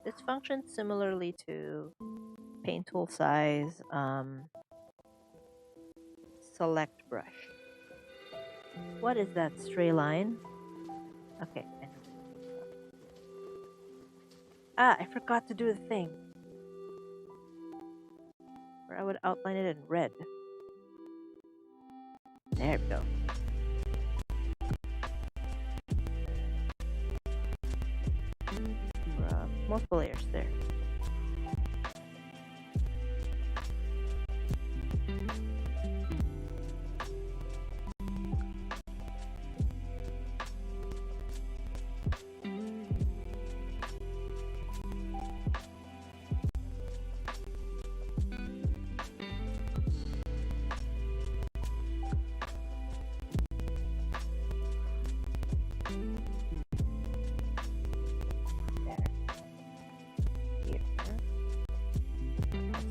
It's functioned similarly to paint tool size, select brush. What is that stray line? Okay, I know. Ah, I forgot to do the thing where I would outline it in red. There we go. Multiple layers there.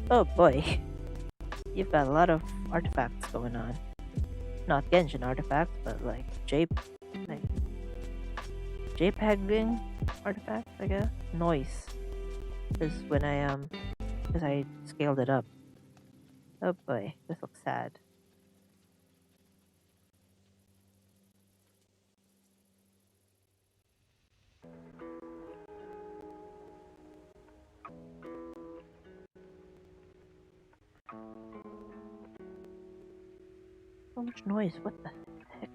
Oh boy, you've got a lot of artifacts going on. Not Genshin artifacts, but like JPEGing artifacts, I guess. Noise is when because I scaled it up. Oh boy, this looks sad. So much noise, what the heck?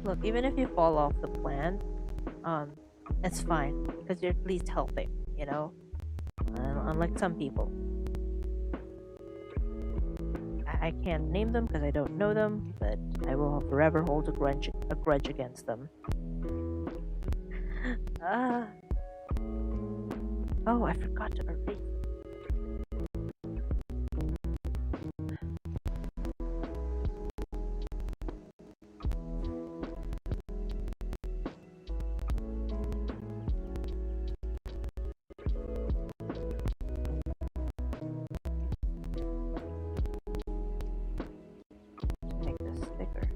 Look, even if you fall off the plant, it's fine, because you're at least helping, you know? Unlike some people. I can't name them because I don't know them, but I will forever hold a grudge against them. Oh, I forgot to erase. Make this thicker.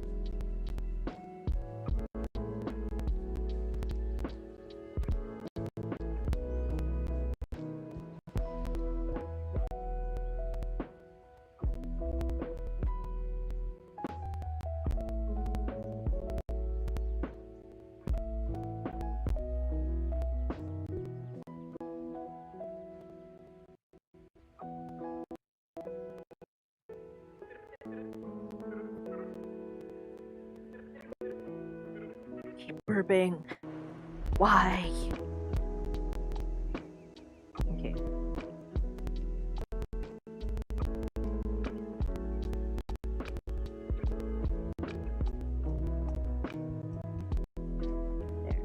Keep burping. Why? Okay. There.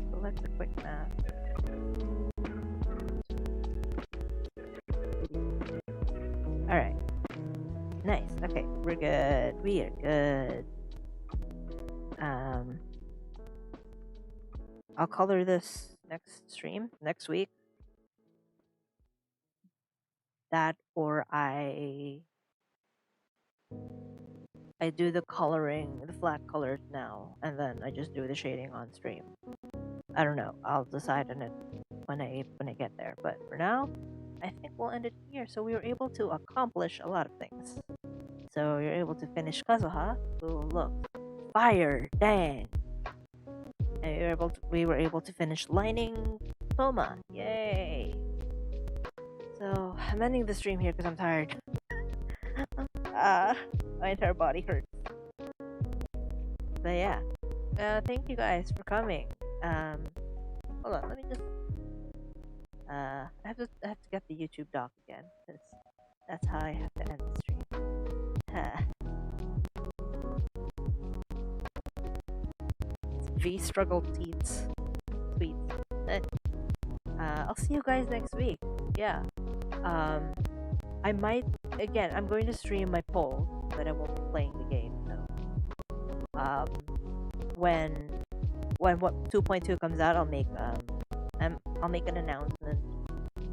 Select the quick map. Alright. Nice. Okay, we're good. We are good. I'll color this next stream, next week. That, or I do the coloring, the flat colors now, and then I just do the shading on stream. I don't know. I'll decide on it when I get there. But for now, I think we'll end it here. So we were able to accomplish a lot of things. So you're able to finish Kazuha, who look fire, dang. And we were able to finish lining Thoma, yay. So I'm ending the stream here because I'm tired. My entire body hurts. But yeah, thank you guys for coming. Hold on, let me just. I have to get the YouTube doc again because that's how I have to end the stream. V struggle tweets. I'll see you guys next week. Yeah. I might again. I'm going to stream my poll, but I won't be playing the game. So, when when what 2.2 comes out, I'll make an announcement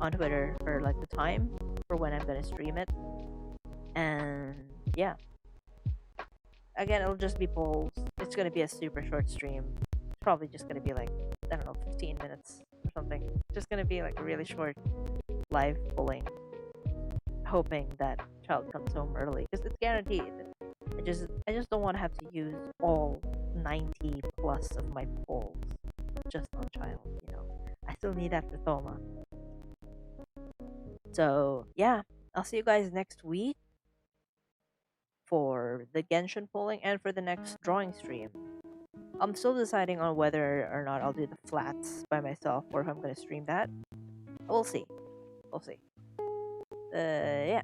on Twitter for like the time for when I'm gonna stream it. And yeah, again, it'll just be polls. It's gonna be a super short stream. It's probably just gonna be like, I don't know, 15 minutes or something. Just gonna be like a really short live polling, hoping that child comes home early because it's guaranteed. I just don't want to have to use all 90 plus of my polls just on child. You know, I still need that for Thoma. So yeah, I'll see you guys next week for the Genshin polling and for the next drawing stream. I'm still deciding on whether or not I'll do the flats by myself or if I'm gonna stream that. We'll see. We'll see. Yeah.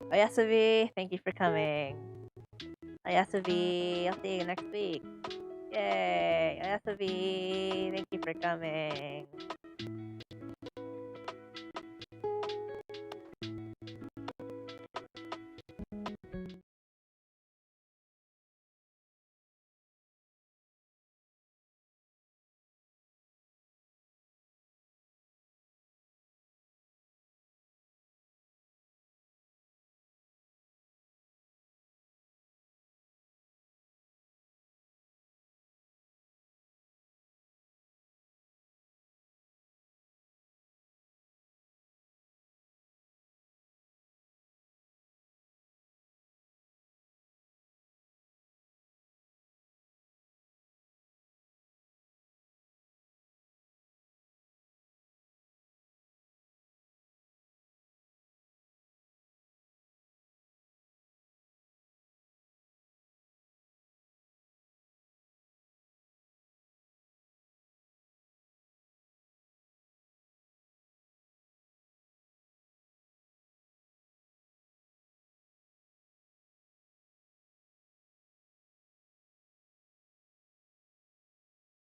Oyasabi, thank you for coming. Oyasabi, I'll see you next week. Yay! Oyasabi, thank you for coming.